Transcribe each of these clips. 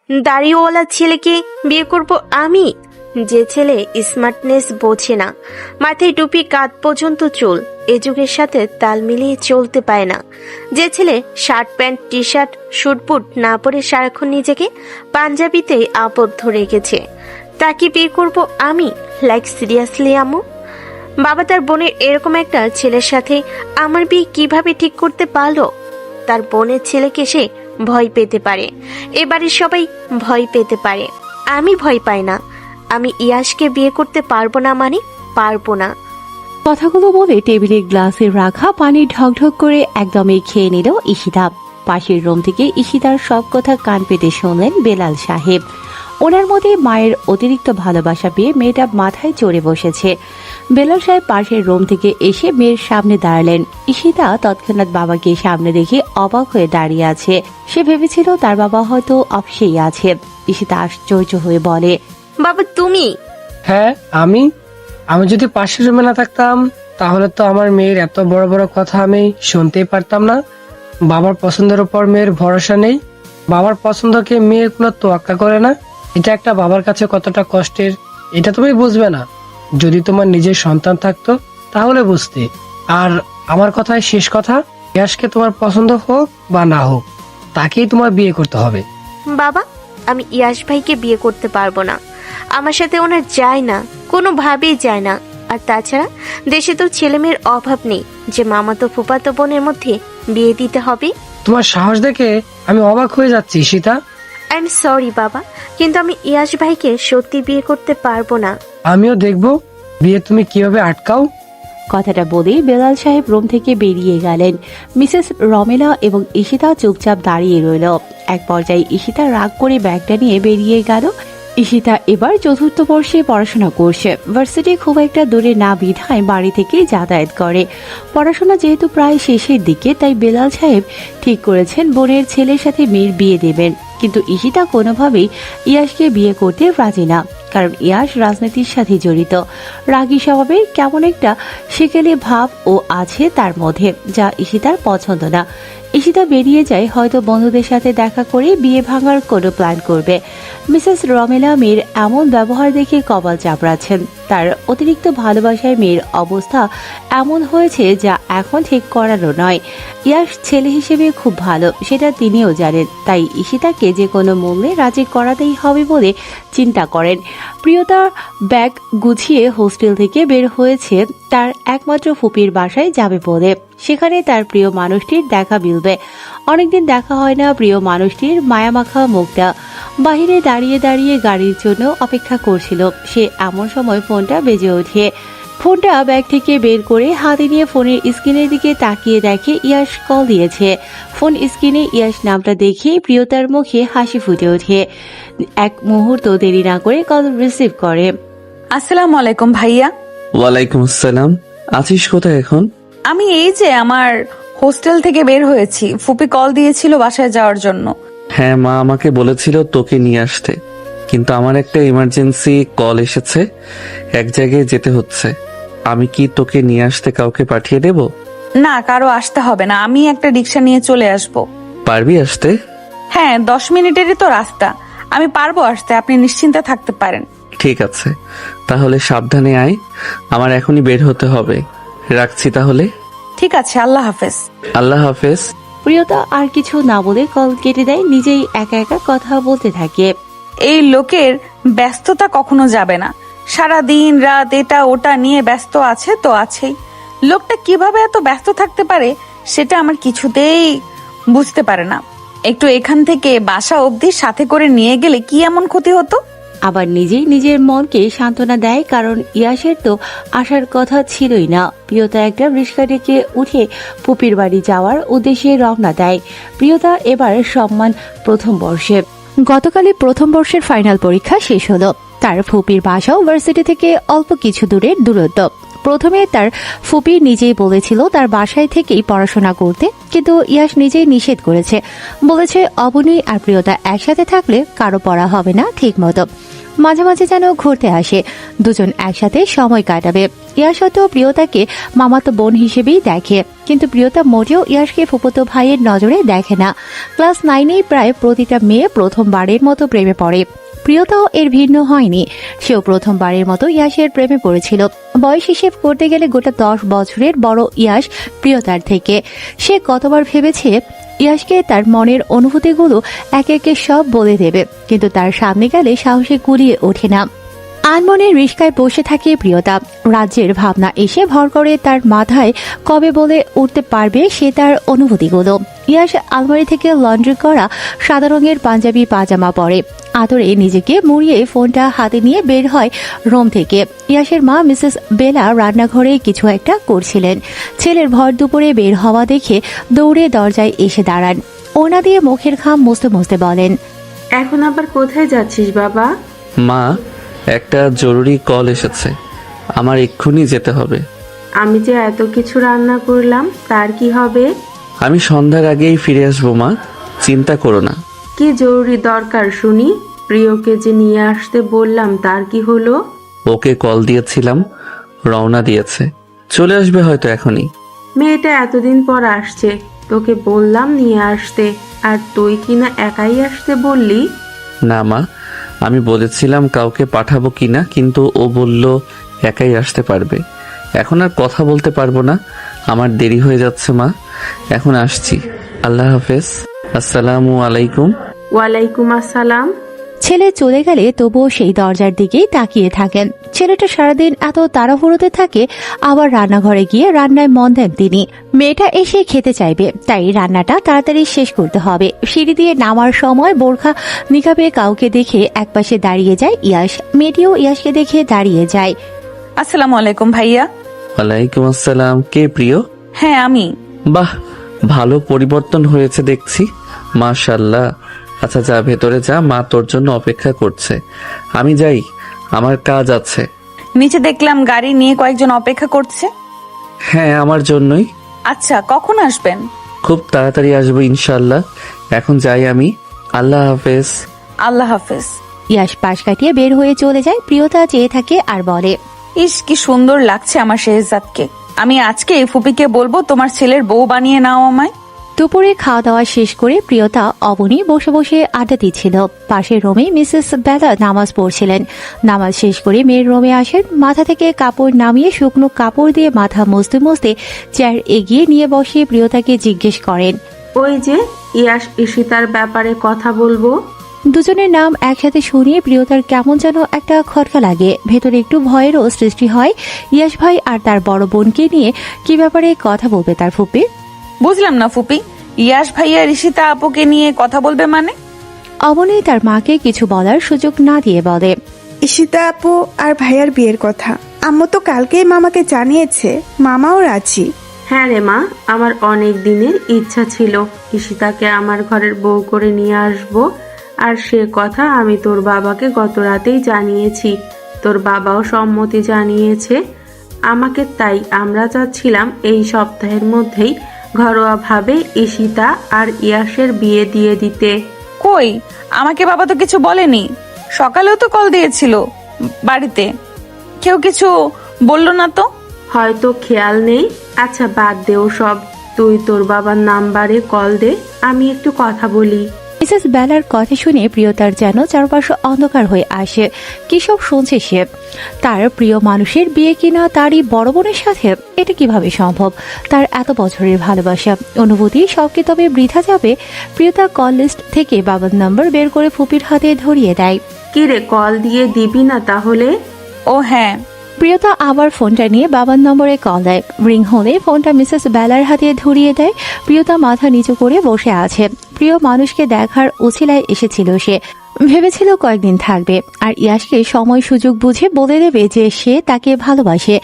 দাড়িওয়ালা ছেলেকে বিয়ে করব আমি? যে ছেলে স্মার্টনেস বোঝে না, মাথায় টুপি কাঁধ পর্যন্ত চুল, এ যুগের সাথে তাল মিলিয়ে চলতে পায় না। যে ছেলে shirt pant T shirt suit boot না পরে সারাক্ষণ নিজেকে পাঞ্জাবিতেই আবদ্ধ রেখেছে, তাকে বিয়ে করব আমি? লাইক সিরিয়াসলি আম্মু? বাবা তার বোনের এরকম একটা ছেলের সাথে আমার বিয়ে কিভাবে ঠিক করতে পারলো? তার বোনের ছেলেকে সে ভয় পেতে পারে, এবারে সবাই ভয় পেতে পারে, আমি ভয় পাই না। আমি ইয়াশকে বিয়ে করতে পারবো না, মানে পারবো না। কথাগুলো বলে টেবিলের গ্লাসে রাখা পানি ঢকঢক করে একদমই খেয়ে নিল ঈশিতা। পাশের রুম থেকে ঈশিতার সব কথা কান পেতে শুনলেন বেলাল সাহেব। ওনার মধ্যে মায়ের অতিরিক্ত ভালোবাসা পেয়ে মেয়েটা মাথায় চড়ে বসেছে। বেলাল সাহেব পাশের রুম থেকে এসে মেয়ের সামনে দাঁড়ালেন। ঈশিতা তৎক্ষণাৎ বাবাকে সামনে দেখে অবাক হয়ে দাঁড়িয়ে আছে। সে ভেবেছিল তার বাবা হয়তো অফিসেই আছে। ঈশিতা আশ্চর্য হয়ে বলে, বাবা তুমি? হ্যাঁ আমি যদি পাশের রুমে না থাকতাম তাহলে তো আমার মেয়ের এত বড় বড় কথা আমি শুনতেই পারতাম না। বাবার পছন্দের উপর মেয়ের ভরসা নেই, বাবার পছন্দকে মেয়ে কোনো তোয়াক্কা করে না। এটা একটা বাবার কাছে কতটা কষ্টের এটা তুমি বুঝবে না। যদি তোমার নিজের সন্তান থাকতো তাহলে বুঝতে। আর আমার কথায় শেষ কথা, ইয়াশকে তোমার পছন্দ হোক বা না হোক তাকেই তোমার বিয়ে করতে হবে। বাবা আমি ইয়াশ ভাইকে বিয়ে করতে পারবো না, আমার সাথে ওনার যায় না, কোনোভাবেই যায় না। আর তাছাড়া দেশে তো ছেলেমেয়ের অভাব নেই যে মামাতো ফুফাতো বোনের মধ্যে বিয়ে দিতে হবে। তোমার সাহস দেখে আমি অবাক হয়ে যাচ্ছি সীতা। আই এম সরি বাবা, কিন্তু আমি ইয়াশ ভাইকে সত্যি বিয়ে করতে পারবো না। আমিও দেখবো বিয়ে তুমি কিভাবে আটকাও। কথাটা বলেই বেলাল সাহেব রুম থেকে বেরিয়ে গেলেন। মিসেস রমেলা এবং ঈশিতা চুপচাপ দাঁড়িয়ে রইল। এক পর্যায়ে ঈশিতা রাগ করে ব্যাগটা নিয়ে বেরিয়ে গেল। ঈশিতা এবার চতুর্থ বর্ষে পড়াশোনা করছে। ভার্সিটি খুব একটা দূরে না বিধায় বাড়ি থেকে যাতায়াত করে। পড়াশোনা যেহেতু প্রায় শেষের দিকে, তাই বেলাল সাহেব ঠিক করেছেন বোনের ছেলের সাথে মেয়ের বিয়ে দেবেন। কিন্তু ঈশিতা কোনোভাবেই ইয়াশকে বিয়ে করতে রাজি না, কারণ ইয়াশ রাজনীতির সাথে জড়িত। রাগী স্বভাবের কেমন একটা সেকেলে ভাব ও আছে তার মধ্যে, যা ঈশিতার পছন্দ না। ঈশিতা বেরিয়ে যায় হয়তো বন্ধুদের সাথে দেখা করে বিয়ে ভাঙার কোনো প্ল্যান করবে। মিসেস রমেলা মেয়ের এমন ব্যবহার দেখে কপাল চাপড়াচ্ছেন। তার অতিরিক্ত ভালোবাসায় মেয়ের অবস্থা এমন হয়েছে যা এখন ঠিক করারও নয়। ইয়াশ ছেলে হিসেবে খুব ভালো, সেটা তিনিও জানেন। তাই ঈশিতাকে যে কোনো মূল্যে রাজি করাতেই হবে বলে চিন্তা করেন। প্রিয়তা ব্যাগ গুছিয়ে হোস্টেল থেকে বের হয়েছে তার একমাত্র ফুপির বাসায় যাবে বলে। সেখানে তার প্রিয় মানুষটির দেখা মিলবে। অনেকদিন দেখা হয় না প্রিয় মানুষটির মায়ামাখা মুখটা। বাহিরে দাঁড়িয়ে দাঁড়িয়ে গাড়ির জন্য অপেক্ষা করছিল। সে এমন সময় ফোনটা বেজে ওঠে। ফোনটা ব্যাগ থেকে বের করে হাতে নিয়ে ফোনের স্ক্রিনের দিকে তাকিয়ে দেখে ইয়াশ কল দিয়েছে। ফোন স্ক্রিনে ইয়াশ নামটা দেখে প্রিয়তার মুখে হাসি ফুটে ওঠে। এক মুহূর্ত দেরি না করে কল রিসিভ করে। আসসালামু আলাইকুম ভাইয়া। ওয়ালাইকুম আসসালাম। আছিস কোথায় এখন? আমি এই যে আমার হোস্টেল থেকে বের হয়েছি, ফুপি কল দিয়েছিল বাসায় যাওয়ার জন্য। হ্যাঁ, মা আমাকে বলেছিল তোকে নিয়ে আসতে, কিন্তু আমার একটা ইমার্জেন্সি কল এসেছে, এক জায়গায় যেতে হচ্ছে। আমি কি তোকে নিয়ে আসতে কাউকে পাঠিয়ে দেব? না, কারো আসতে হবে না, আমি একটা রিক্সা নিয়ে চলে আসব। পারবি আসতে? হ্যাঁ, 10 মিনিটেরই তো রাস্তা, আমি পারবো আসতে, আপনি নিশ্চিন্তে থাকতে পারেন। ঠিক আছে, তাহলে সাবধানে আয়, আমার এখনই বের হতে হবে। রাখছি তাহলে। ঠিক আছে, আল্লাহ হাফেজ। আল্লাহ হাফেজ। প্রিয়তা আর কিছু না বলে কল কেটে দেয়। নিজেই একা একা কথা বলতে থাকে। এই লোকের ব্যস্ততা কখনো যাবে না, সারা দিন রাত এটা ওটা নিয়ে ব্যস্ত আছে তো আছেই। লোকটা কিভাবে এত ব্যস্ত থাকতে পারে সেটা আমার কিছুতেই বুঝতে পারে না। একটু এখান থেকে বাসা অবধি সাথে করে নিয়ে গেলে কি এমন ক্ষতি হতো? আবার নিজেই নিজের মনকে সান্ত্বনা দেয়, কারণ ইয়াসের তো আসার কথা ছিলই না। প্রিয়তা একটা রিক্সা ডেকে উঠে পুপির বাড়ি যাওয়ার উদ্দেশ্যে রওনা দেয়। প্রিয়তা এবার সম্মান প্রথম বর্ষে। গতকালই প্রথম বর্ষের ফাইনাল পরীক্ষা শেষ হলো। তার ফুপির বাসাও ভার্সিটি থেকে অল্প কিছু দূরের দূরত্ব। প্রথমে তার ফুপি নিজেই বলেছিল তার বাসায় থেকেই পড়াশোনা করতে, কিন্তু ইয়াশ নিজেই নিষেধ করেছে। বলেছে অবনী আর প্রিয়তা একসাথে থাকলে কারো পড়া হবে না ঠিক মতো। মাঝে মাঝে যেন ঘুরতে আসে, দুজন একসাথে সময় কাটাবে। ইয়াশ হয়তো প্রিয়তাকে মামাতো বোন হিসেবেই দেখে, কিন্তু প্রিয়তা মোটেও ইয়াশকে ফুফুতো ভাইয়ের নজরে দেখে না। ক্লাস 9-এই প্রায় প্রতিটা মেয়ে প্রথমবারের মতো প্রেমে পড়ে। প্রিয়তাও এর ভিন্ন হয়নি, সেও প্রথমবারের মতো ইয়াশের প্রেমে পড়েছিল। বয়স হিসেব করতে গেলে গোটা 10 বছরের বড় ইয়াশ প্রিয়তার থেকে। সে কতবার ভেবেছে ইয়াশকে তার মনের অনুভূতিগুলো একে একে সব বলে দেবে, কিন্তু তার সামনে গেলে সাহসে কুলিয়ে ওঠে না। আনমনের রিস্কায় বসে থাকে প্রিয়তা। রাজ্যের ভাবনা এসে ভর করে তার মাথায়, কবে বলে উঠতে পারবে সে তার অনুভূতিগুলো। ইয়াশ আলমারি থেকে লন্ড্রি করা সাদা রঙের পাঞ্জাবি পাজামা পরে, আদরে নিজেকে মুড়িয়ে ফোনটা হাতে নিয়ে বের হয় রুম থেকে। ইয়াশের মা মিসেস বেলা রান্নাঘরে কিছু একটা করছিলেন। ছেলের ভর দুপুরে বের হওয়া দেখে দৌড়ে দরজায় এসে দাঁড়ান। ওনা দিয়ে মুখের ঘাম মুছতে মুছতে বলেন, এখন আবার কোথায় যাচ্ছিস বাবা? মা, একটা জরুরি কল এসেছে, আমার এক্ষুনি যেতে হবে। আমি যে এত কিছু রান্না করলাম, তার কি হবে? আমি সন্ধ্যার আগেই ফিরে আসবো মা, চিন্তা করো না। কি জরুরি দরকার শুনি? প্রিয়কে যে নিয়ে আসতে বললাম, তার কি হলো? ওকে কল দিয়েছিলাম, রওনা দিয়েছে, চলে আসবে হয়তো এখনই। মেয়েটা এতদিন পর আসছে, তোকে বললাম নিয়ে আসতে, আর তুই কিনা একাই আসতে বললি। না মা, আমি বলেছিলাম কাউকে পাঠাবো কিনা, কিন্তু ও বলল একাই আসতে পারবে। এখন আর কথা বলতে পারবো না, আমার দেরি হয়ে যাচ্ছে মা, এখন আসছি। আল্লাহ হাফেজ, আসসালামু আলাইকুম। ওয়ালাইকুম আসসালাম। ছেলে চলে গেলে তবুও সেই দরজার দিকেই তাকিয়ে থাকেন। ছেলেটা সারাদিন এত তাড়াহুড়োতে থাকে, আবার রান্নাঘরে গিয়ে রান্নায় মন দেন তিনি। মেয়েটা এসে খেতে চাইবে, তাই রান্নাটা তাড়াতাড়ি শেষ করতে হবে। সিঁড়ি দিয়ে নামার সময় বোরখা নিকাবে কাউকে দেখে একপাশে দাঁড়িয়ে যায় ইয়াশ। মেয়েটিও ইয়াশকে দেখে দাঁড়িয়ে যায়। আসসালামু আলাইকুম ভাইয়া। ওয়ালাইকুম আসসালাম। কে প্রিয়? হ্যাঁ আমি। বাহ, ভালো পরিবর্তন হয়েছে দেখছি, মাশাআল্লাহ। আচ্ছা যা, ভেতরে যা, মা তোর জন্য অপেক্ষা করছে। আমি যাই, আমার কাজ আছে। নিচে দেখলাম গাড়ি নিয়ে কয়েকজন অপেক্ষা করছে। হ্যাঁ, আমার জন্যই। আচ্ছা, কখন আসবেন? খুব তাড়াতাড়ি আসবো ইনশাআল্লাহ। এখন যাই আমি, আল্লাহ হাফেজ। আল্লাহ হাফেজ। ইয়াশ পাশ কাটিয়ে বের হয়ে চলে যায়। প্রিয়তা চেয়ে থাকে আর বলে, ইস, কি সুন্দর লাগছে আমার শেহজাদকে। আমি আজকে ফুপিকে বলবো তোমার ছেলের বউ বানিয়ে নাও আমায়। দুপুরে খাওয়া দাওয়া শেষ করে প্রিয়তা অবনী বসে বসে আড্ডা দিচ্ছিল। পাশের রুমে মিসেস বেলা নামাজ পড়ছিলেন। নামাজ শেষ করে মেয়ের রুমে আসেন। মাথা থেকে কাপড় নামিয়ে শুকনো কাপড় দিয়ে মাথা মুছতে মুছতে চেয়ার এগিয়ে নিয়ে বসে প্রিয়তাকে জিজ্ঞেস করেন, ওই যে ইয়াশ ঈশিতার ব্যাপারে কথা বলবো। দুজনের নাম একসাথে শুনিয়ে প্রিয়তার কেমন যেন একটা খটকা লাগে। ভেতরে একটু ভয়েরও সৃষ্টি হয়। ইয়াশ ভাই আর তার বড় বোনকে নিয়ে কি ব্যাপারে কথা বলবে তার ফুপি? বুঝলাম না ফুপি, ইয়াশ ভাইয়া ঋষিতা আপুকে নিয়ে কথা বলবে মানে? অবনী তার মাকে কিছু বলার সুযোগ না দিয়ে বলে, ঈশিতা আপু আর ভাইয়ার বিয়ের কথা আম্মু তো কালকেই মামাকে জানিয়েছে, মামাও রাজি। হ্যাঁ রে মা, আমার অনেক দিনের ইচ্ছা ছিল ঈশিতাকে আমার ঘরের বউ করে নিয়ে আসব, আর সে কথা আমি তোর বাবাকে গত রাতেই জানিয়েছি। তোর বাবাও সম্মতি জানিয়েছে আমাকে, তাই আমরা চাচ্ছিলাম এই সপ্তাহের মধ্যেই ঘরোয়াভাবে ঈশিতা আর ইয়াশের বিয়ে দিয়ে দিতে। কই, আমাকে বাবা তো কিছু বলেনি। সকালেও তো কল দিয়েছিল বাড়িতে, কেউ কিছু বললো না তো। হয়তো খেয়াল নেই। আচ্ছা বাদ দে সব, তুই তোর বাবার নাম্বারে কল দে, আমি একটু কথা বলি। মিসেস বেলার কথা শুনে প্রিয়তার যেন চারপাশে অন্ধকার হয়ে আসে। কি সব শুনছে সে? তার প্রিয় মানুষের বিয়ে কিনা তারই বড় বোনের সাথে? এটা কিভাবে সম্ভব? তার এত বছরের ভালোবাসা, অনুভূতি সব কি তবে বৃথা যাবে? প্রিয়তা কল লিস্ট থেকে বাবার নাম্বার বের করে ফুপির হাতে ধরিয়ে দেয়। কি রে, কল দিয়ে দিবি না তাহলে? ও হ্যাঁ। প্রিয়তা আবার ফোনটা নিয়ে বাবার নম্বরে কল দেয়। রিং হলে ফোনটা মিসেস বেলার হাতে ধরিয়ে দেয়। প্রিয়তা মাথা নিচু করে বসে আছে। প্রিয় মানুষকে দেখার উছিলায় এসেছিল সে। ভেবেছিল কয়েকদিন থাকবে আর ইয়াশকে সময় সুযোগ বুঝে বলে দেবে যে সে তাকে ভালোবাসে,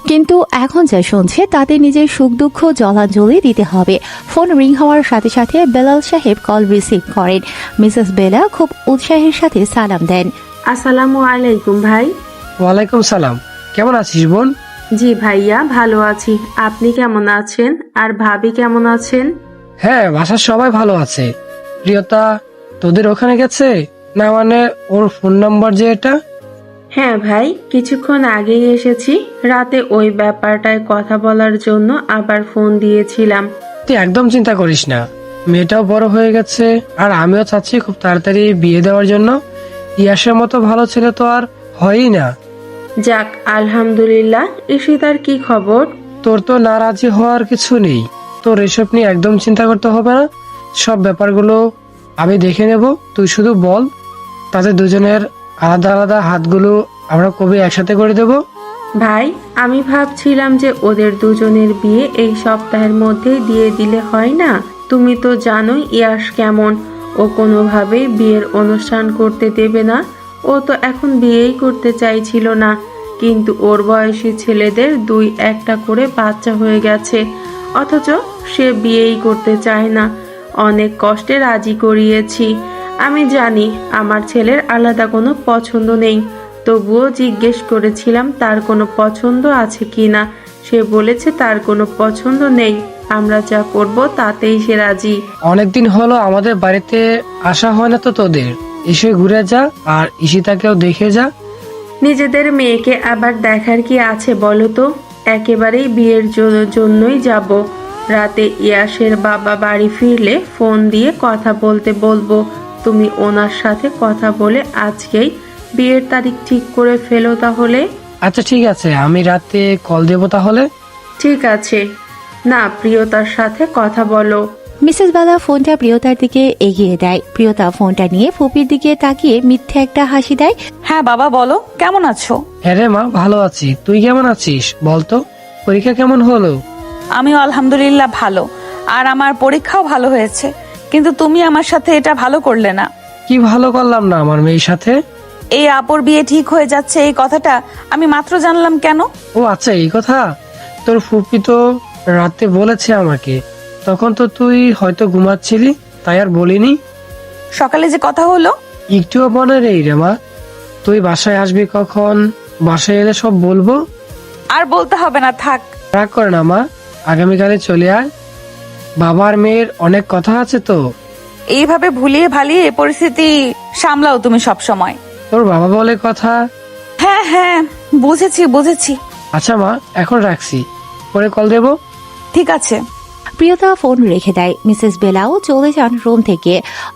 কিন্তু এখন যা শুনছে তাতে নিজের সুখ দুঃখ জলাঞ্জলি দিতে হবে। ফোন রিং হওয়ার সাথে সাথে বেলাল সাহেব কল রিসিভ করেন। মিসেস বেলা খুব উৎসাহের সাথে সালাম দেন। আসসালামু আলাইকুম ভাই। ওয়ালাইকুম সালাম। কেমন আছিস বোন? জি ভাইয়া, ভালো আছি। আপনি কেমন আছেন? আর ভাবি কেমন আছেন? হ্যাঁ, বাসার সবাই ভালো আছে। প্রিয়তা তোদের ওখানে গেছে? না মানে ওর ফোন নাম্বার যে এটা? হ্যাঁ ভাই, কিছুক্ষণ আগেই এসেছি। রাতে ওই ব্যাপারটায় কথা বলার জন্য আবার ফোন দিয়েছিলাম। তুই একদম চিন্তা করিস না, মেয়েটাও বড় হয়ে গেছে আর আমিও চাচ্ছি খুব তাড়াতাড়ি বিয়ে দেওয়ার জন্য। ইয়াসের মতো ভালো ছেলে তো আর হয়ই না। যাক আলহামদুলিল্লাহ। ঈশিতার কি খবর? তোর তো নারাজি হওয়ার কিছু নেই, তোর এসব নিয়ে একদম চিন্তা করতে হবে না। সব ব্যাপারগুলো আমি দেখে নেব, তুই শুধু বল। তাদের দুজনের আলাদা আলাদা হাতগুলো আমরা কবে একসাথে করে দেব? ভাই, আমি ভাবছিলাম যে ওদের দুজনের বিয়ে এই সপ্তাহের মধ্যেই দিয়ে দিলে হয় না? তুমি তো জানোই ইয়াশ কেমন, ও কোনোভাবেই বিয়ের অনুষ্ঠান করতে দেবে না। ও তো এখন বিয়েই করতে চাইছিল না, কিন্তু ওর বয়সী ছেলেদের 2-1টা করে বাচ্চা হয়ে গেছে, অথচ সে বিয়েই করতে চায় না। অনেক কষ্টে রাজি করিয়েছি। আমি জানি আমার ছেলের আলাদা কোনো পছন্দ নেই, তবুও জিজ্ঞেস করেছিলাম তার কোনো পছন্দ আছে কিনা। সে বলেছে তার কোনো পছন্দ নেই, আমরা যা করব তাতেই সে রাজি। অনেকদিন হলো আমাদের বাড়িতে আসা হয় না তো তোদের, এসে ঘুরে যা আর ঈশিতাকেও দেখে যা। নিজেদের মেয়েকে আবার দেখার কি আছে বলো তো? একেবারেই বিয়ের জন্যই যাব। রাতে ইয়াসের বাবা বাড়ি ফিরলে ফোন দিয়ে কথা বলতে বলবো। তুমি ওনার সাথে কথা বলে আজকেই বিয়ের তারিখ ঠিক করে ফেলো তাহলে। আচ্ছা ঠিক আছে, আমি রাতে কল দেবো তাহলে। ঠিক আছে। না, প্রিয়তার সাথে কথা বলো। মিসেস বালা ফোনটা প্রিয়তার দিকে এগিয়ে দেয়। প্রিয়তা ফোনটা নিয়ে ফুপির দিকে তাকিয়ে মিথ্যে একটা হাসি দেয়। হ্যাঁ বাবা বলো, কেমন আছো? হ্যাঁ রে মা, ভালো আছি। তুই কেমন আছিস বলতো? পরীক্ষা কেমন হলো? আমিও আলহামদুলিল্লাহ ভালো, আর আমার পরীক্ষাও ভালো হয়েছে। কিন্তু তুমি আমার সাথে এটা ভালো করলে না। কি ভালো করলাম না আমার মেয়ের সাথে? এই আপুর বিয়ে ঠিক হয়ে যাচ্ছে এই কথাটা আমি মাত্র জানলাম কেন? ও আচ্ছা, এই কথা। তোর ফুপি তো রাতে বলেছে আমাকে, তখন তো তুই হয়তো ঘুমাচ্ছিলি, তাই আর বলিনি। সকালে যে কথা হলো। একটুও মনে নেই রে মা। তুই বাসায় আসবি কখন? বাসায় এলে সব বলবো। আর বলতে হবে না, থাক। রাগ করে না মা, আগামীকালে চলে আয়। বাবার মেয়ের অনেক কথা আছে তো। এইভাবে ভুলিয়ে ভালিয়ে পরিস্থিতি সামলাও তুমি সব সময়। তোর বাবা বলে কথা। হ্যাঁ হ্যাঁ, বুঝেছি বুঝেছি। আচ্ছা মা, এখন রাখছি, পরে কল দেবো। ঠিক আছে। প্রিয়তা ফোন রেখে দেয়। মিসেস বেলাও চলে যান রুম থেকে।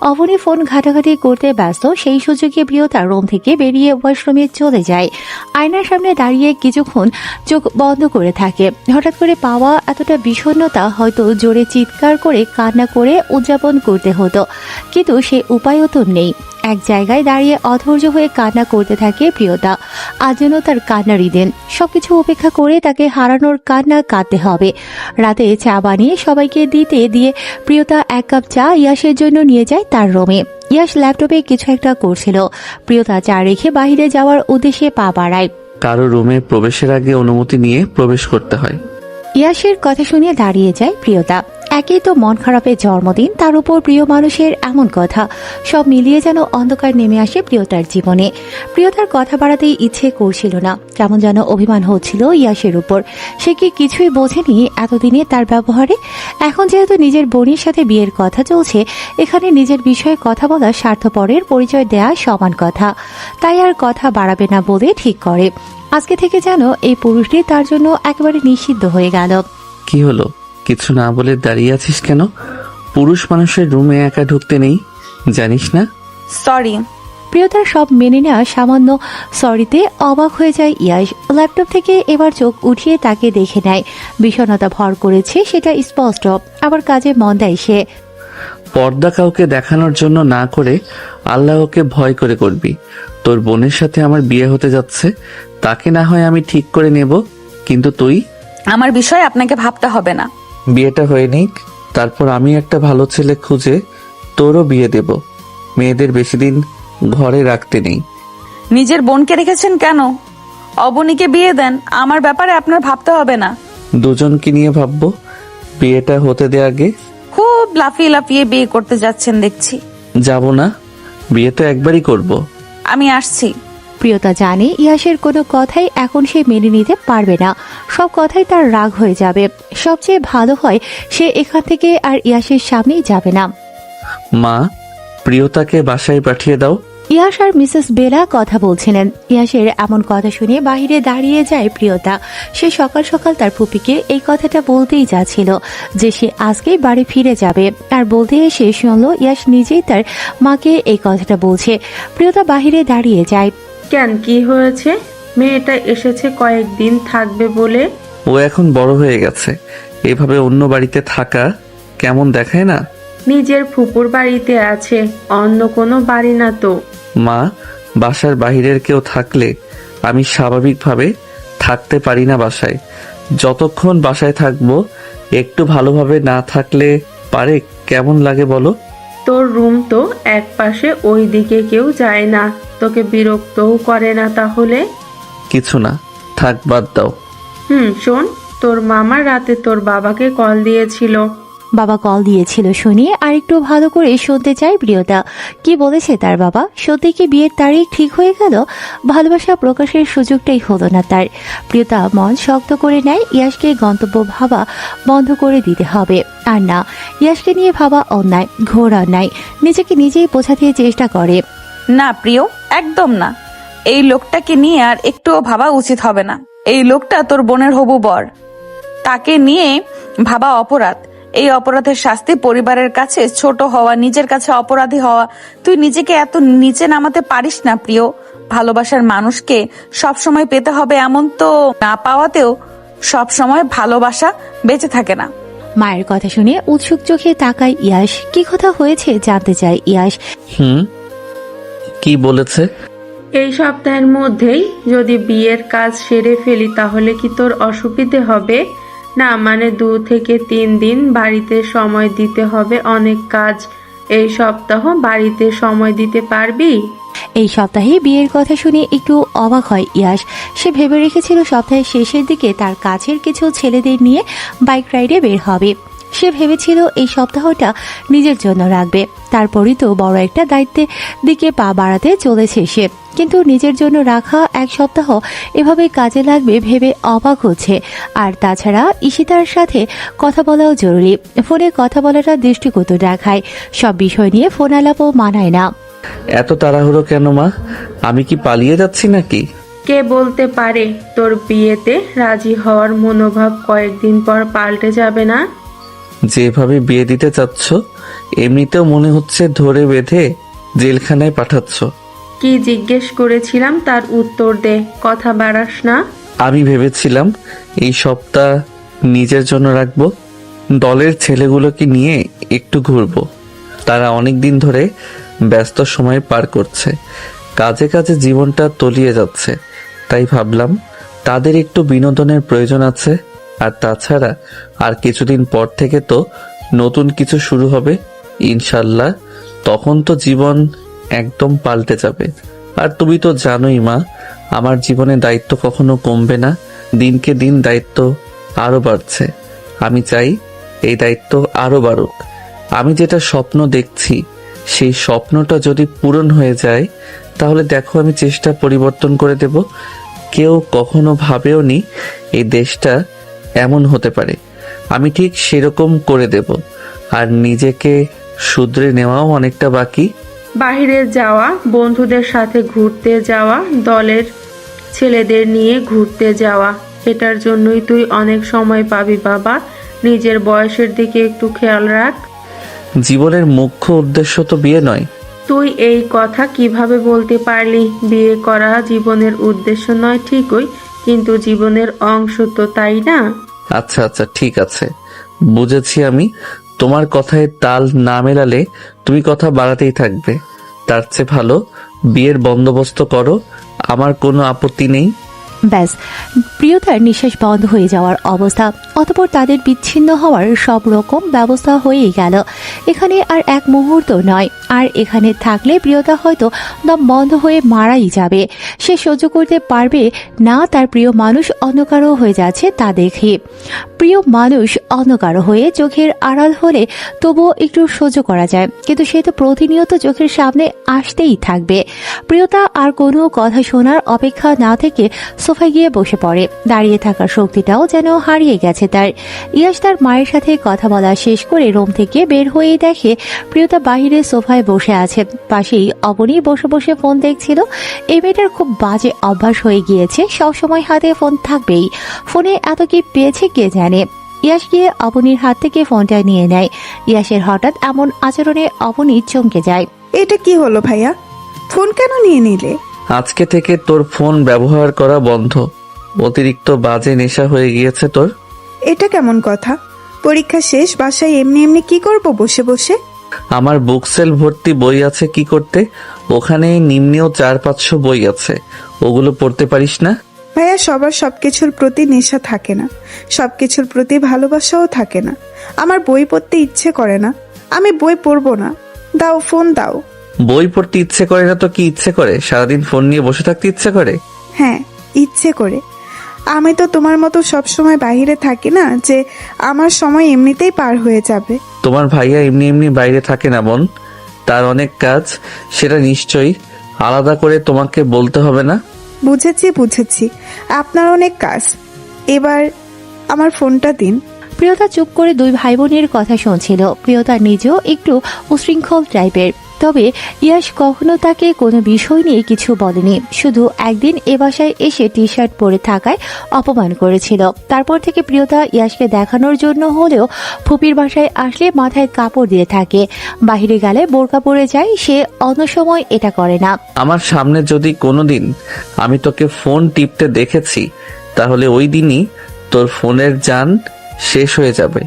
অবনী ফোন ঘাটাঘাটি করতে ব্যস্ত, সেই সুযোগে প্রিয়তা রুম থেকে বেরিয়ে ওয়াশরুমে চলে যায়। আয়নার সামনে দাঁড়িয়ে কিছুক্ষণ চোখ বন্ধ করে থাকে। হঠাৎ করে পাওয়া এতটা বিষণ্ণতা হয়তো জোরে চিৎকার করে কান্না করে উদযাপন করতে হতো, কিন্তু সে উপায়ও তো নেই। এক জায়গায় দাঁড়িয়ে অধৈর্য হয়ে কান্না করতে থাকে প্রিয়তা। আজ যেন তার কান্নারই দিন। সবকিছু উপেক্ষা করে তাকে হারানোর কান্না কাঁদতে হবে। রাতে চা বানিয়ে সবাইকে দিতে দিয়ে প্রিয়তা 1 কাপ চা ইয়াসের জন্য নিয়ে যায় তার রুমে। ইয়াস ল্যাপটপে কিছু একটা করছিল। প্রিয়তা চা রেখে বাইরে যাওয়ার উদ্দেশ্যে পা বাড়ায়। কারো রুমে প্রবেশের আগে অনুমতি নিয়ে প্রবেশ করতে হয়। ইয়াসের কথা শুনে দাঁড়িয়ে যায় প্রিয়তা। একেই তো মন খারাপের জন্মদিন, তার উপর প্রিয় মানুষের এমন কথা। সব মিলিয়ে যেন অন্ধকার নেমে আসে প্রিয়তার জীবনে। প্রিয়তার কথা বাড়াতেই ইচ্ছে করছিল না, কেমন যেন অভিমান হচ্ছিল ইয়াসের উপর। সে কি কিছুই বোঝেনি এতদিনে তার ব্যবহারে? এখন যেহেতু নিজের বোনের সাথে বিয়ের কথা চলছে, এখানে নিজের বিষয়ে কথা বলা স্বার্থপরের পরিচয় দেয়া সমান কথা। তাই আর কথা বাড়াবে না বলে ঠিক করে। আজকে থেকে যেন এই পুরুষটি তার জন্য একেবারে নিষিদ্ধ হয়ে গেল। কি হলো, কিছু না বলে দাঁড়িয়ে আছিস কেন? পুরুষ মানুষের রুমে একা ঢুকতে নেই, জানিস না? সরি। প্রিয়তার সব মেনে নেওয়া সামান্য সরিতে অবাক হয়ে যায় ইয়াস। ল্যাপটপ থেকে এবার চোখ উঠিয়ে তাকে দেখে নেয়। বিষণ্ণতা ভর করেছে সেটা স্পষ্ট, আবার কাজে মন দেয় সে। পর্দা কাউকে দেখানোর জন্য না করে আল্লাহকে ভয় করে করবি। তোর বোনের সাথে আমার বিয়ে হতে যাচ্ছে, তাকে না হয় আমি ঠিক করে নেব, কিন্তু তুই? আমার বিষয়ে আপনাকে ভাবতে হবে না। বিয়েটা হয়ে নিক, তারপর আমি একটা ভালো ছেলে খুঁজে তোরও বিয়ে দেব। মেয়েদের বেশি দিন ঘরে রাখতে নেই। নিজের বোনকে রেখেছেন কেন? অবনীকে বিয়ে দেন, আমার ব্যাপারে আপনার ভাবতে হবে না। দুজনকে নিয়ে ভাববো, বিয়েটা হতে দে আগে। খুব লাফিয়ে লাফিয়ে বিয়ে করতে যাচ্ছেন দেখছি। যাব না, বিয়ে তো একবারই করব। আমি আসছি। প্রিয়তা জানে ইয়াসের কোনো কথাই এখন সে মেনে নিতে পারবে না। সব কথাই তার রাগ হয়ে যাবে। সবচেয়ে ভালো হয় সে এখান থেকে আর ইয়াসের সামনেই যাবে না। মা, প্রিয়তাকে বাসায় পাঠিয়ে দাও। ইয়াশ আর মিসেস বেলা কথা বলছিলেন। ইয়াশের এমন কথা শুনে বাহিরে দাঁড়িয়ে যায় প্রিয়তা। সে সকাল সকাল তার ফুপিকে এই কথাটা বলতেই যাচ্ছিল যে সে আজকেই বাড়ি ফিরে যাবে, আর বলতে এসে শুনল ইয়াশ নিজেই তার মাকে এই কথাটা বলছে। প্রিয়তা বাহিরে দাঁড়িয়ে যায়। কেন, কি হয়েছে? মেয়েটা এসেছে কয়েকদিন থাকবে বলে। ও এখন বড় হয়ে গেছে, এভাবে অন্য বাড়িতে থাকা কেমন দেখায় না? নিজের ফুপুর বাড়িতে আছে, অন্য কোনো বাড়ি না তো। মা, বাসার বাহিরের কেউ থাকলে আমি স্বাভাবিকভাবে থাকতে পারি না বাসায়। যতক্ষণ বাসায় থাকবো একটু ভালোভাবে না থাকলে পারে কেমন লাগে বলো? তোর রুম তো এক পাশে, ওই দিকে কেউ যায় না, তোকে বিরক্তও করে না তাহলে? কিছু না, থাক, বাদ দাও। শোন, তোর মামা রাতে তোর বাবাকে কল দিয়েছিল। বাবা কল দিয়েছিল শুনে আর একটু ভালো করে শুনতে চাই প্রিয়তা। কি বলেছে তার বাবা? সত্যি কি বিয়ের তারিখ ঠিক হয়ে গেল? ভালোবাসা প্রকাশের সুযোগটাই হলো না তার। প্রিয়তা মন শক্ত করে নেয়, ইয়াশকে গন্তব্য ভাবা বন্ধ করে দিতে হবে। আর না, ইয়াশকে নিয়ে ভাবা অন্যায়, ঘোর অন্যায়। নিজেকে নিজেই বোঝাতে চেষ্টা করে। না প্রিয়, একদম না। এই লোকটাকে নিয়ে আর একটুও ভাবা উচিত হবে না। এই লোকটা তোর বোনের হবু বর, তাকে নিয়ে ভাবা অপরাধ। এই অপরাধের শাস্তি পরিবারের কাছে ছোট হওয়া, নিজের কাছে অপরাধী হওয়া। তুই নিজেকে এত নিচে নামাতে পারিস না প্রিয়। ভালোবাসার মানুষকে সবসময় পেতে হবে এমন তো না, পাওয়াতেও সবসময় ভালোবাসা বেঁচে থাকে না। মায়ের কথা শুনে উৎসুক চোখে তাকায় ইয়াশ। কি কথা হয়েছে জানতে চায় ইয়াশ। কি বলেছে? এই সপ্তাহের মধ্যেই যদি বিয়ের কাজ সেরে ফেলি তাহলে কি তোর অসুবিধে হবে? না মানে 2 থেকে 3 দিন বাড়িতে সময় দিতে হবে, অনেক কাজ। এই সপ্তাহ বাড়িতে সময় দিতে পারবি? এই সপ্তাহে বিয়ের কথা শুনে একটু অবাক হয় ইয়াশ। সে ভেবে রেখেছিল সপ্তাহের শেষের দিকে তার কাছের কিছু ছেলেদের নিয়ে বাইক রাইডে বের হবে। সে ভেবেছিল এই সপ্তাহটা নিজের জন্য রাখবে, তারপরই তো বড় একটা দায়িত্বের দিকে পা বাড়াতে চলেছে সে। কিন্তু নিজের জন্য রাখা এক সপ্তাহ এভাবে কাজে লাগবে ভেবে অবাক হচ্ছে। আর তাছাড়া ঈশিতার সাথে কথা বলাও জরুরি। ফোনে কথা বলাটা দৃষ্টিকটু দেখায়, সব বিষয় নিয়ে ফোন আলাপও মানায় না। এত তাড়াহুড়ো কেন মা? আমি কি পালিয়ে যাচ্ছি নাকি? কে বলতে পারে তোর বিয়েতে রাজি হওয়ার মনোভাব কয়েকদিন পর পাল্টে যাবে না? যেভাবে বিয়ে দিতে চাচ্ছ এমনিতেও মনে হচ্ছে ধরে বেঁধে জেলখানায় পাঠাচ্ছ। কি জিজ্ঞেস করেছিলাম তার উত্তর দে, কথা বাড়াস না। আমি ভেবেছিলাম এই সপ্তাহ নিজের জন্য রাখবো, দলের ছেলেগুলোকে নিয়ে একটু ঘুরবো। তারা অনেক দিন ধরে ব্যস্ত সময় পার করছে, কাজে কাজে জীবনটা তলিয়ে যাচ্ছে। তাই ভাবলাম তাদের একটু বিনোদনের প্রয়োজন আছে। আর তাছাড়া আর কিছুদিন পর থেকে তো নতুন কিছু শুরু হবে ইনশাল্লাহ, তখন তো জীবন একদম পাল্টে যাবে। আর তুমি তো জানোই মা, আমার জীবনে দায়িত্ব কখনো কমবে না, দিনকে দিন দায়িত্ব আরো বাড়ছে। আমি চাই এই দায়িত্ব আরো বাড়ুক। আমি যেটা স্বপ্ন দেখছি সেই স্বপ্নটা যদি পূরণ হয়ে যায় তাহলে দেখো আমি চেষ্টা পরিবর্তন করে দেব। কেউ কখনো ভাবেও নি এই দেশটা এমন হতে পারে, আমি ঠিক সেরকম করে দেব। আর নিজেকে শুধরে নেওয়াও অনেকটা বাকি। বাইরে যাওয়া, বন্ধুদের সাথে ঘুরতে যাওয়া, দলের ছেলেদের নিয়ে ঘুরতে যাওয়া, এটার জন্যই তুই অনেক সময় পাবি বাবা। নিজের বয়সের দিকে একটু খেয়াল রাখ। জীবনের মুখ্য উদ্দেশ্য তো বিয়ে নয়। তুই এই কথা কিভাবে বলতে পারলি? বিয়ে করা জীবনের উদ্দেশ্য নয় ঠিকই, কিন্তু জীবনের অংশ তো, তাই না? আচ্ছা আচ্ছা ঠিক আছে, বুঝেছি আমি। তোমার কথায় তাল না মেলালে তুমি কথা বাড়াতেই থাকবে। তার চেয়ে ভালো বিয়ের বন্দোবস্ত করো, আমার কোনো আপত্তি নেই। ব্যাস, প্রিয়তার নিঃশ্বাস বন্ধ হয়ে যাওয়ার অবস্থা। অতঃপর তাদের বিচ্ছিন্ন হওয়ার সব রকম ব্যবস্থা হয়েই গেল। এখানে আর এক মুহূর্ত নয়, আর এখানে থাকলে প্রিয়তা হয়তো দম বন্ধ হয়ে মারাই যাবে। সে সহ্য করতে পারবে না তার প্রিয় মানুষ অন্য কারো হয়ে যাচ্ছে তা দেখে। প্রিয় মানুষ অন্য কারো হয়ে চোখের আড়াল হলে তবুও একটু সহ্য করা যায়, কিন্তু সে তো প্রতিনিয়ত চোখের সামনে আসতেই থাকবে। প্রিয়তা আর কোনো কথা শোনার অপেক্ষা না থেকে সোফায় গিয়ে বসে পড়ে। দাঁড়িয়ে থাকার শক্তিটাও যেন হারিয়ে গেছে তার। ইয়াশ তার মায়ের সাথে কথা বলা শেষ করে রুম থেকে বের হয়ে দেখে প্রিয়তা বাহিরে সোফায় বসে আছে। পাশেই অবনী বসে বসে ফোন দেখছিল। এই মেয়েটার খুব বাজে অভ্যাস হয়ে গিয়েছে, সবসময় হাতে ফোন থাকবেই। ফোনে এত কি পেয়েছে কে জানে। ইয়াশ গিয়ে অবনীর হাত থেকে ফোনটা নিয়ে নেয়। ইয়াশের হঠাৎ এমন আচরণে অবনী চমকে যায়। এটা কি হলো ভাইয়া? ফোন কেন নিয়ে নিলে? আজকে থেকে তোর ফোন ব্যবহার করা বন্ধ। অতিরিক্ত বাজে নেশা হয়ে গিয়েছে তোর। এটা কেমন কথা? পরীক্ষা শেষ, বাসায় এমনি এমনি কি করব বসে বসে? আমার বুকসেল ভর্তি বই আছে কি করতে? ওখানে নিম্নেও 400-500 বই আছে, ওগুলো পড়তে পারিস না? ভাইয়া, সবার সবকিছুর প্রতি নেশা থাকে না, সবকিছুর প্রতি ভালোবাসাও থাকে না। আমার বই পড়তে ইচ্ছে করে না, আমি বই পড়বো না। দাও, ফোন দাও। বই পড়তে ইচ্ছে করে না তো কি ইচ্ছে করে? সারাদিন ফোন নিয়ে বসে থাকতে ইচ্ছে করে? হ্যাঁ, ইচ্ছে করে। আমি তো তোমার মতো সব সময় বাইরে থাকি না যে আমার সময় এমনিতেই পার হয়ে যাবে। তোমার ভাইয়া এমনি এমনি বাইরে থাকে না বোন, তার অনেক কাজ, সেটা নিশ্চয়ই আলাদা করে তোমাকে বলতে হবে না। বুঝেছি বুঝেছি, আপনার অনেক কাজ। এবার আমার ফোনটা দিন। প্রিয়তা চুপ করে দুই ভাই বোনের কথা শুনছিল। প্রিয়তা নিজেও একটু উশৃঙ্খল টাইপের, তবে ইয়াশ কখনো তাকে কোনো বিষয় নিয়ে কিছু বলেনি। শুধু একদিন এ বাসায় এসে টি শার্ট পরে থাকায় অপমান করেছিল। তারপর থেকে প্রিয়তা ইয়াশকে দেখানোর জন্য হলেও ফুপির বাসায় আসলে মাথায় কাপড় দিয়ে থাকে, বাহিরে গেলে বোরকা পরে যায়। সে অন্য সময় এটা করে না। আমার সামনে যদি কোনোদিন আমি তোকে ফোন টিপতে দেখেছি, তাহলে ওই দিনই তোর ফোনের জান শেষ হয়ে যাবে।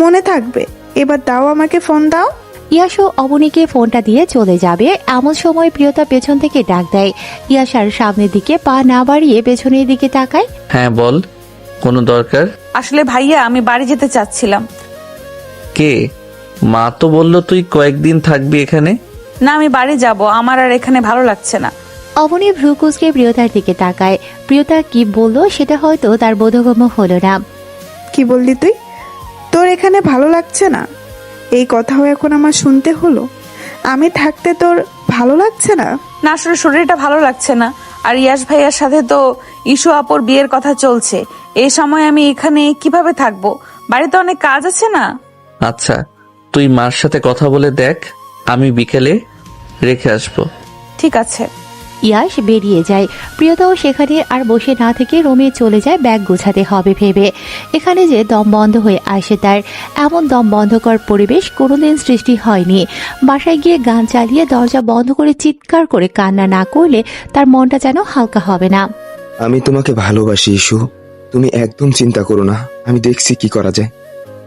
মনে থাকবে। এবার দাও, আমাকে ফোন দাও। ইয়াশও অবনীকে ফোনটা দিয়ে চলে যাবে এমন সময় প্রিয়তা পেছন থেকে ডাক দেয়। ইয়াশ আর সামনের দিকে পা না বাড়িয়ে পেছনের দিকে তাকায়। হ্যাঁ বল, কোনো দরকার? আসলে ভাইয়া, আমি বাড়ি যেতে চাচ্ছিলাম। কে? মা তো বললো তুই কয়েকদিন থাকবি এখানে। না, আমি বাড়ি যাব, আমার আর এখানে ভালো লাগছে না। অবনী ভ্রু কুঁচকে প্রিয়তার দিকে তাকায়। প্রিয়তা কি বলল সেটা হয়তো তার বোধগম্য হলো না। কি বললি তুই? তোর এখানে ভালো লাগছে না? এই কথাও এখন আমার শুনতে হলো? আমি থাকতে তোর ভালো লাগছে না? না, আসলে শরীরটা ভালো লাগছে না। আর ইয়াশ ভাইয়ার সাথে তো ইস্যু আপুর বিয়ের কথা চলছে। এই সময় আমি এখানে কিভাবে থাকবো? বাড়িতে অনেক কাজ আছে না। আচ্ছা, তুই মার সাথে কথা বলে দেখ, আমি বিকেলে রেখে আসবো। ঠিক আছে। ইয়াশ বেরিয়ে যায়। প্রিয়তাও সেখানে আর বসে না থেকে রুমে চলে যায় ব্যাগ গোছাতে হবে ভেবে। এখানে যে দম বন্ধ হয়ে আসে তার। এমন দম বন্ধকর পরিবেশ কোনোদিন সৃষ্টি হয়নি। বাসায় গিয়ে গান চালিয়ে দরজা বন্ধ করে চিৎকার করে কান্না না করলে তার মনটা যেন হালকা হবে না। আমি তোমাকে ভালোবাসি ইস্যু, তুমি একদম চিন্তা করো না, আমি দেখছি কি করা যায়।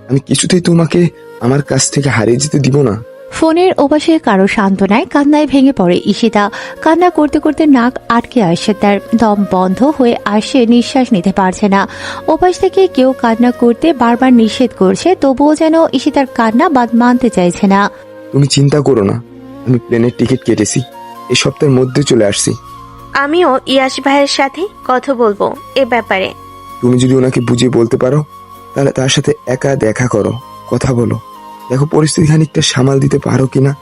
আমি কিছুতেই তোমাকে আমার কাছ থেকে হারিয়ে যেতে দিব না। ফোনের ওপাশে কারো সান্ত্বনায় কান্নায় ভেঙে পড়ে ঈশিতা। কান্না করতে করতে নাক আটকে আসে তার, দম বন্ধ হয়ে আসে, নিঃশ্বাস নিতে পারছে না। ওপাশ থেকে কেউ কান্না করতে বারবার নিষেধ করছে, তবুও যেন ঈশিতার কান্না বাদ মানতে চাইছে না। তুমি চিন্তা করো না, আমি প্লেনের টিকিট কেটেছি, এই সপ্তাহের মধ্যে চলে আসছি। আমিও ইয়াশ ভাইয়ের সাথে কথা বলবো এ ব্যাপারে। তুমি যদি ওনাকে বুঝিয়ে বলতে পারো, তাহলে তার সাথে একা দেখা করো, কথা বলো, দেখো পরিস্থিতি খানিকটা সামাল দিতে পারো কিনা।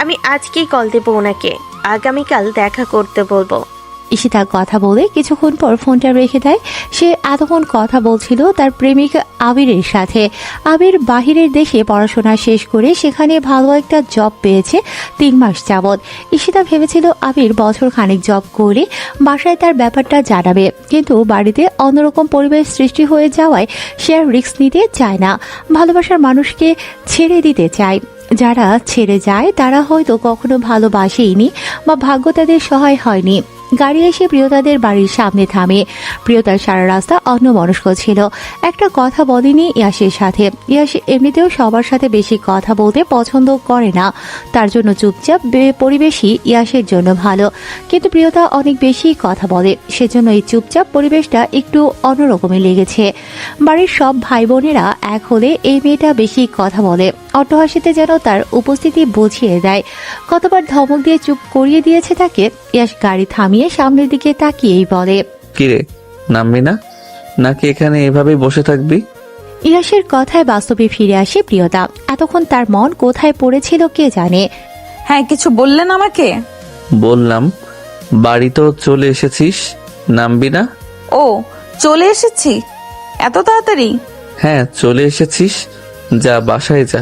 আমি আজকেই কল দেবো ওনাকে, আগামীকাল দেখা করতে বলবো। ঈশিতা কথা বলে কিছুক্ষণ পর ফোনটা রেখে দেয়। সে এতক্ষণ কথা বলছিল তার প্রেমিক আবিরের সাথে। আবির বাহিরের দেশে পড়াশোনা শেষ করে সেখানে ভালো একটা জব পেয়েছে 3 মাস যাবৎ। ঈশিতা ভেবেছিল আবির বছর খানেক জব করে বাসায় তার ব্যাপারটা জানাবে, কিন্তু বাড়িতে অন্যরকম পরিবেশ সৃষ্টি হয়ে যাওয়ায় সে আর রিস্ক নিতে চায় না। ভালোবাসার মানুষকে ছেড়ে দিতে চায়। যারা ছেড়ে যায় তারা হয়তো কখনো ভালোবাসেইনি বা ভাগ্য তাদের সহায় হয়নি। গাড়ি এসে প্রিয়তাদের বাড়ির সামনে থামে। প্রিয়তার সারা রাস্তা অন্যমনস্ক ছিল, একটা কথা বলেনি ইয়াসের সাথে। ইয়াস এমনিতেও সবার সাথে বেশি কথা বলতে পছন্দ করে না, তার জন্য চুপচাপ পরিবেশই ইয়াসের জন্য ভালো। কিন্তু প্রিয়তা অনেক বেশি কথা বলে, সেজন্য এই চুপচাপ পরিবেশটা একটু অন্যরকমই লেগেছে। বাড়ির সব ভাই বোনেরা এক হলে এই মেয়েটা বেশি কথা বলে। অট্টহাসিতে যেন তার উপস্থিতি বুঝিয়ে দেয়। কতবার ধমক দিয়ে চুপ করিয়ে দিয়েছে তাকে। ইয়াস গাড়ি থামিয়ে সামনের দিকে তাকিয়েই বলে, কিরে, নামবি না নাকি এখানে এভাবেই বসে থাকবি? ইয়াসের কথায় বাস্তবে ফিরে আসে প্রিয়তা। এতক্ষণ তার মন কোথায় পড়েছিল কে জানে। হ্যাঁ, কিছু বললেন আমাকে? বললাম বাড়িতেও চলে এসেছিস, নামবি না? ও চলে এসেছি এত তাড়াতাড়ি? হ্যাঁ, চলে এসেছিস, যা বাসায় যা।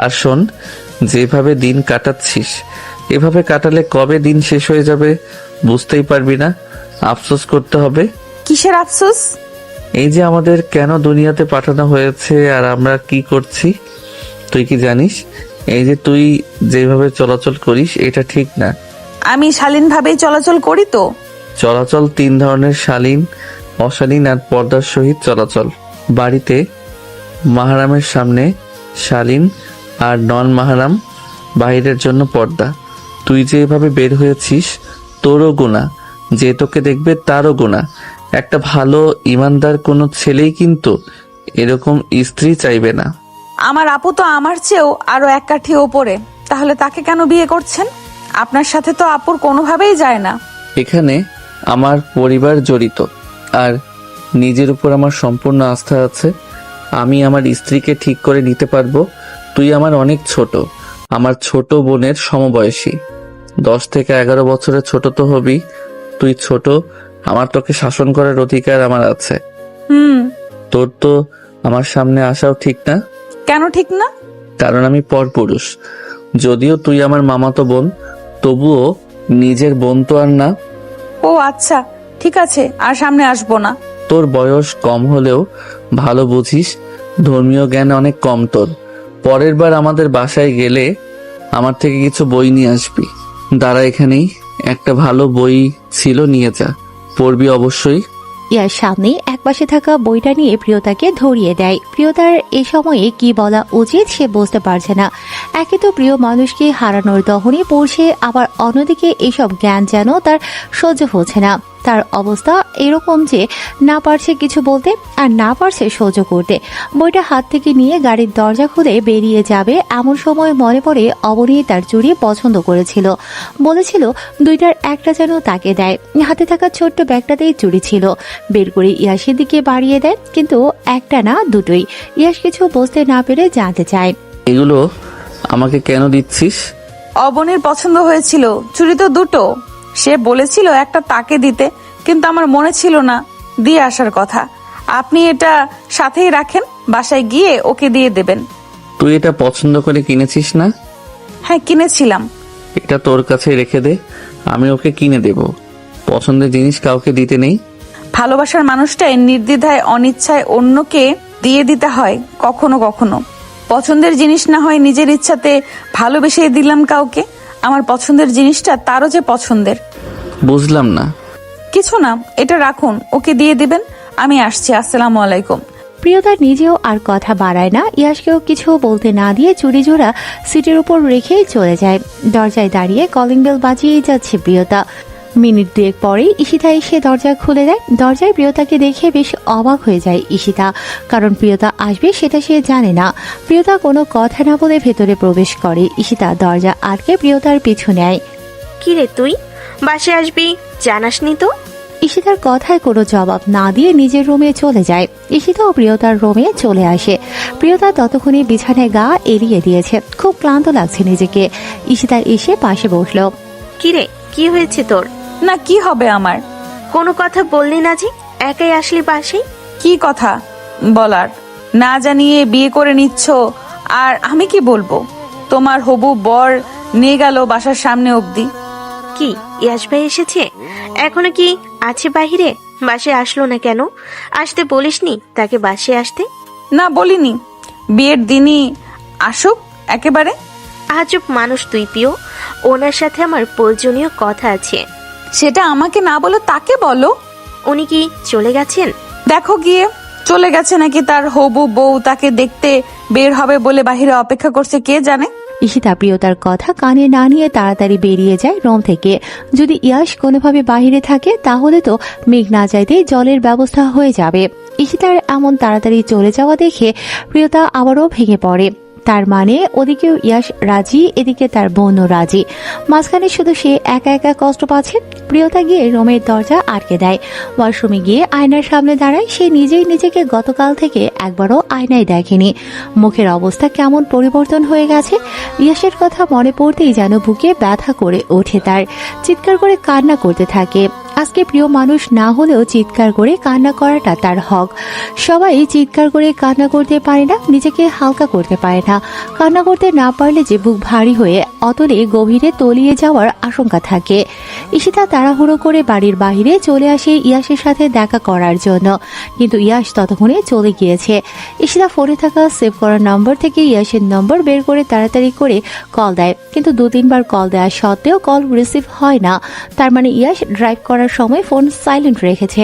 আর শোন, যেভাবে দিন কাটাচ্ছিস এভাবে কাটালে কবে দিন শেষ হয়ে যাবে বুঝতেই পারবি না। আফসোস করতে হবে। কিসের আফসোস? এই যে আমাদের কেন দুনিয়াতে পাঠানো হয়েছে আর আমরা কি করছি। তুই কি জানিস, এই যে তুই যেভাবে চলাচল করিস এটা ঠিক না। আমি শালীনভাবেই চলাচল করি তো। চলাচল 3 ধরনের: শালীন, অশালীন আর পর্দার সহিত চলাচল। বাড়িতে মাহারামের সামনে শালীন আর নন মাহারাম বাইরের জন্য পর্দা। তুই যে এভাবে বের হয়েছিস তোরও গুনাহ, যে তোকে দেখবে তারও গুনাহ। একটা ভালো ইমানদার কোনো ছেলেই কিন্তু এরকম স্ত্রী চাইবে না। আমার আপু তো আমার চেয়েও আরো এক কাঠি ওপরে, তাহলে তাকে কেন বিয়ে করছেন? আপনার সাথে তো আপুর কোনোভাবেই যায় না। এখানে আমার পরিবার জড়িত আর নিজের উপর আমার সম্পূর্ণ আস্থা আছে। আমি আমার স্ত্রীকে ঠিক করে নিতে পারবো। তুই আমার অনেক ছোট, আমার ছোট বোনের সমবয়সী। 10 থেকে 11 বছরের ছোট তো হবি। তুই ছোট, আমার তোকে শাসন করার অধিকার আমার আছে। তোর তো আমার সামনে আসাও ঠিক না। কেন ঠিক না? কারণ আমি পরপুরুষ। যদিও তুই আমার মামাতো বোন, তবুও নিজের বোন তো আর না। ও আচ্ছা, ঠিক আছে, আর সামনে আসবো না। তোর বয়স কম হলেও ভালো বুঝিস, ধর্মীয় জ্ঞান অনেক কম তোর। পরের বার আমাদের বাসায় গেলে আমার থেকে কিছু বই নিয়ে আসবি। দাঁড়া, এখানেই একটা ভালো বই ছিল, নিয়ে যা, পড়বি অবশ্যই। ইয়ার সামনে একপাশে থাকা বইটা নিয়ে প্রিয়তাকে ধরিয়ে দেয়। প্রিয়তার এ সময়ে কি বলা উচিত সে বুঝতে পারছে না। একে তো প্রিয় মানুষকে হারানোর দহনে পড়ছে, আবার অন্যদিকে এসব জ্ঞান যেন তার সহ্য হচ্ছে না। তার অবস্থা এরকম যে না পারছে কিছু বলতে আর না পারছে সহ্য করতে। বইটা হাত থেকে নিয়ে গাড়ির দরজা খুলে বেরিয়ে যাবে এমন সময় মনে পড়ে অবনী তার চুড়ি পছন্দ করেছিল, বলেছিল দুইটার একটা যেন তাকে দেয়। হাতে থাকা ছোট্ট ব্যাগটাতেই চুড়ি ছিল, বের করে ইয়াসের দিকে বাড়িয়ে দেয়, কিন্তু একটা না দুটোই। ইয়াস কিছু বুঝতে না পেরে জানতে চায়, এগুলো আমাকে কেন দিচ্ছিস? অবনীর পছন্দ হয়েছিল, চুড়ি তো দুটো। সে বলেছিল একটা তাকে দিতে, কিন্তু আমার মনে ছিল না দিয়ে আসার কথা। আপনি এটা সাথেই রাখেন, বাসায় গিয়ে ওকে দিয়ে দেবেন। তুই এটা পছন্দ করে কিনেছিস না? হ্যাঁ, কিনেছিলাম। এটা তোর কাছে রেখে দে, আমি ওকে কিনে দেব। পছন্দের জিনিস কাউকে দিতে নেই। ভালোবাসার মানুষটাই নির্দ্বিধায় অনিচ্ছায় অন্যকে দিয়ে দিতে হয় কখনো কখনো। পছন্দের জিনিস না হয় নিজের ইচ্ছাতে ভালোবেসে দিলাম কাউকে, আমার পছন্দের জিনিসটা তারও যে পছন্দের। বুঝলাম না। কিছু না, এটা রাখুন, ওকে দিয়ে দিবেন। আমি আসছি, আসসালামু আলাইকুম। প্রিয়তা নিজেও আর কথা বাড়ায় না। ইয়াসকেও কিছু বলতে না দিয়ে চুড়ি জোড়া সিটের উপর রেখেই চলে যায়। দরজায় দাঁড়িয়ে কলিং বেল বাজিয়েই যাচ্ছে প্রিয়তা। মিনিট 2 পরেই ঈশিতা এসে দরজা খুলে দেয়। দরজায় প্রিয়তাকে দেখে বেশ অবাক হয়ে যায় ঈশিতা, কারণ প্রিয়তা আসবে সেটা সে জানে না। প্রিয়তা কোনো কথা না বলে ভেতরে প্রবেশ করে। ঈশিতা দরজা আটকে প্রিয়তার পিছু নেয়। কি রে তুই বাসে আসবি জানাসনি তো? ঈশিতার কথায় কোনো জবাব না দিয়ে নিজের রুমে চলে যায়। ঈশিতা ও প্রিয়তার রুমে চলে আসে। প্রিয়তা ততক্ষণে বিছানায় গা এড়িয়ে দিয়েছে, খুব ক্লান্ত লাগছে নিজেকে। ঈশিতা এসে পাশে বসলো। কি রে, কি হয়েছে তোর? না, কি হবে আমার? কোনো কথা বললি না যে, একাই আসলি বাসে? কি কথা বলার? না জানিয়ে বিয়ে করে নিচ্ছ, আর আমি কি বলবো? তোমার হবু বর নিয়ে গেল বাসার সামনে অবধি। কি ইয়াস ভাই এসেছে? এখনো কি আছে বাহিরে? বাসে আসলো না কেন? আসতে বলিসনি তাকে বাসে আসতে? না, বলিনি। বিয়ের দিনই আসুক একেবারে। আজব মানুষ তুই প্রিয়, ওনার সাথে আমার প্রয়োজনীয় কথা আছে। সেটা আমাকে না বলে তাকে বলো। উনি কি চলে গেছেন? দেখো গিয়ে, চলে গেছে নাকি তার হবু বউ তাকে দেখতে বের হবে বলে বাহিরে অপেক্ষা করছে কে জানে। ঈশিতা প্রিয়তার কথা কানে না নিয়ে তাড়াতাড়ি বেরিয়ে যায় রুম থেকে। যদি ইয়াস কোনোভাবে বাহিরে থাকে তাহলে তো মেঘ না যাইতেই জলের ব্যবস্থা হয়ে যাবে। ঈশিতার এমন তাড়াতাড়ি চলে যাওয়া দেখে প্রিয়তা আবারও ভেঙে পড়ে। তার মানে ওদিকেও ইয়াস রাজি, এদিকে তার বোনও রাজি, মাঝখানে শুধু সে একা একা কষ্ট পাচ্ছে। প্রিয়তা গিয়ে রুমের দরজা আটকে দেয়। ওয়াশরুমে গিয়ে আয়নার সামনে দাঁড়ায়। সে নিজেই নিজেকে গতকাল থেকে একবারও আয়নায় দেখেনি। মুখের অবস্থা কেমন পরিবর্তন হয়ে গেছে। ইয়াসের কথা মনে পড়তেই যেন বুকে ব্যথা করে ওঠে তার। চিৎকার করে কান্না করতে থাকে। আজকে প্রিয় মানুষ না হলেও চিৎকার করে কান্না করাটা তার হক। সবাই চিৎকার করে কান্না করতে পারে না, নিজেকে হালকা করতে পারে না। কান্না করতে না পারলে যে বুক ভারী হয়ে অতলে গভীরে তলিয়ে যাওয়ার আশঙ্কা থাকে। ঈশিতা তাড়াহুড়ো করে বাড়ির বাইরে চলে আসে ইয়াসের সাথে দেখা করার জন্য, কিন্তু ইয়াস ততক্ষণে চলে গিয়েছে। ঈশিতা ফোনে থাকা সেভ করা নম্বর থেকে ইয়াসের নম্বর বের করে তাড়াতাড়ি করে কল দেয়, কিন্তু 2-3 বার কল দেওয়া সত্ত্বেও কল রিসিভ হয় না। তার মানে ইয়াস ড্রাইভ করার সময় ফোন সাইলেন্ট রেখেছে।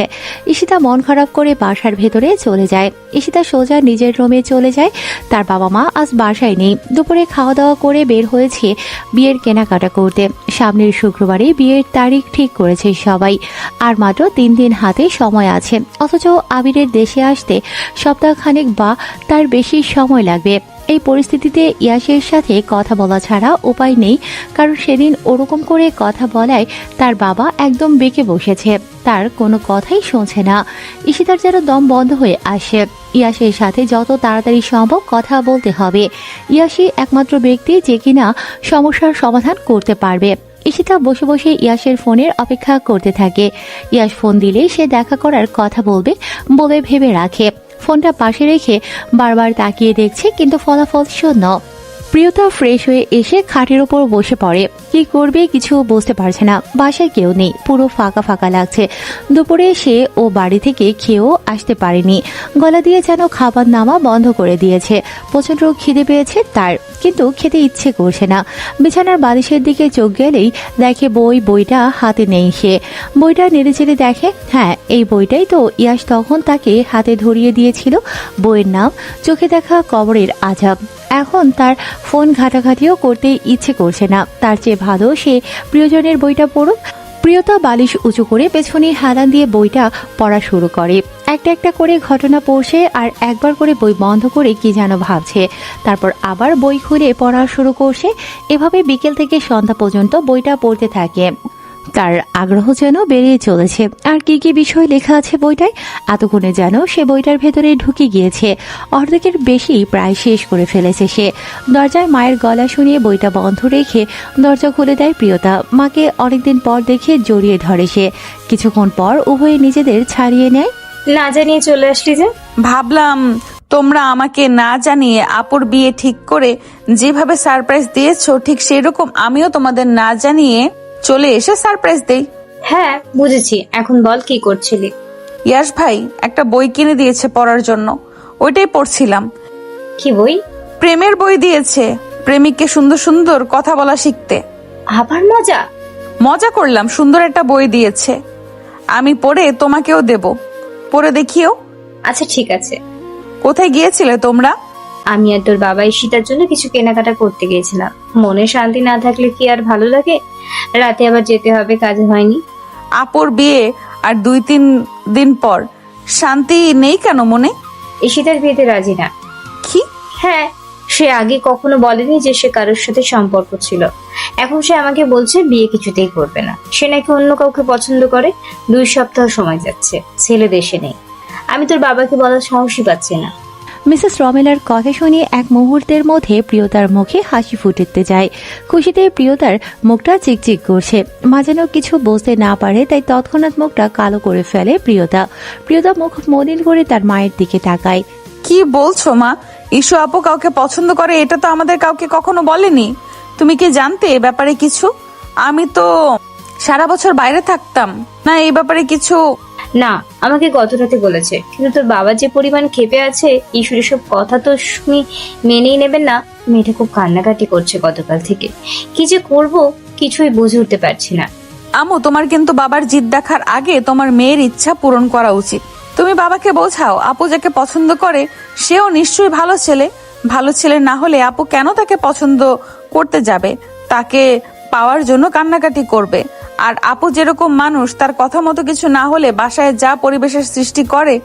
ঈশিতা মন খারাপ করে বাসার ভেতরে চলে যায়। ঈশিতা সোজা নিজের রুমে চলে যায়। তার বাবা মা আজ বাসায় নেই। দুপুরে খাওয়া দাওয়া করে বের হয়েছে বিয়ের কেনাকাটা করতে। সামনের শুক্রবারে বিয়ের তারিখ ঠিক করেছে সবাই, আর মাত্র 3 দিন হাতে সময় আছে। অথচ আবিরের দেশে আসতে সপ্তাহখানেক বা তার বেশি সময় লাগবে। এই পরিস্থিতিতে ইয়াসের সাথে কথা বলা ছাড়া উপায় নেই, কারণ সেদিন ওরকম করে কথা বলায় তার বাবা একদম বেঁকে বসেছে, তার কোনো কথাই শুনছে না। ঈশিতার যেন দম বন্ধ হয়ে আসে। ইয়াসের সাথে যত তাড়াতাড়ি সম্ভব কথা বলতে হবে। ইয়াসই একমাত্র ব্যক্তি যে কিনা সমস্যার সমাধান করতে পারবে। ঈশিতা বসে বসে ইয়াসের ফোনের অপেক্ষা করতে থাকে। ইয়াস ফোন দিলে সে দেখা করার কথা বলবে বলে ভেবে রাখে। ফোনটা পাশে রেখে বারবার তাকিয়ে দেখছে, কিন্তু ফলাফল শূন্য। প্রিয়তা ফ্রেশ হয়ে এসে খাটের উপর বসে পড়ে। কি করবে কিছু বুঝতে পারছে না। বাসায় কেউ নেই, পুরো ফাঁকা ফাঁকা লাগছে। দুপুরে সে ও বাড়ি থেকে খেয়েও আসতে পারেনি। গলা দিয়ে যেন খাবার নামা বন্ধ করে দিয়েছে। প্রচন্ড খিদে পেয়েছে তার, কিন্তু খেতে ইচ্ছে করছে না। বিছানার বালিশের দিকে চোখ গেলেই দেখে বইটা হাতে নেই সে। বইটা নেড়েচেড়ে দেখে, হ্যাঁ এই বইটাই তো ইয়াস তখন তাকে হাতে ধরিয়ে দিয়েছিল। বইয়ের নাম চোখে দেখা কবরের আযাব। এখন তার ফোন ঘাটাঘাটিও করতে ইচ্ছে করছে না। তার চেয়ে ভালো সে প্রিয়জনের বইটা পড়ুক। প্রিয়তা বালিশ উঁচু করে পেছনে হেলান দিয়ে বইটা পড়া শুরু করে। একটা একটা করে ঘটনা পড়ছে, আর একবার করে বই বন্ধ করে কি যেন ভাবছে। তারপর আবার বই খুলে পড়া শুরু করছে। এভাবে বিকেল থেকে সন্ধ্যা পর্যন্ত বইটা পড়তে থাকে। তার আগ্রহ যেন বেড়েই চলেছে। আর কি কি বিষয় লেখা আছে বইটায়, এতক্ষণে যেন সে বইটার ভেতরে ঢুকে গিয়েছে। অর্ধেকের বেশি প্রায় শেষ করে ফেলেছে সে। দরজায় মায়ের গলা শুনিয়ে বইটা বন্ধ রেখে দরজা খুলে দেয় প্রিয়তা। মাকে অনেকদিন পর দেখে জড়িয়ে ধরে সে। কিছুক্ষণ পর উভয়ে নিজেদের ছাড়িয়ে নেয়। না জানিয়ে চলে আসলি যে? ভাবলাম তোমরা আমাকে না জানিয়ে আপুর বিয়ে ঠিক করে যেভাবে সারপ্রাইজ দিয়েছো, ঠিক সেরকম আমিও তোমাদের না জানিয়ে চলে এসে সারপ্রাইজ দেই। হ্যাঁ বুঝেছি, এখন বল কি করছিলি? ইয়াস ভাই একটা বই কিনে দিয়েছে পড়ার জন্য, ওইটাই পড়ছিলাম। কি বই? প্রেমের বই দিয়েছে, প্রেমিককে সুন্দর সুন্দর কথা বলা শিখতে। আবার মজা? মজা করলাম, সুন্দর একটা বই দিয়েছে। আমি পড়ে তোমাকেও দেব, পড়ে দেখিও। আচ্ছা ঠিক আছে। কোথায় গিয়েছিলে তোমরা? আমি আর তোর বাবা ঈশিতার জন্য কিছু কেনাকাটা করতে গিয়েছিলাম। মনে শান্তি না থাকলে কি আর ভালো লাগে? রাতে আবার যেতে হবে, কাজ হয়নি। আপুর বিয়ে আর 2-3 দিন পর, শান্তি নেই কেন মনে? ঈশিতার বিয়েতে রাজি না। কি? হ্যাঁ, সে আগে কখনো বলেনি যে সে কারোর সাথে সম্পর্ক ছিল। এখন সে আমাকে বলছে বিয়ে কিছুতেই করবে না। সে নাকি অন্য কাউকে পছন্দ করে। 2 সপ্তাহ সময় যাচ্ছে, ছেলে দেশে নেই। আমি তোর বাবাকে বলার সাহসই পাচ্ছি না। মিসেস রমেলার কথা শুনে এক মুহূর্তের মধ্যে প্রিয়তার মুখে হাসি ফুটতে যায়। খুশিতে প্রিয়তার মুখটা চিকচিক করছে। মা যেন কিছু বুঝতে না পারে, তাই তৎক্ষণাৎ মুখটা কালো করে ফেলে প্রিয়তা। প্রিয়তা মুখ মলিন করে তার মায়ের দিকে তাকায়। কি বলছো মা? ইস্যু আপু কাউকে পছন্দ করে, এটা তো আমাদের কাউকে কখনো বলেনি। তুমি কি জানতে এ ব্যাপারে কিছু? আমি তো সারা বছর বাইরে থাকতাম না, এই ব্যাপারে কিছু না, আমাকে গত রাতে বলেছে, কিন্তু তোর বাবা যে পরিমাণ ক্ষেপে আছে, ঈশ্বরের সব কথা তো শুনি মেনেই নেবেন না। মেয়েটা খুব কান্নাকাটি করছে গতকাল থেকে। কি যে করব কিছুই বুঝে উঠতে পারছি না। আমু, তোমার কিন্তু বাবার জিদ দেখার আগে তোমার মেয়ের ইচ্ছা পূরণ করা উচিত। তুমি বাবাকে বোঝাও, আপু যাকে পছন্দ করে সেও নিশ্চয়ই ভালো ছেলে। ভালো ছেলে না হলে আপু কেন তাকে পছন্দ করতে যাবে? তাকে পাওয়ার জন্য কান্নাকাটি করবে। আর আপু যেরকম মানুষ, তার কথা মতো কিছু না হলে বাসায় যা পরিবেশের সৃষ্টি করে।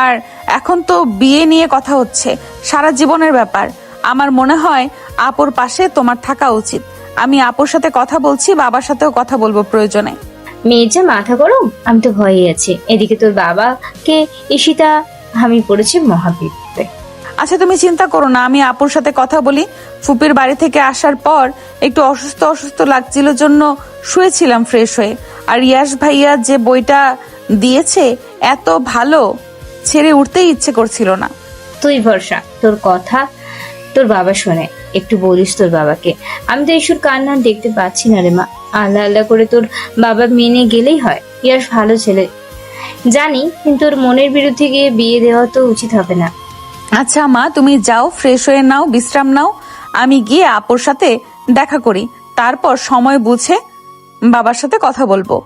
আর এখন তো বিয়ে নিয়ে কথা হচ্ছে, সারা জীবনের ব্যাপার। আমার মনে হয় আপুর পাশে তোমার থাকা উচিত। আমি আপুর সাথে কথা বলছি, বাবার সাথেও কথা বলবো প্রয়োজনে। মেয়ের যা মাথা গরম, আমি তো ভয়েই আছি। এদিকে তোর বাবাকে ঈশিতা আমি পড়েছি মহাবিপদে। আচ্ছা তুমি চিন্তা করো না, আমি আপুর সাথে কথা বলি। ফুপির বাড়ি থেকে আসার পর একটু অসুস্থ অসুস্থ লাগছিল জন্য শুয়েছিলাম ফ্রেশ হয়ে। আর ইয়াশ ভাইয়া যে বইটা দিয়েছে এত ভালো, ছেড়ে উঠতেই ইচ্ছে করছিল না। তুই ভরসা, তোর কথা তোর বাবা শোনে, একটু বলিস তোর বাবাকে। আমি তো ঈশ্বর কান্না দেখতে পাচ্ছি না রে মা। আল্লাহ আল্লাহ করে তোর বাবা মেনে গেলেই হয়। ইয়াস ভালো ছেলে জানি, কিন্তু ওর মনের বিরুদ্ধে গিয়ে বিয়ে দেওয়া তো উচিত হবে না। আচ্ছা মা, তুমি যাও, ফ্রেশ হয়ে নাও, বিশ্রাম নাও। আমি গিয়ে আপুর সাথে দেখা করি, তারপর সময় বুঝে বাবার সাথে কথা বলবো।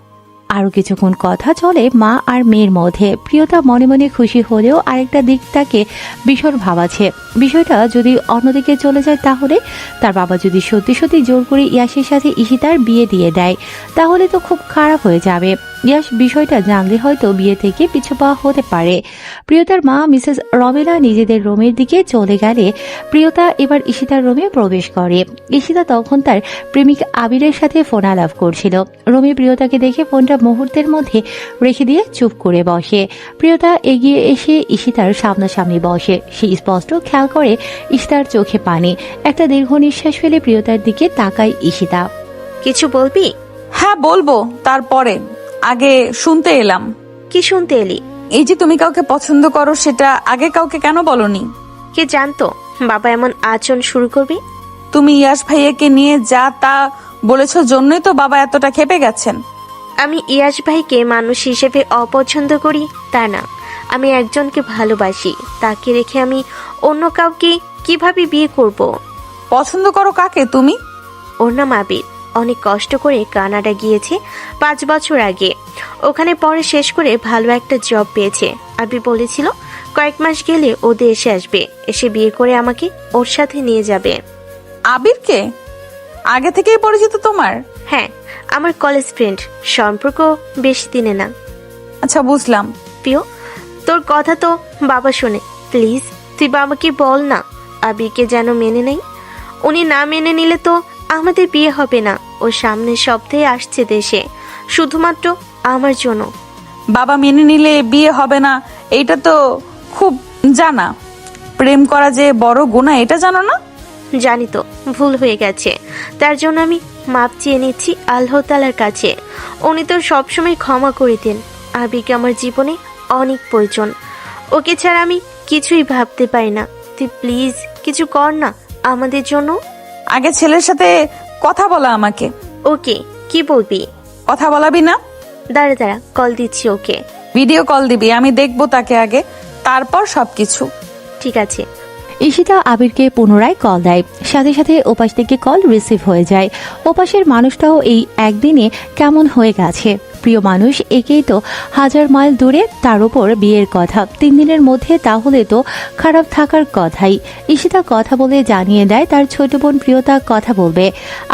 আরো কিছুক্ষণ কথা চলে মা আর মেয়ের মধ্যে। প্রিয়তা মনে মনে খুশি হলেও আরেকটা দিক তাকে ভীষণ ভাবাচ্ছে। বিষয়টা যদি অন্যদিকে চলে যায়, তাহলে তার বাবা যদি সত্যি সত্যি জোর করে ইয়াসের সাথে ঈশিতার বিয়ে দিয়ে দেয়, তাহলে তো খুব খারাপ হয়ে যাবে। ইয়াস বিষয়টা জানলে হয়তো বিয়ে থেকে পিছু পাওয়া হতে পারে। প্রিয়তার মা মিসেস রমেলা নিজেদের রুমের দিকে চলে গেলে প্রিয়তা এবার ঈশিতার রুমে প্রবেশ করে। ঈশিতা তখন তার প্রেমিক আবিরের সাথে ফোন আলাপ করছিল। রুমে প্রিয়তাকে দেখে ফোনটা মুহূর্তের মধ্যে রেখে দিয়ে চুপ করে বসে। প্রিয়তা এগিয়ে এসে ঈশিতার সামনাসামনি বসে। সে স্পষ্ট খেয়াল করে ঈশিতার চোখে পানি। একটা দীর্ঘ নিঃশ্বাস ফেলে প্রিয়তার দিকে তাকায় ঈশিতা। কিছু বলবি? হ্যাঁ বলবো, তারপরে আগে শুনতে এলাম। কি শুনতে এলি? এই যে তুমি কাউকে পছন্দ করো, সেটা আগে কাউকে কেন বলনি? কে জানতো বাবা এমন আচরণ শুরু করবে? তুমি ইয়াশ ভাইয়াকে নিয়ে যা তা বলেছ জন্যই তো বাবা এতটা ক্ষেপে গেছেন। আমি ইয়াশ ভাইকে মানুষ হিসেবে অপছন্দ করি তা না, আমি একজনকে ভালোবাসি। তাকে রেখে আমি অন্য কাউকে কিভাবে বিয়ে করব? পছন্দ করো কাকে তুমি? ওর নাম আবির। অনেক কষ্ট করে কানাডা গিয়েছে 5 বছর আগে। ওখানে পড়ে শেষ করে ভালো একটা জব পেয়েছে। আবির বলেছিল কয়েক মাস গেলে ও দেশে আসবে, এসে বিয়ে করে আমাকে ওর সাথে নিয়ে যাবে। আবিরকে আগে থেকেই পরিচিত তোমার? হ্যাঁ, আমার কলেজ ফ্রেন্ড। সম্পর্ক বেশি দিনে না। আচ্ছা বুঝলাম। প্রিয়, তোর কথা তো বাবা শোনে। প্লিজ তুই বাবাকে বল না আবিরকে যেন মেনে নেই। উনি না মেনে নিলে তো আমাদের বিয়ে হবে না। ও সামনের সপ্তাহে আসছে দেশে, শুধুমাত্র আমার জন্য। বাবা মেনে নিলে বিয়ে হবে না, এইটা তো খুব জানা। প্রেম করা যে বড় গুনাহ, এটা জানো না? জানি তো, ভুল হয়ে গেছে। তার জন্য আমি মাপ চেয়ে নিচ্ছি আল্লাহ তাআলার কাছে। উনি তো সবসময় ক্ষমা করে দেন। আবিরকে আমার জীবনে অনেক প্রয়োজন। ওকে ছাড়া আমি কিছুই ভাবতে পারি না। তুই প্লিজ কিছু কর না আমাদের জন্য। আগে ছেলের সাথে কথা বলা আমাকে। ওকে, কি বলবি? কথা বলাবি না? দাঁড়া দাঁড়া, কল দিচ্ছি ওকে। ভিডিও কল দিবি, আমি দেখবো তাকে আগে, তারপর সবকিছু। ঠিক আছে। ঈশিতা আবিরকে পুনরায় কল দেয়। সাথে সাথে ওপাশ থেকে কল রিসিভ হয়ে যায়। ওপাশের মানুষটাও এই একদিনে কেমন হয়ে গেছে। প্রিয় মানুষ, একেই তো 1000 মাইল দূরে, তার উপর বিয়ের কথা। 3 দিনের মধ্যে, তাহলে তো খারাপ থাকার কথাই। ঈশিতা কথা বলে জানিয়ে দেয় তার ছোট বোন প্রিয়তা কথা বলবে।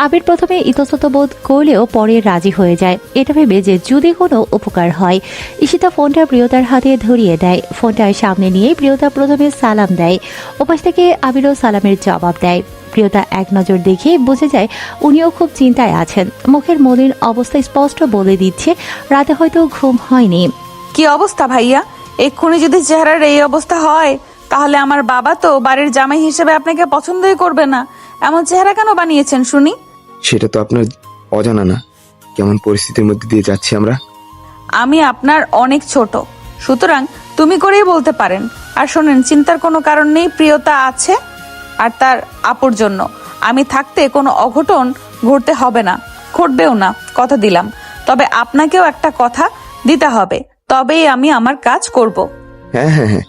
আবির প্রথমে ইতস্তত বোধ করলেও পরে রাজি হয়ে যায়, এটা ভেবে যে যদি কোনো উপকার হয়। ঈশিতা ফোনটা প্রিয়তার হাতে ধরিয়ে দেয়। ফোনটা সামনে নিয়ে প্রিয়তা প্রথমে সালাম দেয়। ওপাশ থেকে আবিরও সালামের জবাব দেয়। প্রিয়তা এক নজর দেখে বুঝে যায় উনিও খুব চিন্তায় আছেন। মুখের মলিন অবস্থা স্পষ্ট বলে দিচ্ছে রাতে হয়তো ঘুম হয়নি। কি অবস্থা ভাইয়া? এক্ষুনি যদি চেহারার এই অবস্থা হয়, তাহলে আমার বাবা তো বাড়ির জামাই হিসেবে আপনাকে পছন্দই করবে না। এমন চেহারা কেন বানিয়েছেন শুনি? সেটা তো আপনার অজানা না কেমন পরিস্থিতির মধ্যে দিয়ে যাচ্ছি আমরা। আমি আপনার অনেক ছোট, সুতরাং তুমি করেই বলতে পারেন। আর শোনেন, চিন্তার কোনো কারণ নেই। প্রিয়তা আছে, আর তার আপুর জন্য আমি থাকতে কোনো অঘটন ঘটতে হবে না, ঘটবেও না, কথা দিলাম। তবে আপনাকেও একটা কথা দিতে হবে, তবেই আমি আমার কাজ করব। হ্যাঁ হ্যাঁ হ্যাঁ,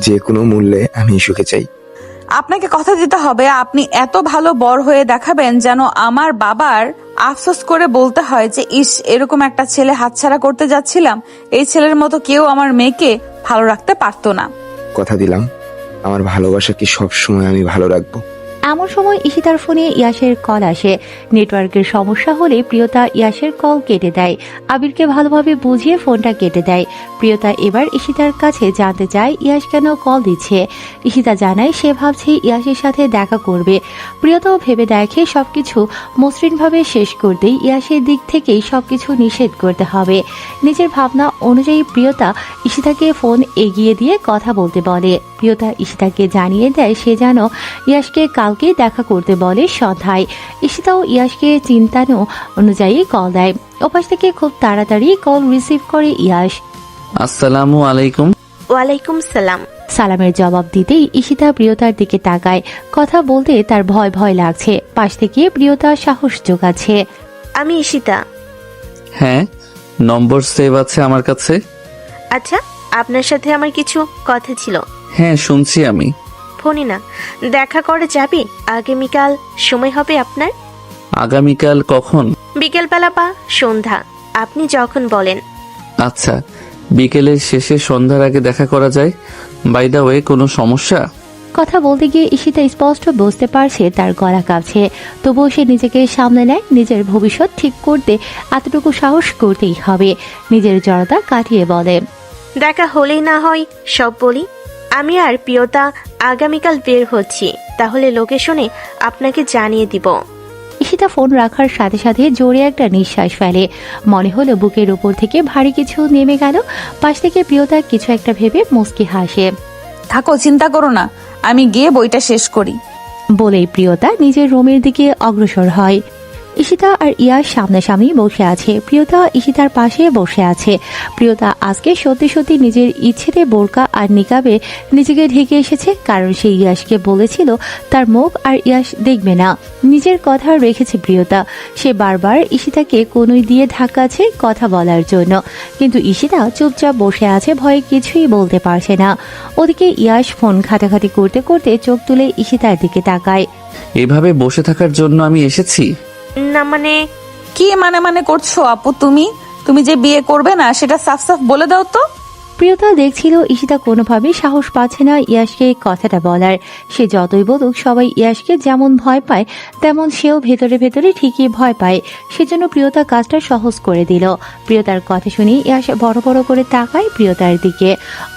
যে কোনো মূল্যে আমি ইস্যুকে চাই। আপনাকে কথা দিতে হবে, আপনি এত ভালো বর হয়ে দেখাবেন যেন আমার বাবার আফসোস করে বলতে হয় যে ইস, এরকম একটা ছেলে হাতছাড়া করতে যাচ্ছিলাম। এই ছেলের মতো কেউ আমার মেয়েকে ভালো রাখতে পারতো না। কথা দিলাম, আমার ভালোবাসাকে সবসময় আমি ভালো রাখবো। এমন সময় ঈশিতার ফোনে ইয়াসের কল আসে। নেটওয়ার্কের সমস্যা হলে প্রিয়তা ইয়াসের কল কেটে দেয়। আবিরকে ভালোভাবে বুঝিয়ে ফোনটা কেটে দেয়। প্রিয়তা এবার ঈশিতার কাছে জানতে চায় ইয়াস কেন কল দিচ্ছে। ঈশিতা জানায় সে ভাবছে ইয়াসের সাথে দেখা করবে। প্রিয়তাও ভেবে দেখে সবকিছু মসৃণভাবে শেষ করতেই ইয়াসের দিক থেকেই সবকিছু নিষেধ করতে হবে। নিজের ভাবনা অনুযায়ী প্রিয়তা ঈশিতাকে ফোন এগিয়ে দিয়ে কথা বলতে বলে। প্রিয়তা ঈশিতাকে জানিয়ে দেয় সে যেন ইয়াশকে কালকে দেখা করতে বলে সন্ধ্যায়। ঈশিতাও ইয়াশকে চিন্তানো অনুযায়ী কল দেয়। ওপাশ থেকে খুব তাড়াতাড়ি কল রিসিভ করে ইয়াশ। আসসালামু আলাইকুম। ওয়ালাইকুম সালাম। সালামের জবাব দিতেই ঈশিতা প্রিয়তার দিকে তাকায়। কথা বলতে তার ভয় ভয় লাগছে। পাশ থেকে প্রিয়তা সাহস জোগাচ্ছে। আমি ঈশিতা। হ্যাঁ, নম্বর সেভ আছে আমার কাছে। আচ্ছা, আপনার সাথে আমার কিছু কথা ছিল। হ্যাঁ, শুনছি আমি। ফোনে না, দেখা করে যাবে? আগামীকাল সময় হবে আপনার? আগামীকাল কখন? বিকেলবেলা বা সন্ধ্যা, আপনি যখন বলেন। আচ্ছা, বিকেলের শেষে সন্ধ্যার আগে দেখা করা যায়। বাই দ্য ওয়ে, কোনো সমস্যা? কথা বলতে গিয়ে ঈশিতা স্পষ্ট বুঝতে পারছে তার গলা কাঁপছে। তবুও সে নিজেকে সামলে নেয়। নিজের ভবিষ্যৎ ঠিক করতে এতটুকু সাহস করতেই হবে। নিজের জড়তা কাটিয়ে বলে, দেখা হলেই না হয় সব বলি। আমি আর প্রিয়তা আগামীকাল বের হচ্ছি, তাহলে লোকেশনে আপনাকে জানিয়ে দিব। ঈশিতা ফোন রাখার সাথে সাথে জোরে একটা নিঃশ্বাস ফেলে। মনে হলো বুকের উপর থেকে ভারী কিছু নেমে গেল। পাশ থেকে প্রিয়তা কিছু একটা ভেবে মুচকি হাসে। থাকো, চিন্তা করো না, আমি গিয়ে বইটা শেষ করি। বলেই প্রিয়তা নিজের রুমের দিকে অগ্রসর হয়। ঈশিতা আর ইয়াশ সামনাসামনি বসে আছে। প্রিয়তা ঈশিতার পাশে বসে আছে। প্রিয়তা আজকে সত্যি সত্যি নিজের ইচ্ছেতে বোরকা আর নিকাবে নিজেকে ঢেকে এসেছে, কারণ সে ইয়াশকে বলেছিল তার মুখ আর ইয়াশ দেখবে না। নিজের কথা রেখেছে প্রিয়তা। সে বারবার ঈশিতাকে কনুই দিয়ে ধাক্কাচ্ছে কথা বলার জন্য, কিন্তু ঈশিতা চুপচাপ বসে আছে, ভয়ে কিছুই বলতে পারছে না। ওদিকে ইয়াশ ফোন ঘাটাঘাটি করতে করতে চোখ তুলে ঈশিতার দিকে তাকায়। এভাবে বসে থাকার জন্য আমি এসেছি? না মানে, কি মানে করছো আপু? তুমি যে বিয়ে করবে না সেটা সাফ সাফ বলে দাও তো। প্রিয়তা দেখছিল ঈশিতা কোনোভাবেই সাহস পাচ্ছে না ইয়াশকে কথাটা বলার। সে যতই বলুক সবাই ইয়াশকে যেমন ভয় পায় তেমন সেও ভেতরে ভেতরে ঠিকই ভয় পায়। সেজন্য প্রিয়তা কাজটা সহজ করে দিল। প্রিয়তার কথা শুনে ইয়াশ বড় বড় করে তাকায় প্রিয়তার দিকে।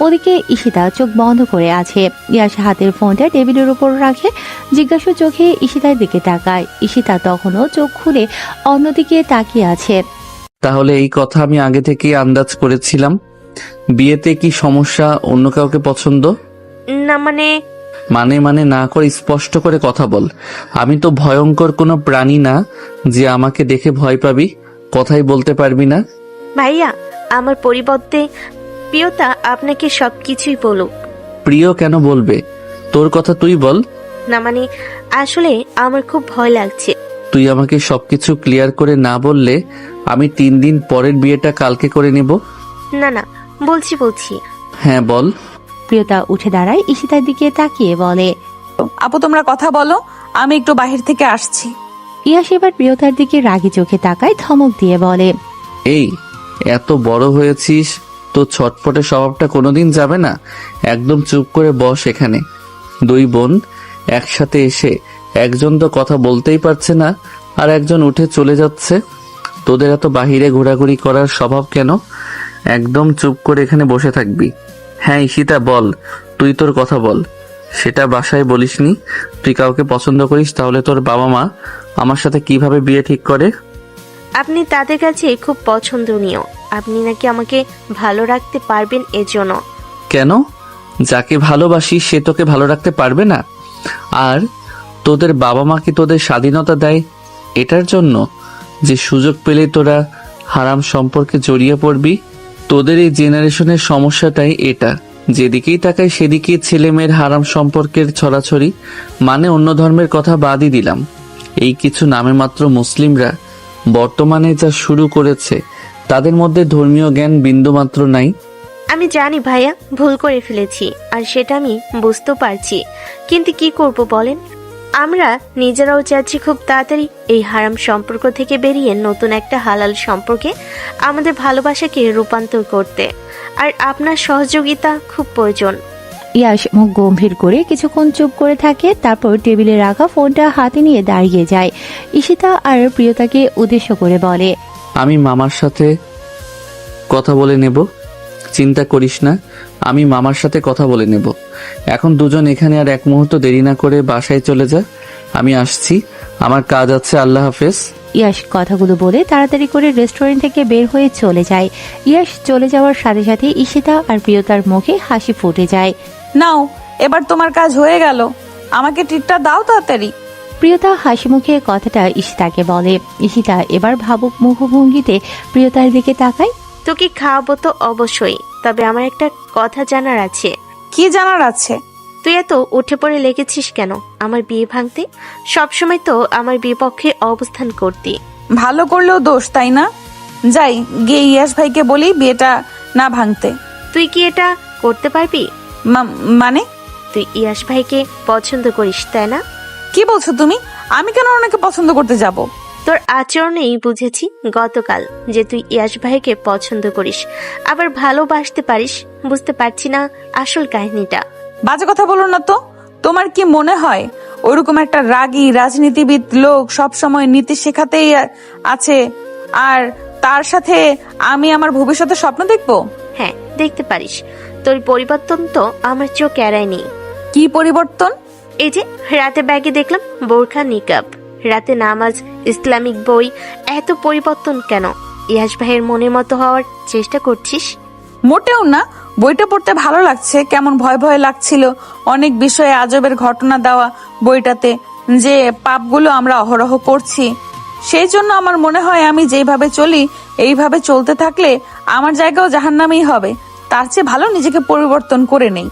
ওদিকে ঈশিতা চোখ বন্ধ করে আছে। ইয়াশ হাতের ফোনটা টেবিলের উপর রাখে, জিজ্ঞাসা চোখে ঈশিতার দিকে তাকায়। ঈশিতা তখনও চোখ খুলে অন্যদিকে তাকিয়ে আছে। তাহলে এই কথা আমি আগে থেকেই আন্দাজ করেছিলাম। বিয়েতে কি সমস্যা? অন্য কাউকে পছন্দ? না মানে, মানে না করে স্পষ্ট করে কথা বল। আমি তো ভয়ঙ্কর কোনো প্রাণী না যে আমাকে দেখে ভয় পাবি। কথাই বলতে পারবি না? ভাইয়া, আমার পরিবর্তে প্রিয়তা আপনাকে সবকিছুই বলুক। প্রিয় কেন বলবে? তোর কথা তুই বল। না মানে, আসলে আমার খুব ভয় লাগছে। তুই আমাকে সবকিছু ক্লিয়ার করে না বললে আমি 3 দিন পরের বিয়েটা কালকে করে নেব। না না, বলছি। হ্যাঁ বল। প্রিয়তা উঠে দাঁড়ায়, ঈশিতার দিকে তাকিয়ে বলে, আপু তোমরা কথা বলো, আমি একটু বাহির থেকে আসছি। ইয়াশ এবার প্রিয়তার দিকে রাগী চোখে তাকায়, ধমক দিয়ে বলে, এই এত বড় হয়েছিস, তো ছটপটে স্বভাবটা কোনোদিন যাবে না। একদম চুপ করে বস এখানে। 2 বোন একসাথে এসে একজন তো কথা বলতেই পারছে না, আর একজন উঠে চলে যাচ্ছে। তোদের এত বাহিরে ঘোরাঘুরি করার স্বভাব কেন? একদম চুপ করে এখানে বসে থাকবি। হ্যাঁ ঈশিতা বল, তুই তোর কথা বল। সেটা বাসায় বলিসনি? তুই কাউকে পছন্দ করিস, তাহলে তোর বাবা মা আমার সাথে কিভাবে বিয়ে ঠিক করে? আপনি তাদের কাছে খুব পছন্দনীয়। আপনি নাকি আমাকে ভালো রাখতে পারবেন এজন্য। কেন? যাকে ভালোবাসিস সে তোকে ভালো রাখতে পারবে না? আর তোদের বাবা মা কি তোদের স্বাধীনতা দেয় এটার জন্য যে সুযোগ পেলে তোরা হারাম সম্পর্কে জড়িয়ে পড়বি? তোদের এই জেনারেশনের সমস্যাটাই এটা। যেদিকেই তাকাই সেদিকেই ছেলে মেয়ের হারাম সম্পর্কের ছড়াছড়ি। মানে অন্য ধর্মের কথা বাদই দিলাম, এই কিছু নামে মাত্র মুসলিমরা বর্তমানে যা শুরু করেছে তাদের মধ্যে ধর্মীয় জ্ঞান বিন্দুমাত্র নাই। আমি জানি ভাইয়া, ভুল করে ফেলেছি, আর সেটা আমি বুঝতে পারছি। কিন্তু কি করব বলেন? আমরা নিজেরাও চাচ্ছি খুব তাড়াতাড়ি এই হারাম সম্পর্ক থেকে বেরিয়ে নতুন একটা হালাল সম্পর্কে আমাদের ভালোবাসাকে রূপান্তর করতে, আর আপনার সহযোগিতা খুব প্রয়োজন। ইয়াশ মুখ গম্ভীর করে কিছুক্ষণ চুপ করে থাকে, তারপর টেবিলে রাখা ফোনটা হাতে নিয়ে দাঁড়িয়ে যায়। ঈশিতা আর প্রিয়তাকে উদ্দেশ্য করে বলে, আমি মামার সাথে কথা বলে নেব, চিন্তা করিস না। আমি মামার সাথে কথা বলে নেব। এখন দুজন এখানে আর এক মুহূর্ত দেরি না করে বাসায় চলে যা। আমি আসছি, আমার কাজ আছে। আল্লাহ হাফেজ। ইয়াশ কথাগুলো বলে তাড়াতাড়ি করে রেস্টুরেন্ট থেকে বের হয়ে চলে যায়। ইয়াশ চলে যাওয়ার সাথে সাথে ঈশিতা আর প্রিয়তার মুখে হাসি ফুটে যায়। নাও এবার তোমার কাজ হয়ে গেল, আমাকে ট্রিটটা দাও তাড়াতাড়ি। প্রিয়তা হাসি মুখে কথাটা ঈশিতাকে বলে। ঈশিতা এবার ভাবুক মুখভঙ্গিতে প্রিয়তার দিকে তাকায়। তোকে খাওয়াবো তো অবশ্যই, তবে আমার একটা কথা জানার আছে। কি জানার আছে? তুই এত উঠে পড়ে লেগেছিস কেন আমার বিয়ে ভাঙতে? সবসময় তো আমার বিপক্ষে অবস্থান করতি। ভালো করলেও দোষ, তাই না? যাই গিয়ে ইয়াস ভাইকে বলি বিয়েটা না ভাঙতে। তুই কি এটা করতে পারবি? মানে? তুই ইয়াস ভাইকে পছন্দ করিস তাই না? কি বলছো তুমি? আমি কেন ওনাকে পছন্দ করতে যাব? তোর আচরণেই বুঝেছি গতকাল যে তুই ইয়াস ভাইকে পছন্দ করিস, আবার ভালোবাসতে পারিস। বুঝতে পারছি না আসল কাহিনীটা। বাজে কথা বলো না তো। তোমার কি মনে হয় ওইরকম একটা রাগী রাজনীতিবিদ লোক সব সময় নীতি শেখাতেই আছে, আর তার সাথে আমি আমার ভবিষ্যতের স্বপ্ন দেখবো? হ্যাঁ, দেখতে পারিস। তোর পরিবর্তন তো আমার চোখ এড়ায়নি। কি পরিবর্তন? এই যে রাতে ব্যাগে দেখলাম বোরখা নিকাব, রাতে নামাজ, ইসলামিক বই। এত পরিবর্তন কেন? ইয়াস ভাইয়ের মনের মতো হওয়ার চেষ্টা করছিস? মোটেও না। বইটা পড়তে ভালো লাগছে, কেমন ভয় ভয় লাগছিল। অনেক বিষয়ে আজবের ঘটনা দেওয়া বইটাতে, যে পাপগুলো আমরা অহরহ করছি। সেই জন্য আমার মনে হয় আমি যেইভাবে চলি এইভাবে চলতে থাকলে আমার জায়গাও জাহান্নামেই হবে। তার চেয়ে ভালো নিজেকে পরিবর্তন করে নেই।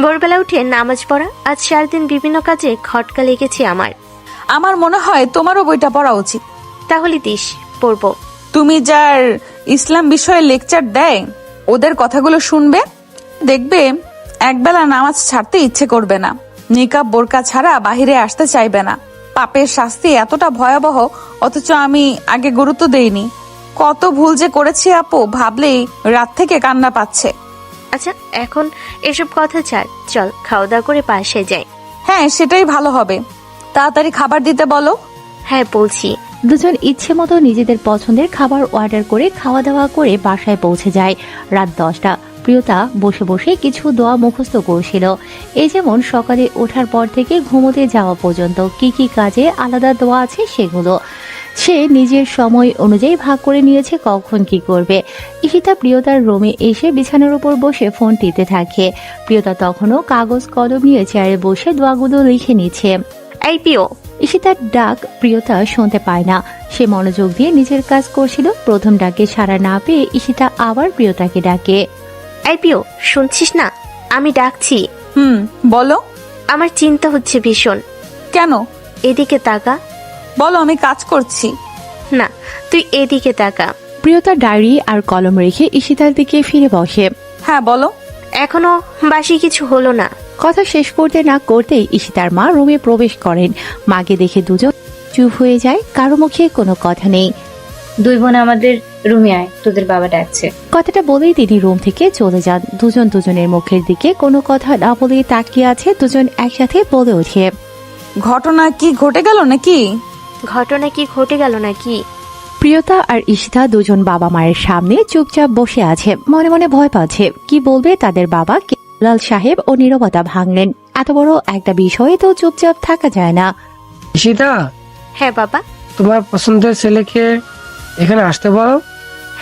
ভোরবেলা উঠে নামাজ পড়া, আজ সারাদিন বিভিন্ন কাজে খটকা লেগেছে আমার মনে হয় তোমারও বইটা পড়া উচিত। তাহলে দিস, পড়বো। তুমি যার ইসলাম বিষয়ে লেকচার দেয় ওদের কথাগুলো শুনবে, দেখবে একবেলা নামাজ ছাড়তে ইচ্ছে করবে না, নিকাব বোরকা ছাড়া বাহিরে আসতে চাইবে না। পাপের শাস্তি এতটা ভয়াবহ, অথচ আমি আগে গুরুত্ব দেইনি। কত ভুল যে করেছি আপু, ভাবলেই রাত থেকে কান্না পাচ্ছে। আচ্ছা, এখন এসব কথা ছাড়, চল খাওয়া দাওয়া করে পাশে যাই। হ্যাঁ, সেটাই ভালো হবে। তাড়াতাড়ি খাবার দিতে বলো। হ্যাঁ বলছি। দুজন ইচ্ছে মতো নিজেদের পছন্দের খাবার অর্ডার করে খাওয়া দাওয়া করে বাসায় পৌঁছে যায়। রাত 10টা। প্রিয়তা বসে বসে কিছু দোয়া মুখস্থ করছিল। এই যেমন সকালে ওঠার পর থেকে ঘুমোতে যাওয়া পর্যন্ত কি কি কাজে আলাদা দোয়া আছে সেগুলো সে নিজের সময় অনুযায়ী ভাগ করে নিয়েছে কখন কি করবে। ঈশিতা প্রিয়তার রুমে এসে বিছানার উপর বসে ফোন টিপতে থাকে। প্রিয়তা তখনও কাগজ কলম নিয়ে চেয়ারে বসে দোয়াগুলো লিখে নিচ্ছে। এই পিও। ঈশিতার ডাক প্রিয়তা শুনতে পায় না। সে মনোযোগ দিয়ে নিজের কাজ করছিল। প্রথম ডাকে সাড়া না পেয়ে ঈশিতা আবার প্রিয়তাকে ডাকে। এই পিও, শুনছিস না? আমি ডাকছি। বলো। আমার চিন্তা হচ্ছে ভীষণ। কেন? এদিকে তাকা। বলো, আমি কাজ করছি। না, তুই এদিকে তাকা। প্রিয়তা ডায়েরি আর কলম রেখে ঈশিতার দিকে ফিরে বসে। হ্যাঁ বলো। এখনো বাসি কিছু হলো না। কথা শেষ করতে না করতেই ঈশিতার মা রুমে প্রবেশ করেন। মাকে দেখে দুজন চুপ হয়ে যায়, কারো মুখে কোনো কথা নেই। দুই বোন আমাদের রুমে আয়, তোদের বাবা ডাকছে। কথাটা বলেই তিনি রুম থেকে চলে যান। দুজন দুজনের মুখের দিকে কোনো কথা না বলে তাকিয়ে আছে। দুজন একসাথে বলে ওঠে, ঘটনা কি ঘটে গেল নাকি? ঘটনা কি ঘটে গেল নাকি? প্রিয়তা আর ঈশিতা দুজন বাবা মায়ের সামনে চুপচাপ বসে আছে, মনে মনে ভয় পাচ্ছে কি বলবে তাদের বাবা। লাল সাহেব ও নীরবতা ভাঙলেন। এত বড় একটা বিষয়ে তো চুপচাপ থাকা যায় না। ঈশিতা, হ্যাঁ বাবা। তোমার পছন্দের ছেলেকে এখানে আসতে বলো।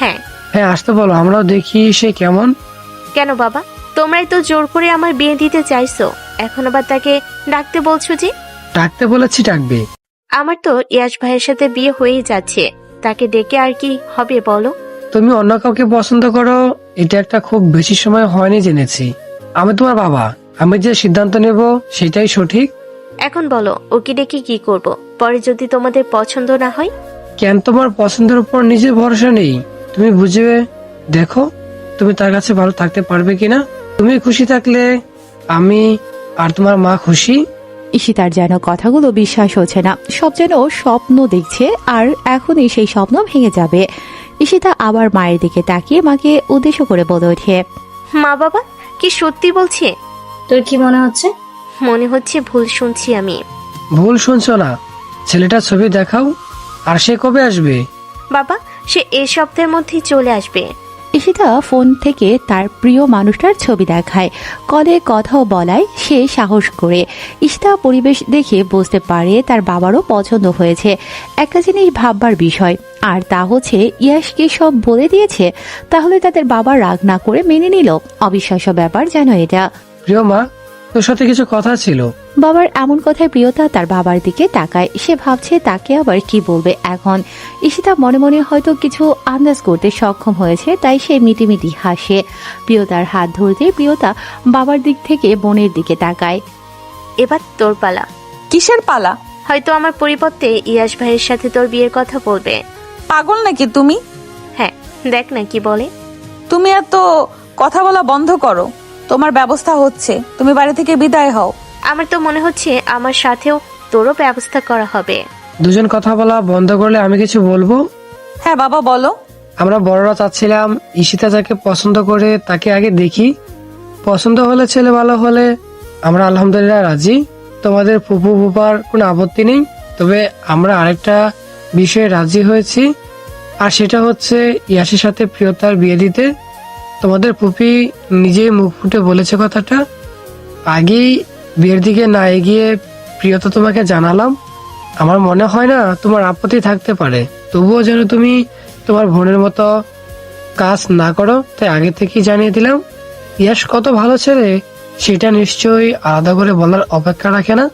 হ্যাঁ। হ্যাঁ, আসতে বলো, আমরাও দেখি সে কেমন। কেন বাবা? তোমরাই তো জোর করে আমার বিয়ে দিতে চাইছো, এখন আবার তাকে ডাকতে বলছো যে? ডাকতে বলেছি, ডাকবে। আমার তো ইয়াস ভাইয়ের সাথে বিয়ে হয়েই যাচ্ছে, তাকে ডেকে আর কি হবে বলো? তুমি অন্য কাউকে পছন্দ করো, এটা একটা খুব বেশি সময় হয়নি জেনেছি। আমি তোমার বাবা, আমি যে সিদ্ধান্ত নেব সেটাই সঠিক। এখন বলো, ওকে ডেকে কি করব? পরে যদি তোমাদের পছন্দ না হয়? কেন তোমার পছন্দের উপর নিজের ভরসা নেই? তুমি বুঝে দেখো তুমি তার কাছে ভালো থাকতে পারবে কিনা। তুমি খুশি থাকলে আমি আর তোমার মা খুশি। ঈশিতার যেন কথাগুলো বিশ্বাস হচ্ছে না, সব যেন স্বপ্ন দেখছে, আর এখনই সেই স্বপ্ন ভেঙে যাবে। ঈশিতা আবার মায়ের দিকে তাকিয়ে মাকে উদ্দেশ্য করে বলে ওঠে, মা বাবা কি সত্যি বলছে? তোর কি মনে হচ্ছে? মনে হচ্ছে ভুল শুনছি আমি। ভুল শুনছো না, ছেলেটার ছবি দেখাও। আর সে কবে আসবে? বাবা, সে এই সপ্তাহের মধ্যেই চলে আসবে। ঈশিতা ফোন থেকে তার প্রিয় মানুষটার ছবি দেখায়, কলে কথাও বলায় সে সাহস করে। ঈশিতা পরিবেশ দেখে বুঝতে পারে তার বাবারও পছন্দ হয়েছে। একটা জিনিস ভাববার বিষয়, আর তা হচ্ছে ইয়াসকে সব বলে দিয়েছে। তাহলে তাদের বাবা রাগ না করে মেনে নিল। অবিশ্বাস্য ব্যাপার যেন এটা। প্রিয় মা, তোর সাথে কিছু কথা ছিল। বাবার এমন কথায় প্রিয়তা তার বাবার দিকে তাকায়। সে ভাবছে তাকে আবার কি বলবে এখন। ঈশিতা মনে মনে হয়তো কিছু আন্দাজ করতে সক্ষম হয়েছে, তাই সে মিটিমিটি হাসে। প্রিয়তার হাত ধরতে প্রিয়তা বাবার দিক থেকে বোনের দিকে তাকায়। এবার তোর পালা। কিসের পালা? হয়তো আমার পরিবর্তে ইয়াশ ভাইয়ের সাথে তোর বিয়ের কথা বলবে। পাগল নাকি তুমি? হ্যাঁ, দেখ না কি বলে। তুমি এত কথা বলা বন্ধ করো। তোমার ব্যবস্থা হচ্ছে, তুমি বাড়ি থেকে বিদায় হও। আমার তো মনে হচ্ছে আমার সাথেও তোরও ব্যবস্থা করা হবে। দুজন কথা বলা বন্ধ করলে আমি কিছু বলবো। হ্যাঁ বাবা বলো। আমরা বড়রা চাচ্ছিলাম ঈশিতা যাকে পছন্দ করে তাকে আগে দেখি, পছন্দ হলে ছেলে ভালো হলে আমরা আলহামদুলিল্লাহ রাজি। তোমাদের ফুপু ফুপার কোনো আপত্তি নেই। তবে আমরা আরেকটা বিষয়ে রাজি হয়েছি, আর সেটা হচ্ছে ইয়াসের সাথে প্রিয়তার বিয়ে দিতে। তোমাদের ফুপি নিজেই মুখ ফুটে বলেছে কথাটা। আগেই বিয়ের দিকে না এগিয়ে প্রিয়তা তোমাকে জানালাম। আমার মনে হয় না তোমার আপত্তি থাকতে পারে। তবুও যেন তুমি তোমার বোনের মতো কাজ না করো, তাই আগে থেকেই জানিয়ে দিলাম। ইয়াস কত ভালো ছেলে সেটা নিশ্চয়ই আলাদা করে বলার অপেক্ষা রাখে না।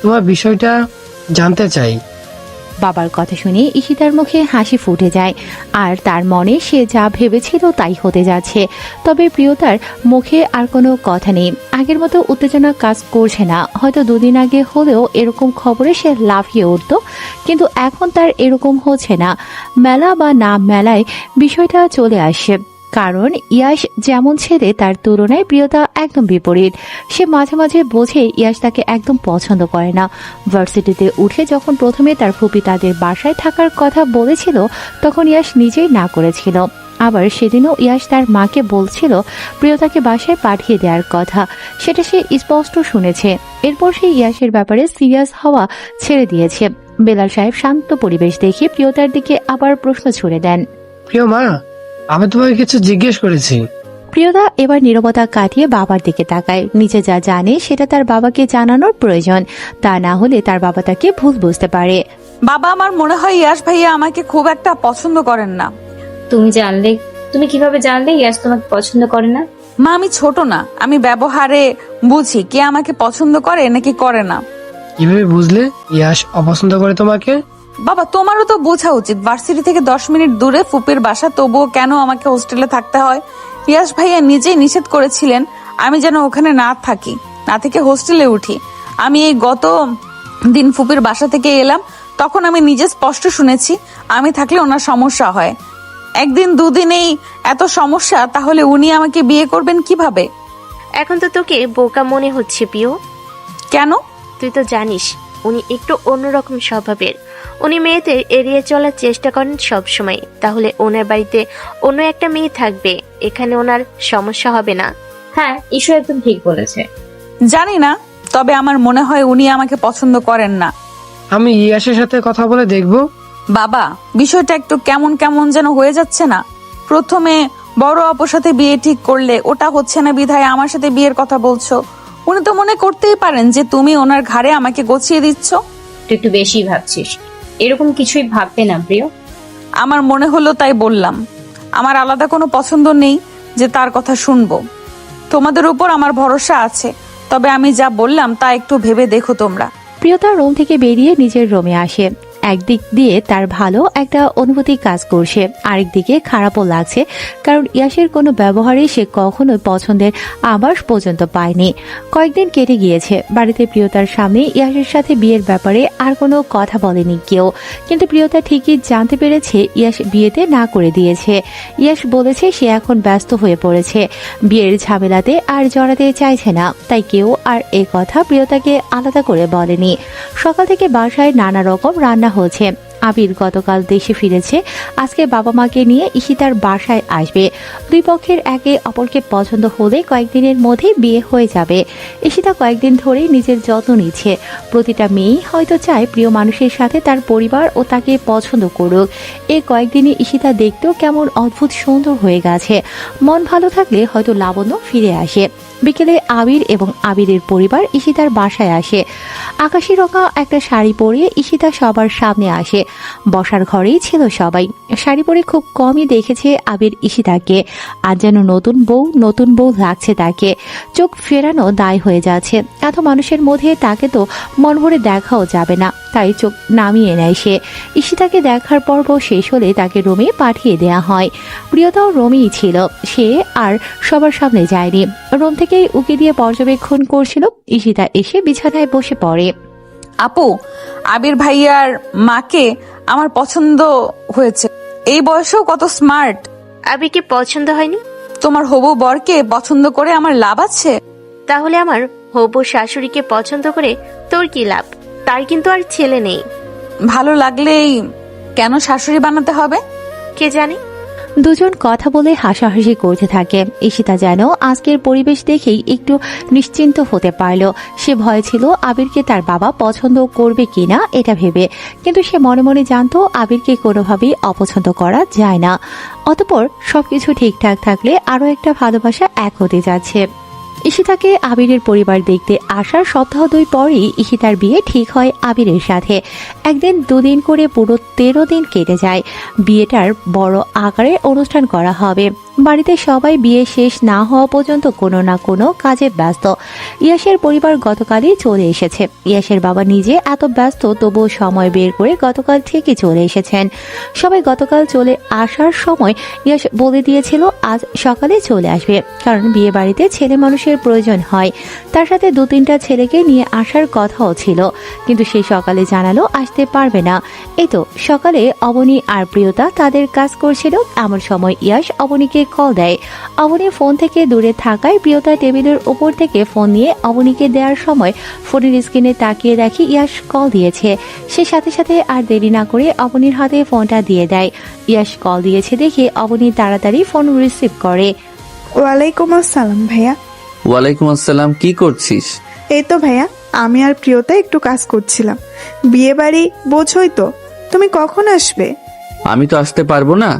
তোমার বিষয়টা জানতে চাই। বাবার কথা শুনে ঈশিতার মুখে হাসি ফুটে যায়, আর তার মনে সে যা ভেবেছিল তাই হতে যাচ্ছে। তবে প্রিয়তার মুখে আর কোনো কথা নেই, আগের মতো উত্তেজনা কাজ করছে না। হয়তো দুদিন আগে হলেও এরকম খবরে সে লাফিয়ে উঠত, কিন্তু এখন তার এরকম হচ্ছে না। মেলা বা না মেলায় বিষয়টা চলে আসে, কারণ ইয়াশ যেমন ছেলে তার তুলনায় প্রিয়তা একদম বিপরীত। সে মাঝে মাঝে বোঝে ইয়াশ তাকে একদম পছন্দ করে না। ভার্সিটিতে উঠে যখন প্রথমে তার ফুপি তাদের বাসায় থাকার কথা বলেছিল, তখন ইয়াশ নিজেই না করেছিল। আবার সেদিনও ইয়াশ তার মাকে বলছিল প্রিয়তাকে বাসায় পাঠিয়ে দেওয়ার কথা, সেটা সে স্পষ্ট শুনেছে। এরপর সে ইয়াশের ব্যাপারে সিরিয়াস হওয়া ছেড়ে দিয়েছে। বেলাল সাহেব শান্ত পরিবেশ দেখে প্রিয়তার দিকে আবার প্রশ্ন ছুড়ে দেন। প্রিয় মা, আমি তোমাকে কিছু জিজ্ঞেস করেছি। প্রিয়তা এবার নীরবতা কাটিয়ে বাবার দিকে তাকায়। নিজে যা জানে সেটা তার বাবাকে জানানোর প্রয়োজন, তা না হলে তার বাবা তাকে ভুল বুঝতে পারে। বাবা, আমার মনে হয় ইয়াশ ভাইয়া আমাকে খুব একটা পছন্দ করেন না। তুমি কিভাবে জানলে ইয়াস তোমাকে পছন্দ করে না? মা, আমি ছোট না, আমি ব্যবহারে বুঝি কে আমাকে পছন্দ করে নাকি করে না। কিভাবে বুঝলে ইয়াস অপছন্দ করে তোমাকে? বাবা, তোমারও তো বোঝা উচিত, ভার্সিটি থেকে 10 মিনিট দূরে ফুপির বাসা, তবুও কেন আমাকে হোস্টেলে থাকতে হয়? ইয়াশ ভাইয়া নিজেই নিষেধ করেছিলেন আমি যেন ওখানে না থাকি, না থেকে হোস্টেলে উঠি। আমি এই গত দিন ফুপির বাসা থেকে এলাম, তখন আমি নিজে স্পষ্ট শুনেছি আমি থাকলে ওনার সমস্যা হয়। একদিন দুদিনেই এত সমস্যা, তাহলে উনি আমাকে বিয়ে করবেন কিভাবে? এখন তো তোকে বোকা মনে হচ্ছে প্রিয়। কেন? তুই তো জানিস উনি একটু অন্যরকম স্বভাবের। উনি মেয়েদের এড়িয়ে চলার চেষ্টা করেন সব সময়। তাহলে ওনার বাড়িতে অন্য একটা মেয়ে থাকবে, এখানে ওনার সমস্যা হবে না। হ্যাঁ, ঈশ্বর একদম ঠিক বলেছে। জানি না, তবে আমার মনে হয় উনি আমাকে পছন্দ করেন না। আমি ইয়াসের সাথে কথা বলে দেখবো। বাবা, বিষয়টা একটু কেমন কেমন যেন হয়ে যাচ্ছে না? প্রথমে বড় আপুর সাথে বিয়ে ঠিক করলে ওটা হচ্ছে না বিধায় আমার সাথে বিয়ের কথা বলছো। উনি তো মনে করতেই পারেন যে তুমি ওনার ঘাড়ে আমাকে গছিয়ে দিচ্ছ। তুই একটু বেশি ভাবছিস। এরকম কিছুই ভাববে না প্রিয়। আমার মনে হলো তাই বললাম। আমার আলাদা কোনো পছন্দ নেই যে তার কথা শুনবো। তোমাদের উপর আমার ভরসা আছে, তবে আমি যা বললাম তা একটু ভেবে দেখো তোমরা। প্রিয়তা রুম থেকে বেরিয়ে নিজের রুমে আসে। একদিক দিয়ে তার ভালো একটা অনুভূতি কাজ করছে, আরেকদিকে খারাপও লাগছে, কারণ ইয়াসের কোনো ব্যবহারেই সে কখনোই পছন্দের আভাস পর্যন্ত পায়নি। কয়েকদিন কেটে গিয়েছে, বাড়িতে প্রিয়তার সামনে ইয়াসের সাথে বিয়ের ব্যাপারে আর কোনো কথা বলেনি কেউ। কিন্তু প্রিয়তা ঠিকই জানতে পেরেছে ইয়াস বিয়েতে না করে দিয়েছে। ইয়াস বলেছে সে এখন ব্যস্ত হয়ে পড়েছে, বিয়ের ঝামেলাতে আর জড়াতে চাইছে না, তাই কেউ আর এ কথা প্রিয়তাকে আলাদা করে বলেনি। সকাল থেকে বাসায় নানা রকম রান্না হচ্ছে। আবির গতকাল দেশে ফিরেছে, আজকে বাবা মাকে নিয়ে ঈশিতার বাসায় আসবে। দুই পক্ষের একে অপরকে পছন্দ হলে কয়েকদিনের মধ্যেই বিয়ে হয়ে যাবে। ঈশিতা কয়েকদিন ধরেই নিজের যত্ন নিচ্ছে। প্রতিটা মেয়েই হয়তো চায় প্রিয় মানুষের সাথে তার পরিবার ও তাকে পছন্দ করুক। এই কয়েকদিনে ঈশিতা দেখতেও কেমন অদ্ভুত সুন্দর হয়ে গেছে। মন ভালো থাকলে হয়তো লাবণ্য ফিরে আসে। বিকেলে আবির এবং আবিরের পরিবার ঈশিতার বাসায় আসে। আকাশি রঙা একটা শাড়ি পরে ঈশিতা সবার সামনে আসে। বসার ঘরেই ছিল সবাই। শাড়ি পরে খুব কমই দেখেছে আবির ঈশিতাকে। আর যেন নতুন বউ লাগছে তাকে। চোখ ফেরানো দায় হয়ে যাচ্ছে। এত মানুষের মধ্যে তাকে তো মন ভরে দেখাও যাবে না, তাই চোখ নামিয়ে নেয় সে। ঈশিতাকে দেখার পর্ব শেষ হলে তাকে রুমে পাঠিয়ে দেয়া হয়। প্রিয়তাও রুমেই ছিল, সে আর সবার সামনে যায়নি। রুম থেকেই উকি দিয়ে পর্যবেক্ষণ করছিল। ঈশিতা এসে বিছানায় বসে পড়ে। আপু, আবির ভাইয়ার মাকে আমার পছন্দ হয়েছে। এই বয়সেও কত স্মার্ট। আবিরকে পছন্দ হয়নি? তোমার হবু বরকে পছন্দ করে আমার লাভ আছে? তাহলে আমার হবু শাশুড়িকে পছন্দ করে তোর কি লাভ? তার কিন্তু আর ছেলে নেই। ভালো লাগলেই কেন শাশুড়ি বানাতে হবে? কে জানে। দুজন কথা বলে হাসাহাসি করতে থাকে। ঈশিতা যেন আজকের পরিবেশ দেখেই একটু নিশ্চিন্ত হতে পারল। সে ভয় ছিল আবিরকে তার বাবা পছন্দ করবে কিনা এটা ভেবে, কিন্তু সে মনে মনে জানতো আবিরকে কোনোভাবেই অপছন্দ করা যায় না। অতঃপর সবকিছু ঠিকঠাক থাকলে আরো একটা ভালোবাসা এক হতে যাচ্ছে। ঈশিতাকে আবিরের পরিবার দেখতে আসার সপ্তাহ 2 পরেই ঈশিতার বিয়ে ঠিক হয় আবিরের সাথে। একদিন দুদিন করে পুরো 13 দিন কেটে যায়। বিয়েটার বড় আকারে অনুষ্ঠান করা হবে। বাড়িতে সবাই বিয়ে শেষ না হওয়া পর্যন্ত কোনো না কোনো কাজে ব্যস্ত। ইয়াসের পরিবার গতকালই চলে এসেছে। ইয়াসের বাবা নিজে এত ব্যস্ত, তবুও সময় বের করে গতকাল থেকে চলে এসেছেন। সবাই গতকাল চলে আসার সময় ইয়াস বলে দিয়েছিল আজ সকালে চলে আসবে, কারণ বিয়ে বাড়িতে ছেলে মানুষের প্রয়োজন হয়। তার সাথে 2-3টা ছেলেকে নিয়ে আসার কথাও ছিল, কিন্তু সে সকালে জানালো আসতে পারবে না। এই তো সকালে অবনী আর প্রিয়তা তাদের কাজ করছিল। এমন সময় ইয়াস অবনীকে কল দেয়। অবনী ফোন থেকে দূরে থাকায় প্রিয়তা টেবিলের উপর থেকে ফোন নিয়ে অবনীকে দেওয়ার সময় ফোনের স্ক্রিনে তাকিয়ে দেখি ইয়াস কল দিয়েছে। সে সাথে সাথে আর দেরি না করে অবনীর হাতে ফোনটা দিয়ে দেয়। ইয়াস কল দিয়েছে দেখে অবনী তাড়াতাড়ি ফোন রিসিভ করে। ওয়ালাইকুম আসসালাম ভাইয়া। ওয়ালাইকুম আসসালাম, কি করছিস? এই তো ভাইয়া, আমি আর প্রিয়তা একটু কাজ করছিলাম। বিয়ে বাড়ি বোঝোই তো, তুমি কখন আসবে? আমি তো আসতে পারবো না,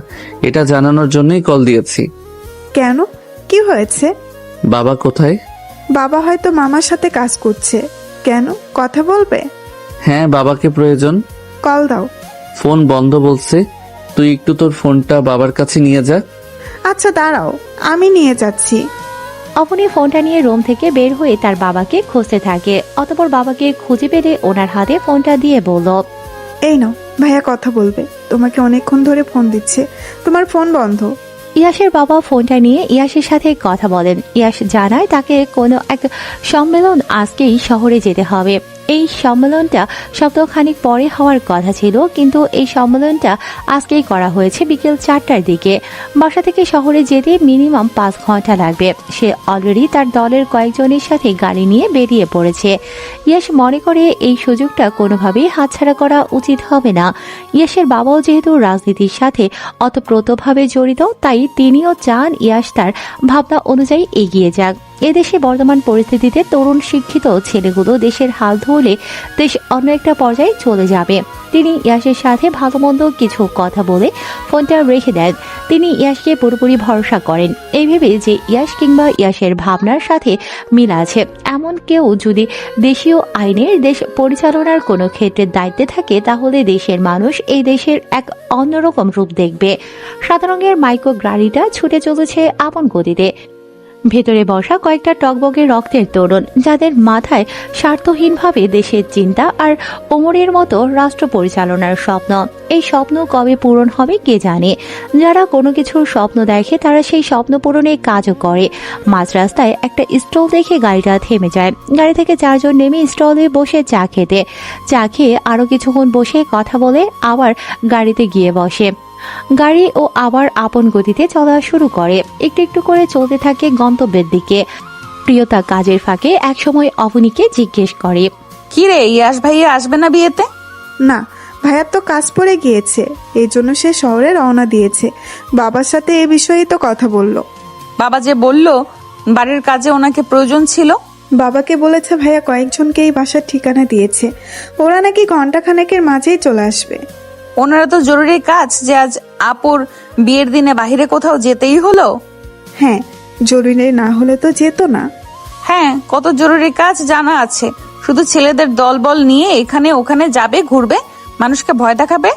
এটা জানানোর জন্যই কল দিয়েছি। কেন, কি হয়েছে? বাবা কোথায়? বাবা হয়তো মামার সাথে কাজ করছে। কেন, কথা বলবে? হ্যাঁ, বাবাকে প্রয়োজন। কল দাও। ফোন বন্ধ বলছে। তুই একটু তোর ফোনটা বাবার কাছে নিয়ে যা। আচ্ছা দাঁড়াও, আমি নিয়ে যাচ্ছি। অবনী ফোনটা নিয়ে রুম থেকে বের হয়ে তার বাবাকে খুঁজতে থাকে। অতঃপর বাবাকে খুঁজে পেলে ওনার হাতে ফোনটা দিয়ে বলল, এই নাও ভাইয়া কথা বলবে, তোমাকে অনেকক্ষণ ধরে ফোন দিচ্ছে, তোমার ফোন বন্ধ। ইয়াসের বাবা ফোনটা নিয়ে ইয়াসের সাথে কথা বলেন। ইয়াস জানায় তাকে কোনো এক সম্মেলন আজকেই শহরে যেতে হবে। এই সম্মেলনটা সপ্তাহখানিক পরে হওয়ার কথা ছিল, কিন্তু এই সম্মেলনটা আজকেই করা হয়েছে বিকেল 4টার দিকে। বাসা থেকে শহরে যেতে মিনিমাম 5 ঘন্টা লাগবে। সে অলরেডি তার দলের কয়েকজনের সাথে গাড়ি নিয়ে বেরিয়ে পড়েছে। ইয়াস মনে করে এই সুযোগটা কোনোভাবেই হাতছাড়া করা উচিত হবে না। ইয়াসের বাবাও যেহেতু রাজনীতির সাথে অতপ্রতভাবে জড়িত, তাই তিনিও চান ইয়াস তার ভাবনা অনুযায়ী এগিয়ে যাক। এদেশে বর্তমান পরিস্থিতিতে তরুণ শিক্ষিত ছেলেগুলো দেশের হাল ধরলে দেশ অন্য একটা পর্যায়ে চলে যাবে। তিনি ইয়াসের সাথে ভালো মন্দ কিছু কথা বলে ফোনটা রেখে দেন। তিনি ইয়াসকে পুরোপুরি ভরসা করেন, এই ভেবে যে ইয়াস কিংবা ইয়াসের ভাবনার সাথে মিল আছে এমন কেউ যদি দেশীয় আইনের দেশ পরিচালনার কোনো ক্ষেত্রে দায়িত্বে থাকে, তাহলে দেশের মানুষ এই দেশের এক অন্যরকম রূপ দেখবে। সাদা রঙের মাইক্রো গাড়িটা ছুটে চলেছে আপন গতিতে। ভেতরে বসা কয়েকটা টকবগে রক্তের তরুণ, যাদের মাথায় স্বার্থহীনভাবে দেশের চিন্তা আর ওমরের মতো রাষ্ট্র পরিচালনার স্বপ্ন। এই স্বপ্ন কবে পূরণ হবে কে জানে। যারা কোনো কিছুর স্বপ্ন দেখে তারা সেই স্বপ্ন পূরণে কাজও করে। মাঝ রাস্তায় একটা স্টল দেখে গাড়িটা থেমে যায়। গাড়ি থেকে 4 জন নেমে স্টলে বসে চা খেয়ে আরো কিছুক্ষণ বসে কথা বলে আবার গাড়িতে গিয়ে বসে। গাড়ি ও আবার আপন গতিতে চলা শুরু করে। একটু একটু করে চলতে থাকে গন্তব্যের দিকে। প্রিয়তা কাজের ফাঁকে একসময় অবনীকে জিজ্ঞেস করে, কি রে, ইয়াস ভাইয়া আসবে না বিয়েতে? না, ভাইয়ার তো কাজ পড়ে গিয়েছে, এই জন্য সে শহরে রওনা দিয়েছে। বাবার সাথে এ বিষয়ে তো কথা বলল। বাবা যে বলল বাড়ির কাজে ওনাকে প্রয়োজন ছিল। বাবাকে বলেছে ভাইয়া কয়েকজনকে এই বাসার ঠিকানা দিয়েছে, ওরা নাকি ঘন্টাখানেকের মাঝেই চলে আসবে। ওনারা তো জরুরি কাজ যে আজ আপুর বিয়ের দিনে বাইরে কোথাও যেতেই হলো। হ্যাঁ, জরুরি না হলে তো যেত না। হ্যাঁ, কত জরুরি কাজ জানা আছে। শুধু ছেলেদের দলবল নিয়ে এখানে ওখানে যাবে, ঘুরবে, মানুষকে ভয় দেখাবে,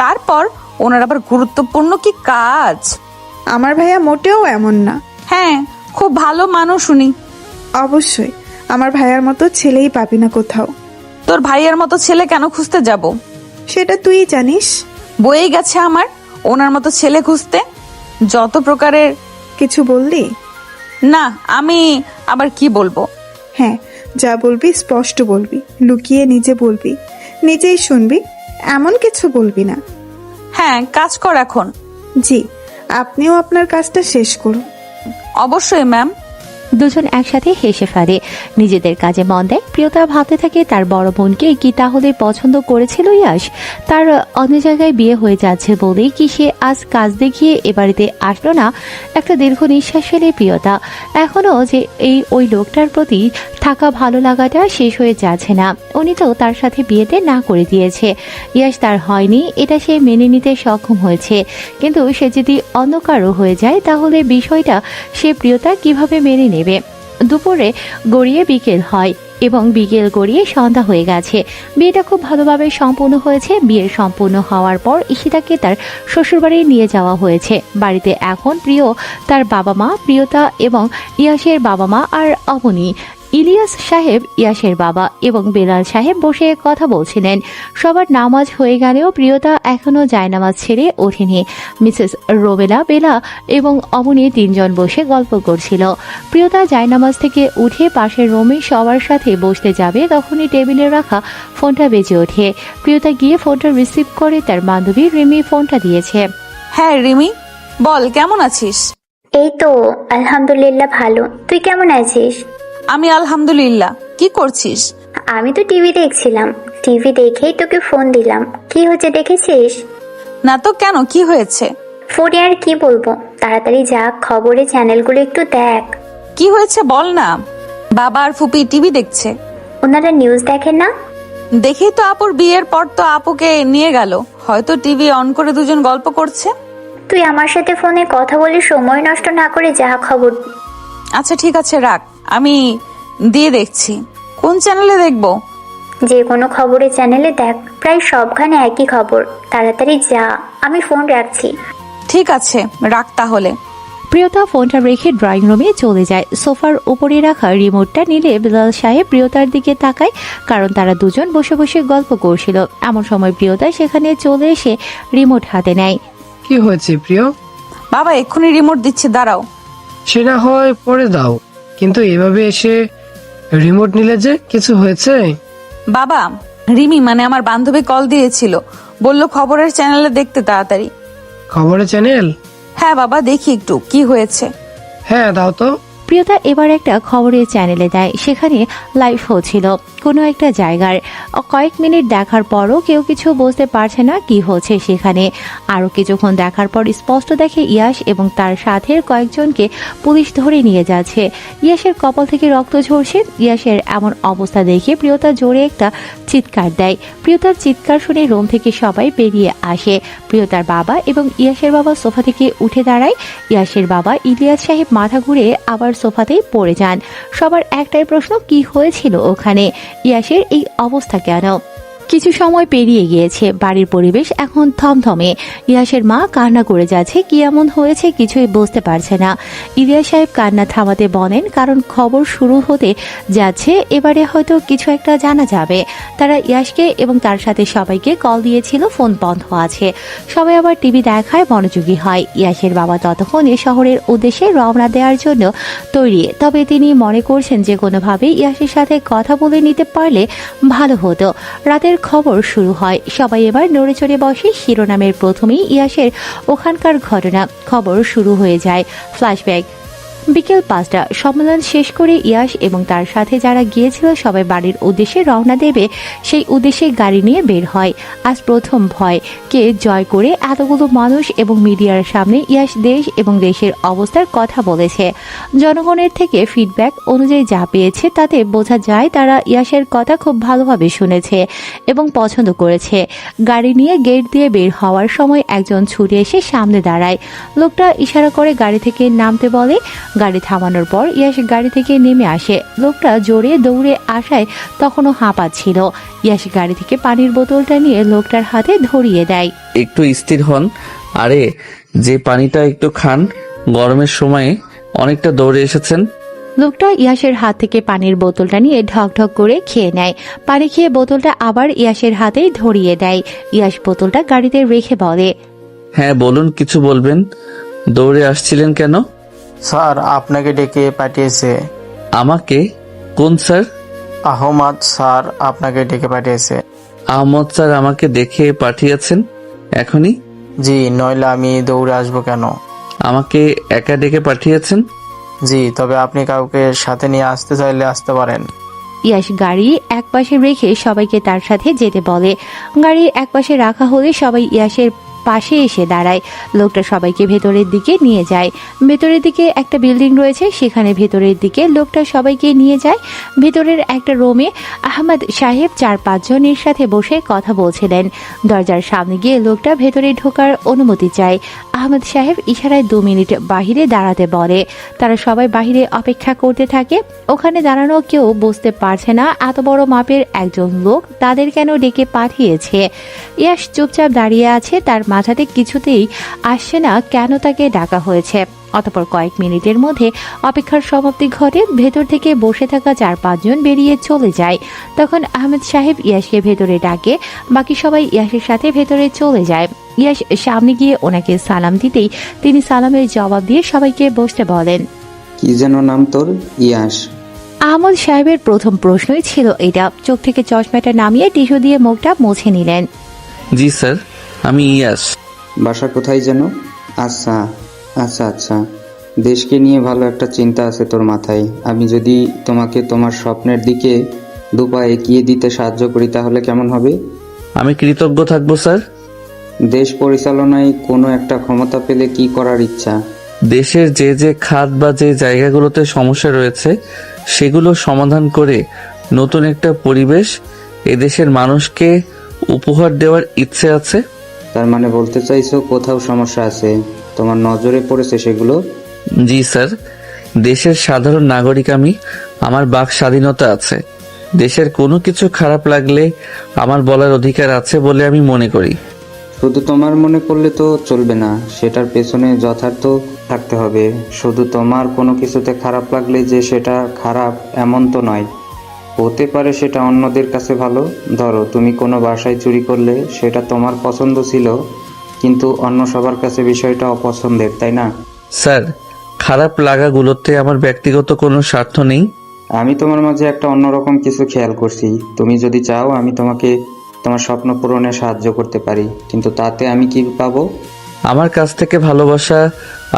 তারপর ওনার আবার গুরুত্বপূর্ণ কি কাজ। আমার ভাইয়া মোটেও এমন না। হ্যাঁ, খুব ভালো মানুষ উনি। অবশ্যই আমার ভাইয়ার মতো ছেলেই পাবি না কোথাও। তোর ভাইয়ের মতো ছেলে কেন খুঁজতে যাব? সেটা তুই জানিস। বয়ে গেছে আমার ওনার মতো ছেলে খুঁজতে, যত প্রকারের। কিছু বললি? না, আমি আবার কি বলবো? হ্যাঁ, যা বলবি স্পষ্ট বলবি, লুকিয়ে নিজে বলবি, নিজেই শুনবি, এমন কিছু বলবি না। হ্যাঁ, কাজ কর এখন। জি, আপনিও আপনার কাজটা শেষ করুন। অবশ্যই ম্যাম। দুজন একসাথে হেসে ফেলে, নিজেদের কাজে মন দেয়। প্রিয়তা ভাবতে থাকে তার বড় বোনকে কি তাহলে পছন্দ করেছিল ইয়াশ? তার অন্য জায়গায় বিয়ে হয়ে যাচ্ছে বলেই কি সে আজ কাজ দেখিয়ে এ বাড়িতে আসলো না? একটা দীর্ঘ নিঃশ্বাস ফেলে প্রিয়তা। এখনো যে ওই লোকটার প্রতি থাকা ভালো লাগাটা শেষ হয়ে যাচ্ছে না। উনি তো তার সাথে বিয়েতে না করে দিয়েছে, ইয়াশ তার হয়নি, এটা সে মেনে নিতে সক্ষম হয়েছে। কিন্তু সে যদি অন্য কারো হয়ে যায় তাহলে বিষয়টা সে প্রিয়তা কিভাবে মেনে নেবে? দুপুরে গড়িয়ে বিকেল হয় এবং বিকেল গড়িয়ে সন্ধ্যা হয়ে গেছে। বিয়েটা খুব ভালোভাবে সম্পূর্ণ হয়েছে। বিয়ের সম্পূর্ণ হওয়ার পর ঈশিতাকে তার শ্বশুরবাড়ি নিয়ে যাওয়া হয়েছে। বাড়িতে এখন প্রিয়, তার বাবা মা, প্রিয়তা এবং ইয়াসের বাবা মা আর অবনী। ইলিয়াস সাহেব, ইয়াসের বাবা এবং বেলাল সাহেব বসে কথা বলছিলেন। সবার নামাজ হয়ে গেলেও প্রিয়তা এখনো জায়নামাজ ছেড়ে ওঠেনি। মিসেস রোবেলা, বেলা এবং অবনী তিনজন বসে গল্প করছিল। প্রিয়তা জায়নামাজ থেকে উঠে পাশের রুমে সবার সাথে বসতে যাবে, তখনই টেবিলে রাখা ফোনটা বেজে ওঠে। প্রিয়তা গিয়ে ফোনটা রিসিভ করে তার বান্ধবী রিমি ফোনটা দিয়েছে। হ্যাঁ রিমি, বল কেমন আছিস? এই তো আলহামদুলিল্লাহ ভালো। তুই কেমন আছিস? আমি আলহামদুলিল্লাহ। কি করছিস? আমি তো টিভি দেখছিলাম, টিভি দেখেই তোকে ফোন দিলাম। কি হয়েছে দেখেছিস? না তো, কেন, কি হয়েছে? ফোনে আর কি বলবো, তাড়াতাড়ি যা খবরের চ্যানেলগুলো একটু দেখ। কি হয়েছে বল না। বাবা আর ফুপি টিভি দেখছে। ওনারা নিউজ দেখেন না? দেখেই তো আপুর বিয়ের পর তো আপুকে নিয়ে গেল, হয়তো টিভি অন করে দুজন গল্প করছে। তুই আমার সাথে ফোনে কথা বলে সময় নষ্ট না করে যা খবর। আচ্ছা ঠিক আছে, রাখ, আমি দিয়ে দেখছি। কোন চ্যানেলে দেখবো? যে কোনো খবরের চ্যানেলে দেখ, প্রায় সবখানে একই খবর। তাড়াতাড়ি যা, আমি ফোন রাখছি। ঠিক আছে, রাখ তাহলে। প্রিয়তা ফোনটা রেখে ড্রয়িং রুমে চলে যায়। সোফার উপরে রাখা রিমোটটা নিলে বেলাল সাহেব প্রিয়তার দিকে তাকায়, কারণ তারা দুজন বসে বসে গল্প করছিল। এমন সময় প্রিয়তা সেখানে চলে এসে রিমোট হাতে নেয়। কি হয়েছে প্রিয়? বাবা এক্ষুনি রিমোট দিচ্ছে, দাঁড়াও। সে না হয় পরে দাও, কিন্তু এভাবে এসে রিমোট নিলে যে কিছু হয়েছে? বাবা, রিমি মানে আমার বান্ধবী কল দিয়েছিল, বলল খবরের চ্যানেলে দেখতে তাড়াতাড়ি। খবরের চ্যানেল? হ্যাঁ বাবা, দেখি একটু কি হয়েছে। হ্যাঁ দাও তো। প্রিয়তা এবার একটা খবরের চ্যানেলে দেয়। সেখানে লাইভ হচ্ছিল কোনো একটা জায়গার। কয়েক মিনিট দেখার পরও কেউ কিছু বুঝতে পারছে না কি হচ্ছে সেখানে। আরও কিছুক্ষণ দেখার পর স্পষ্ট দেখে ইয়াশ এবং তার সাথের কয়েকজনকে পুলিশ ধরে নিয়ে যাচ্ছে। ইয়াশের কপাল থেকে রক্ত ঝরছে। ইয়াশের এমন অবস্থা দেখে প্রিয়তা জোরে একটা চিৎকার দেয়। প্রিয়তার চিৎকার শুনে রুম থেকে সবাই বেরিয়ে আসে। প্রিয়তার বাবা এবং ইয়াশের বাবা সোফা থেকে উঠে দাঁড়ায়। ইয়াশের বাবা ইলিয়াস সাহেব মাথা ঘুরে আবার সোফাতেই পড়ে যান। সবার একটাই প্রশ্ন, কি হয়েছিল ওখানে? ইয়াশের এই অবস্থা কেন? কিছু সময় পেরিয়ে গিয়েছে। বাড়ির পরিবেশ এখন থমথমে। ইয়াশের মা কান্না করে যাচ্ছে। কি এমন হয়েছে কিছুই বুঝতে পারছে না। ইলিয়াস সাহেব কান্না থামাতে বলেন, কারণ খবর শুরু হতে যাচ্ছে, এবারে হয়তো কিছু একটা জানা যাবে। তারা ইয়াশকে এবং তার সাথে সবাইকে কল দিয়েছিল, ফোন বন্ধ আছে। সবাই আবার টিভি দেখায় মনোযোগী হয়। ইয়াশের বাবা ততক্ষণে শহরের উদ্দেশ্যে রওনা দেওয়ার জন্য তৈরি, তবে তিনি মনে করছেন যে কোনোভাবে ইয়াশের সাথে কথা বলে নিতে পারলে ভালো হতো। রাতের খবর শুরু হয়। সবাই এবার নড়ে চড়ে বসে। শিরোনামের প্রথমেই ইয়াশের ওখানকার ঘটনা। খবর শুরু হয়ে যায়। ফ্ল্যাশব্যাক। বিকেল 5টা। সম্মেলন শেষ করে ইয়াশ এবং তার সাথে যারা গিয়েছিল সবাই বাড়ির উদ্দেশ্যে রওনা দেবে, সেই উদ্দেশ্যে গাড়ি নিয়ে বের হয়। আজ প্রথম ভয়কে জয় করে এতগুলো মানুষ এবং মিডিয়ার সামনে ইয়াশ দেশ এবং দেশের অবস্থার কথা বলেছে। জনগণের থেকে ফিডব্যাক অনুযায়ী যা পেয়েছে তাতে বোঝা যায় তারা ইয়াশের কথা খুব ভালোভাবে শুনেছে এবং পছন্দ করেছে। গাড়ি নিয়ে গেট দিয়ে বের হওয়ার সময় একজন ছুটে এসে সামনে দাঁড়ায়। লোকটা ইশারা করে গাড়ি থেকে নামতে বলে। গাড়ি থামানোর পর ইয়াস গাড়ি থেকে নেমে আসে। লোকটা জোরে দৌড়ে আসায় তখনও হাঁপাচ্ছিল। ইয়াস গাড়ি থেকে পানির বোতলটা নিয়ে লোকটার হাতে ধরিয়ে দেয়। একটু স্থির হন। আরে যে পানিটা একটু খান, গরমের সময়ে অনেকটা দৌড়ে এসেছেন। লোকটা ইয়াসের হাত থেকে পানির বোতলটা নিয়ে ঢক ঢক করে খেয়ে নেয়। পানি খেয়ে বোতলটা আবার ইয়াসের হাতেই ধরিয়ে দেয়। ইয়াস বোতলটা গাড়িতে রেখে বলে, হ্যাঁ বলুন, কিছু বলবেন? দৌড়ে আসছিলেন কেন? স্যার আপনাকে ডেকে পাঠিয়েছে। আমাকে? কোন স্যার? আহমদ স্যার আপনাকে ডেকে পাঠিয়েছে। আহমদ স্যার আমাকে দেখে পাঠিয়েছেন এখনই? জি, নইলে আমি দৌড়ে আসবো কেন? আমাকে একা ডেকে পাঠিয়েছেন? জি, তবে আপনি কাউকে সাথে নিয়ে আসতে চাইলে আসতে পারেন। ইয়াস গাড়ি একপাশে রেখে সবাইকে তার সাথে যেতে বলে। গাড়ি একপাশে রাখা হলে সবাই ইয়াসের পাশে এসে দাঁড়ায়। লোকটা সবাইকে ভেতরের দিকে নিয়ে যায়। ভেতরের দিকে একটা বিল্ডিং রয়েছে, সেখানে ভেতরের দিকে লোকটা সবাইকে নিয়ে যায়। ভেতরের একটা রুমে আহমদ সাহেব 4-5 জনের সাথে বসে কথা বলছিলেন। দরজার সামনে গিয়ে লোকটা ভেতরে ঢোকার অনুমতি চায়। আহমদ সাহেব ইশারায় 2 মিনিট বাহিরে দাঁড়াতে বলে। তারা সবাই বাহিরে অপেক্ষা করতে থাকে। ওখানে দাঁড়ানো কেউ বুঝতে পারছে না এত বড় মাপের একজন লোক তাদের কেন ডেকে পাঠিয়েছে। ইয়াস চুপচাপ দাঁড়িয়ে আছে, তার মাথাতে কিছুতেই আসছে না কেন তাকে ডাকা হয়েছে। অতঃপর কয়েক মিনিটের মধ্যে অপেক্ষার সমাপ্তি ঘটে। ভেতর থেকে বসে থাকা 4-5 জন বেরিয়ে চলে যায়। তখন আহমেদ সাহেব ইয়াসকে ভেতরে ডাকে। বাকি সবাই ইয়াসের সাথে ভেতরে চলে যায়। ইয়াস সামনে গিয়ে ওনাকে সালাম দিতেই তিনি সালামের জবাব দিয়ে সবাইকে বসতে বলেন। কি যেন নাম তোর? ইয়াস। আহমদ সাহেবের প্রথম প্রশ্নই ছিল এটা। চোখ থেকে চশমাটা নামিয়ে টিস্যু দিয়ে মুখটা মুছে নিলেন। জি স্যার, আমি ইয়াস। বাসা কোথায় যেন? আচ্ছা আচ্ছা আচ্ছা, দেশকে নিয়ে ভালো একটা চিন্তা আছে তোর মাথায়। আমি যদি তোমাকে তোমার স্বপ্নের দিকে 2 পা এগিয়ে দিতে সাহায্য করি তাহলে কেমন হবে? আমি কৃতজ্ঞ থাকবো স্যার। দেশ পরিচালনায় কোনো একটা ক্ষমতা পেলে কি করার ইচ্ছা? দেশের যে যে খাত বা যে জায়গাগুলোতে সমস্যা রয়েছে সেগুলো সমাধান করে নতুন একটা পরিবেশ এদেশের মানুষকে উপহার দেওয়ার ইচ্ছে আছে। তার মানে বলতে চাইছো কোথাও সমস্যা আছে, তোমার নজরে পড়েছে সেগুলো? জি স্যার, দেশের সাধারণ নাগরিক আমি, আমার বাক স্বাধীনতা আছে। দেশের কোনো কিছু খারাপ লাগলে আমার বলার অধিকার আছে বলে আমি মনে করি। শুধু তোমার মনে করলে তো চলবে না, সেটার পেছনে যথার্থ থাকতে হবে। শুধু তোমার কোনো কিছুতে খারাপ লাগলে যে সেটা খারাপ এমন তো নয়, হতে পারে সেটা অন্যদের কাছে ভালো। ধরো তুমি কোনো বাসায় চুরি করলে সেটা তোমার পছন্দ ছিল, কিন্তু অন্য সবার কাছে বিষয়টা অপছন্দের, তাই না? স্যার, খারাপ লাগাগুলোতে আমার ব্যক্তিগত কোনো স্বার্থ নেই। আমি তোমার মাঝে একটা অন্যরকম কিছু খেয়াল করছি। তুমি যদি চাও আমি তোমাকে তোমার স্বপ্ন পূরণে সাহায্য করতে পারি, কিন্তু তাতে আমি কি পাবো? আমার কাছ থেকে ভালোবাসা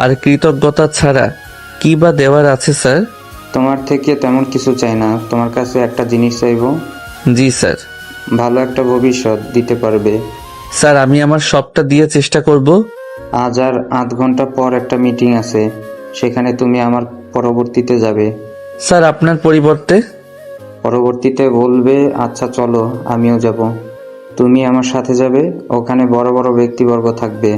আর কৃতজ্ঞতা ছাড়া কি বা দেওয়ার আছে স্যার? তোমার থেকে তেমন কিছু চাই না, তোমার কাছে একটা জিনিস চাইবো। জি স্যার। ভালো একটা ভবিষ্যৎ দিতে পারবে। স্যার, আমি আমার সবটা দিয়ে চেষ্টা করব। আজ আর 8 ঘন্টা পর একটা মিটিং আছে, সেখানে তুমি আমার পরবর্তীতে যাবে। স্যার, আপনার পরিবর্তে? পরবর্তীতে বলবে আচ্ছা চলো আমিও যাব। তুমি আমার সাথে যাবে, ওখানে বড় বড় ব্যক্তিবর্গ থাকবে।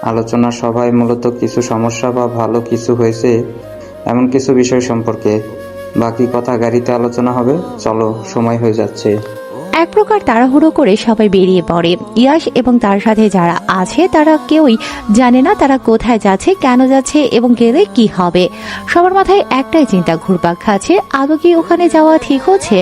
আলোচনা সভায় মূলত কিছু সমস্যা বা ভালো কিছু হয়েছে এমন কিছু বিষয় সম্পর্কে। বাকি কথা গাড়িতে আলোচনা হবে। চলো, সময় হয়ে যাচ্ছে। এক প্রকার তাড়াহুড়ো করে সবাই বেরিয়ে পড়ে। ইয়াস এবং তার সাথে যারা আছে তারা কেউই জানে না তারা কোথায় যাচ্ছে, কেন যাচ্ছে এবং গেলে কি হবে। সবার মাথায় একটাই চিন্তা ঘুরপাক খাচ্ছে, আদৌ কি ওখানে যাওয়া ঠিক হচ্ছে?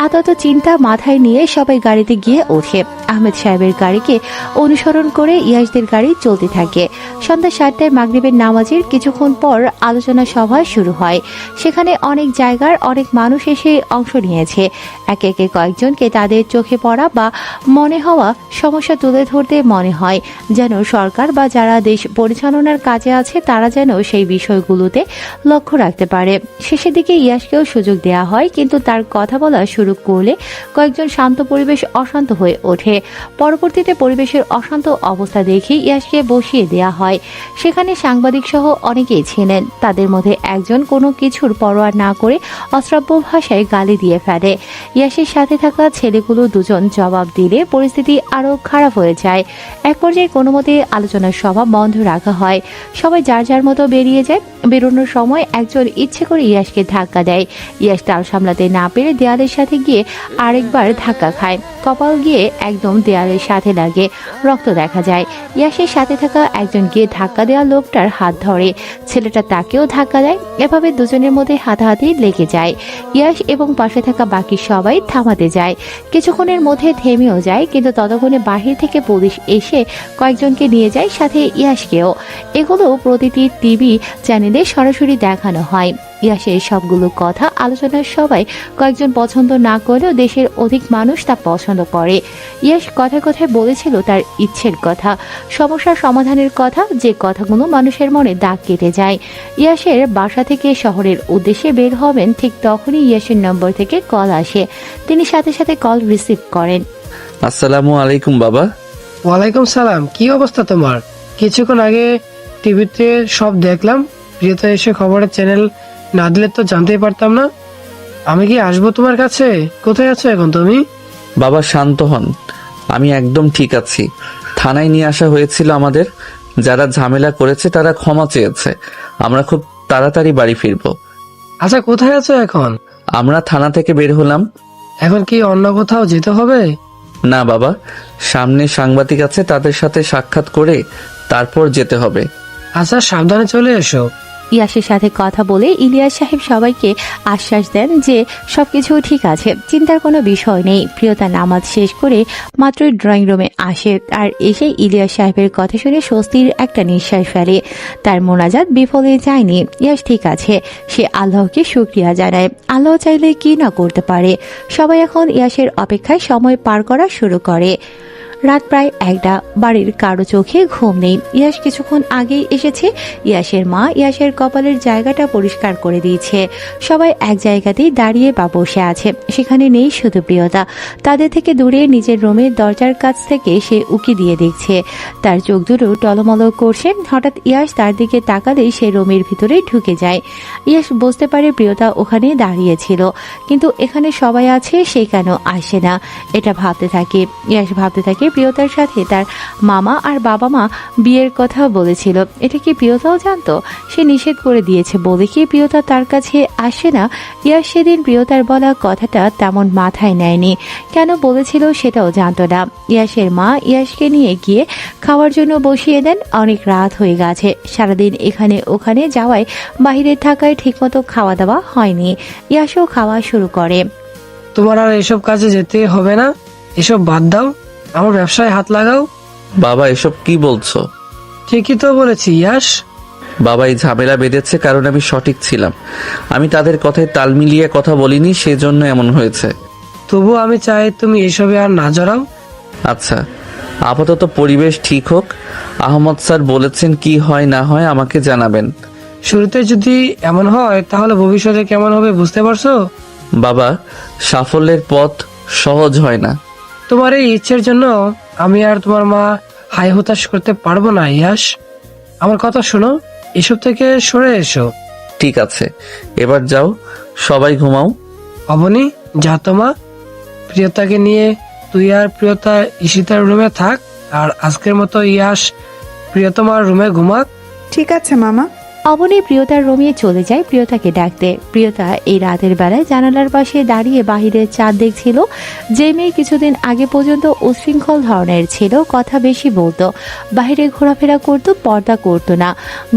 এত চিন্তা মাথায় নিয়ে সবাই গাড়িতে গিয়ে ওঠে। আহমেদ সাহেবের গাড়িকে অনুসরণ করে ইয়াসদের গাড়ি চলতে থাকে। সন্ধ্যা 7টায় মাগরিবের নামাজের কিছুক্ষণ পর আলোচনা সভা শুরু হয়। সেখানে অনেক জায়গার অনেক মানুষ এসে অংশ নিয়েছে। একে একে কয়েকজনকে তাদের চোখে পড়া বা মনে হওয়া সমস্যা তুলে ধরতে মনে হয় যেন সরকার বা যারা দেশ পরিচালনার কাজে আছে তারা যেন সেই বিষয়গুলোতে লক্ষ্য রাখতে পারে। শেষের দিকে ইয়াসকেও সুযোগ দেওয়া হয়, কিন্তু তার কথা বলা শুরু করলে কয়েকজন শান্ত পরিবেশ অশান্ত হয়ে ওঠে। পরবর্তীতে পরিবেশের অশান্ত অবস্থা দেখে ইয়াসকে বসিয়ে দেওয়া হয়। সেখানে সাংবাদিক সহ অনেকেই ছিলেন। তাদের মধ্যে একজন কোনো কিছুর পরোয়া না করে অশ্রাব্য ভাষায় গালি দিয়ে ফেলে। ইয়াসের সাথে থাকা ছেলেগুলো দুজন জবাব দিলে পরিস্থিতি আরো খারাপ হয়ে যায়। এক পর্যায়ে কোনো মতে আলোচনার সভা বন্ধ রাখা হয়। সবাই যার যার মতো বেরিয়ে যায়। বেরোনোর সময় একজন ইচ্ছে করে ইয়াসকে ধাক্কা দেয়। ইয়াস তাল সামলাতে না পেরে দেয়ালের সাথে গিয়ে আরেকবার ধাক্কা খায়। কপাল গিয়ে একদম দেয়ালের সাথে লাগে, রক্ত দেখা যায়। ইয়াসের সাথে থাকা একজন গিয়ে ধাক্কা দেওয়া লোকটার হাত ধরে, ছেলেটা তাকেও ধাক্কা দেয়। এভাবে দুজনের মধ্যে হাতাহাতি লেগে যায়। ইয়াস এবং পাশে থাকা বাকি সবাই থামাতে যায়, কিছুক্ষণের মধ্যে থেমেও যায়, কিন্তু ততক্ষণে বাহির থেকে পুলিশ এসে কয়েকজনকে নিয়ে যায়, সাথে ইয়াসকেও। এগুলো প্রতিটি টিভি চ্যানেলে সরাসরি দেখানো হয়। ইয়াসের সবগুলো কথা আলোচনার সবাই কয়েকজন পছন্দ না করলেও দেশের অধিক মানুষ তা পছন্দ করে। ইয়াস কথায় কথায় বলেছিল তার ইচ্ছের কথা, সমস্যার সমাধানের কথা, যে কথাগুলো মানুষের মনে দাগ কেটে যায়। ইয়াসের বাসা থেকে শহরের উদ্দেশ্যে বের হবেন, ঠিক তখনই ইয়াসের নম্বর থেকে কল আসে। তিনি সাথে সাথে কল রিসিভ করেন। আসসালামু আলাইকুম বাবা। ওয়ালাইকুম সালাম, কি অবস্থা তোমার? কিছুক্ষণ আগে টিভিতে সব দেখলাম, প্রিয়তা এসে খবরের চ্যানেল না দিলে তো জানতেই পারতাম না। আমি কি আসবো তোমার কাছে? কোথায় আছো এখন তুমি? বাবা শান্ত হন, আমি একদম ঠিক আছি। থানায় নিয়ে আসা হয়েছিল আমাদের, যারা ঝামেলা করেছে তারা ক্ষমা চেয়েছে। আমরা খুব তাড়াতাড়ি বাড়ি ফিরবো। আচ্ছা, কোথায় আছো এখন? আমরা থানা থেকে বের হলাম। এখন কি অন্য কোথাও যেতে হবে? না বাবা, সামনে সাংবাদিক আছে, তাদের সাথে সাক্ষাৎ করে তারপর যেতে হবে। আচ্ছা, সাবধানে চলে এসো। ইয়াসের সাথে কথা বলে ইলিয়াস সাহেব সবাইকে আশ্বাস দেন যে সবকিছু ঠিক আছে, চিন্তার কোনো বিষয় নেই। প্রিয়তা নামাজ শেষ করে মাত্রই ড্রয়িং রুমে আসে, আর এসে ইলিয়াস সাহেবের কথা শুনে স্বস্তির একটা নিঃশ্বাস ফেলে। তার মোনাজাত বিফলে যায়নি, ইয়াস ঠিক আছে। সে আল্লাহকে শুকরিয়া জানায়। আল্লাহ চাইলে কি না করতে পারে। সবাই এখন ইয়াসের অপেক্ষায় সময় পার করা শুরু করে। রাত প্রায় 1টা, বাড়ির কারো চোখে ঘুম নেই। ইয়াস কিছুক্ষণ আগেই এসেছে। ইয়াসের মা ইয়াসের কপালের জায়গাটা পরিষ্কার করে দিয়েছে। সবাই এক জায়গাতেই দাঁড়িয়ে বা বসে আছে, সেখানে নেই শুধু প্রিয়তা। তাদের থেকে দূরে নিজের রুমের দরজার কাছ থেকে সে উকি দিয়ে দেখছে। তার চোখ দুটো টলমল করছে। হঠাৎ ইয়াস তার দিকে তাকালেই সে রুমের ভিতরে ঢুকে যায়। ইয়াস বুঝতে পারে প্রিয়তা ওখানে দাঁড়িয়েছিল, কিন্তু এখানে সবাই আছে, সে কেন আসে না এটা ভাবতে থাকে। ইয়াস ভাবতে থাকে প্রিয়তার সাথে তার মামা আর বাবা মা বিয়ের কথা বলেছিল। এটা কি প্রিয়তাও জানতো? সে নিষেধ করে দিয়েছে বলে কি প্রিয়তা তার কাছে আসে না? ইয়াস সেদিন প্রিয়তার বলা কথাটা তেমন মাথায় নেয়নি, কেন বলেছিল সেটাও জানতো না। ইয়াসের মা ইয়াসকে নিয়ে গিয়ে খাওয়ার জন্য বসিয়ে দেন। অনেক রাত হয়ে গেছে, সারাদিন এখানে ওখানে যাওয়ায় বাইরে থাকায় ঠিকমতো খাওয়া দাওয়া হয়নি। ইয়াসও খাওয়া শুরু করে। তোমার আর এসব কাজে যেতে হবে না, এসব বাদ দাও, আমার ব্যবসায় হাত লাগাও। বাবা এসব কি বলছো? ঠিকই তো বলেছি ইয়াস। বাবা এই ঝামেলা বেঁধেছে কারণ আমি সঠিক ছিলাম। আমি তাদের কথায় তাল মিলিয়ে কথা বলিনি, সেজন্য এমন হয়েছে। তবু আমি চাই তুমি এসবে আর না জড়াও। আচ্ছা, আপাতত পরিবেশ ঠিক হোক। আহমদ স্যার বলেছেন কি হয় না হয় আমাকে জানাবেন। শুরুতে যদি এমন হয় তাহলে ভবিষ্যতে কেমন হবে বুঝতে পারছো? বাবা, সাফল্যের পথ সহজ হয় না। তোমার এই ইচ্ছের জন্য আমি আর তোমার মা হাই হতাশ করতে পারবো না ইয়াস। আমার কথা শোনো, এসব থেকে সরে এসো। ঠিক আছে, এবার যাও, সবাই ঘুমাও। অবনী, যা তোমা, প্রিয়তাকে নিয়ে তুই আর প্রিয়তা ঈশিতার রুমে থাক, আর আজকের মতো ইয়াস প্রিয়তমার রুমে ঘুমাক। ঠিক আছে মামা। অবনী প্রিয়তার রুমে চলে যায় প্রিয়তাকে ডাকতে। প্রিয়তা এই রাতের বেলায় জানালার পাশে দাঁড়িয়ে বাহিরের চাঁদ দেখছিল। যে মেয়ে কিছুদিন আগে পর্যন্ত উশৃঙ্খল ধরনের ছিল, কথা বেশি বলতো, বাহিরে ঘোরাফেরা করতো, পর্দা করতো না,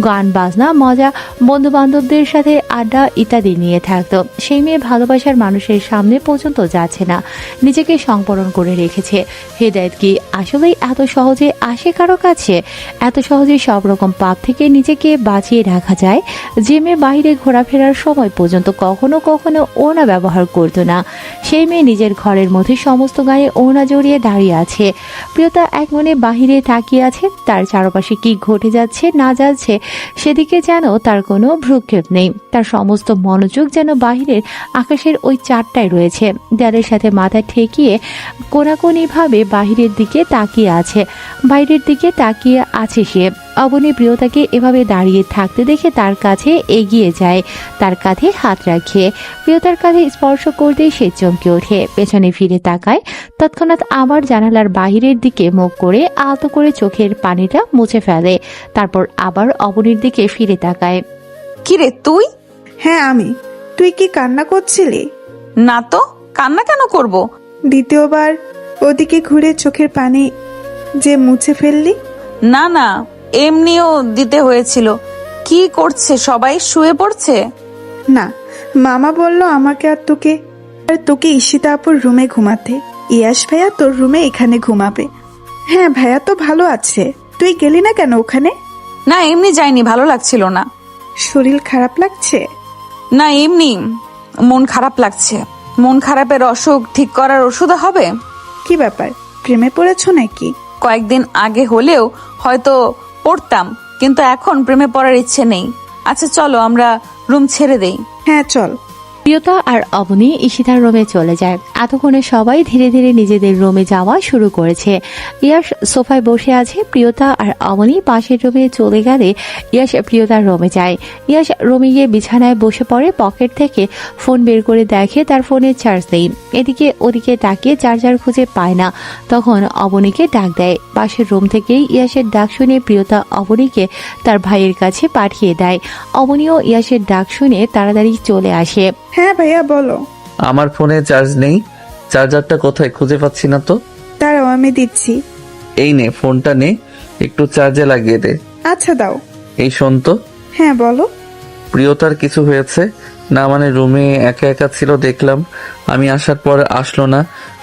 গান বাজনা মজা, বন্ধু বান্ধবদের সাথে আড্ডা ইত্যাদি নিয়ে থাকতো, সেই মেয়ে ভালোবাসার মানুষের সামনে পর্যন্ত যাচ্ছে না, নিজেকে সংবরণ করে রেখেছে। হেদায়েত কি আসলেই এত সহজে আসে কারো কাছে? এত সহজে সব রকম পাপ থেকে নিজেকে বাঁচিয়ে রাখা যায়? যে মেয়ে বাইরে ঘোরাফেরার সময় পর্যন্ত কখনো কখনো ওড়না ব্যবহার করতো না, সেই মেয়ে নিজের ঘরের মধ্যে সমস্ত গায়ে ওড়না জড়িয়ে দাঁড়িয়ে আছে। প্রিয়তা এক মনে বাহিরে তাকিয়ে আছে, তার চারপাশে কি ঘটে যাচ্ছে না যাচ্ছে সেদিকে যেন তার কোনো ভ্রুক্ষেপ নেই। তার সমস্ত মনোযোগ যেন বাহিরের আকাশের ওই চারটায় রয়েছে। দেয়ালের সাথে মাথা ঠেকিয়ে কোনাকুনি ভাবে বাহিরের দিকে তাকিয়ে আছে, বাইরের দিকে তাকিয়ে আছে সে। অবনী প্রিয়তাকে এভাবে দাঁড়িয়ে থাকতে দেখে তার কাছে এগিয়ে যায়, তার কাঁধে হাত রাখে। প্রিয়তার কাঁধে স্পর্শ করতেই সে চমকে ওঠে, পেছনে ফিরে তাকায়। তৎক্ষণাৎ আবার জানালার বাহিরের দিকে মুখ করে আলতো করে চোখের পানিটা মুছে ফেলে, তারপর আবার অবনীর দিকে ফিরে তাকায়। কিরে তুই? হ্যাঁ আমি। তুই কি কান্না করছিলি? না তো, কান্না কেন করব? দ্বিতীয়বার ওদিকে ঘুরে চোখের পানি যে মুছে ফেললি? না না, এমনিও দিতে হয়েছিল। কি করছে সবাই, শুয়ে পড়ছে? না, মামা বলল আমাকে আর তোকে ঈশিতা আপুর রুমে ঘুমাতে। ইয়াশ ভাইয়া তোর রুমে এখানে ঘুমাবে। হ্যাঁ ভাইয়া তো ভালো আছে, তুই গেলি না কেন ওখানে? না এমনি যাইনি, ভালো লাগছিল না। শরীর খারাপ লাগছে? না এমনি মন খারাপ লাগছে। মন খারাপের অসুখ ঠিক করার ওষুধ হবে? কি ব্যাপার, প্রেমে পড়েছো নাকি? কয়েকদিন আগে হলেও হয়তো পড়তাম, কিন্তু এখন প্রেমে পড়ার ইচ্ছে নেই। আচ্ছা চলো আমরা রুম ছেড়ে দেই। হ্যাঁ চল। প্রিয়তা আর অবনী ঈশিতার রুমে চলে যায়। এতক্ষণে সবাই ধীরে ধীরে নিজেদের রুমে যাওয়া শুরু করেছে। ইয়াশ সোফায় বসে আছে, প্রিয়তা আর অবনী পাশের রুমে চলে গেলে ইয়াশ প্রিয়তার রুমে যায়। ইয়াশ রুমে গিয়ে বিছানায় বসে পড়ে, পকেট থেকে ফোন বের করে দেখে তার ফোনে চার্জ নেই। এদিকে ওদিকে তাকিয়ে চার্জার খুঁজে পায় না, তখন অবনীকে ডাক দেয়। পাশের রুম থেকেই ইয়াশের ডাক শুনে প্রিয়তা অবনীকে তার ভাইয়ের কাছে পাঠিয়ে দেয়। অবনীও ইয়াশের ডাক শুনে তাড়াতাড়ি চলে আসে। হ্যাঁ ভাইয়া বলো। আমার ফোনে চার্জ নেই, চার্জারটা কোথায় খুঁজে পাচ্ছি না তো। দাঁড়াও আমি দিচ্ছি। এই নে, ফোনটা নে, একটু চার্জে লাগিয়ে দে। আচ্ছা দাও। এই শোন তো, হ্যাঁ বলো। প্রিয়তার কিছু হয়েছে না? মানে রুমে একা একা ছিল, দেখলাম আমি আসার পর আসলো না,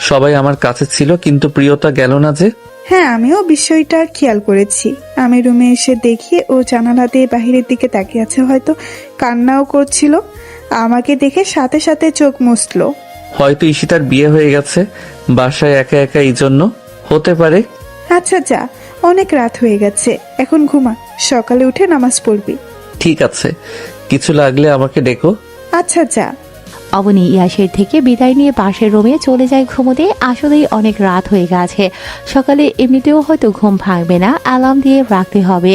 সবাই আমার কাছে ছিল, কিন্তু প্রিয়তা গেল না যে। হ্যাঁ আমিও বিষয়টা খেয়াল করেছি। আমি রুমে এসে দেখি ও জানালা দিয়ে বাহিরের দিকে তাকিয়ে আছে, হয়তো কান্নাও করছিল। আমাকে দেখে সাথে সাথে চোখ মুছলো। হয়তো ঈশিতার বিয়ে হয়ে গেছে বাসায় একা একা, এই জন্য হতে পারে। আচ্ছা যা, অনেক রাত হয়ে গেছে, এখন ঘুমা, সকালে উঠে নামাজ পড়বি। ঠিক আছে, কিছু লাগলে আমাকে ডেকো। আচ্ছা যা। অবনী ইয়াশের থেকে বিদায় নিয়ে পাশের রুমে চলে যায় ঘুমোতে। আসলেই অনেক রাত হয়ে গেছে, সকালে এমনিতেও হয়তো ঘুম ভাঙবে না, অ্যালার্ম দিয়ে রাখতে হবে।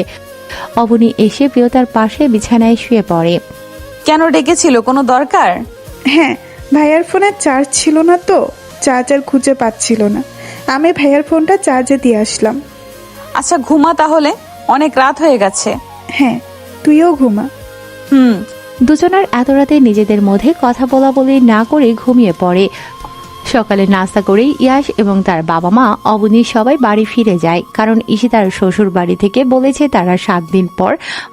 অবনী এসে প্রিয়তার পাশে বিছানায় শুয়ে পড়ে। কেন ডেকেছিল, কোনো দরকার? হ্যাঁ, ভাইয়ার ফোনে চার্জ ছিল না তো, চার্জার খুঁজে পাচ্ছিল না, আমি ভাইয়ার ফোনটা চার্জে দিয়ে আসলাম। আচ্ছা ঘুমা তাহলে, অনেক রাত হয়ে গেছে। হ্যাঁ তুইও ঘুমা। হুম। দুজনের এত রাতে নিজেদের মধ্যে কথা বলা বলি না করে ঘুমিয়ে পড়ে। সকালে নাস্তা করেই ইয়াশ এবং তার বাবা মা অবনী সবাই বাড়ি ফিরে যায়, কারণ ঈশিতার শ্বশুর বাড়ি থেকে বলেছে তারা 7 দিন পর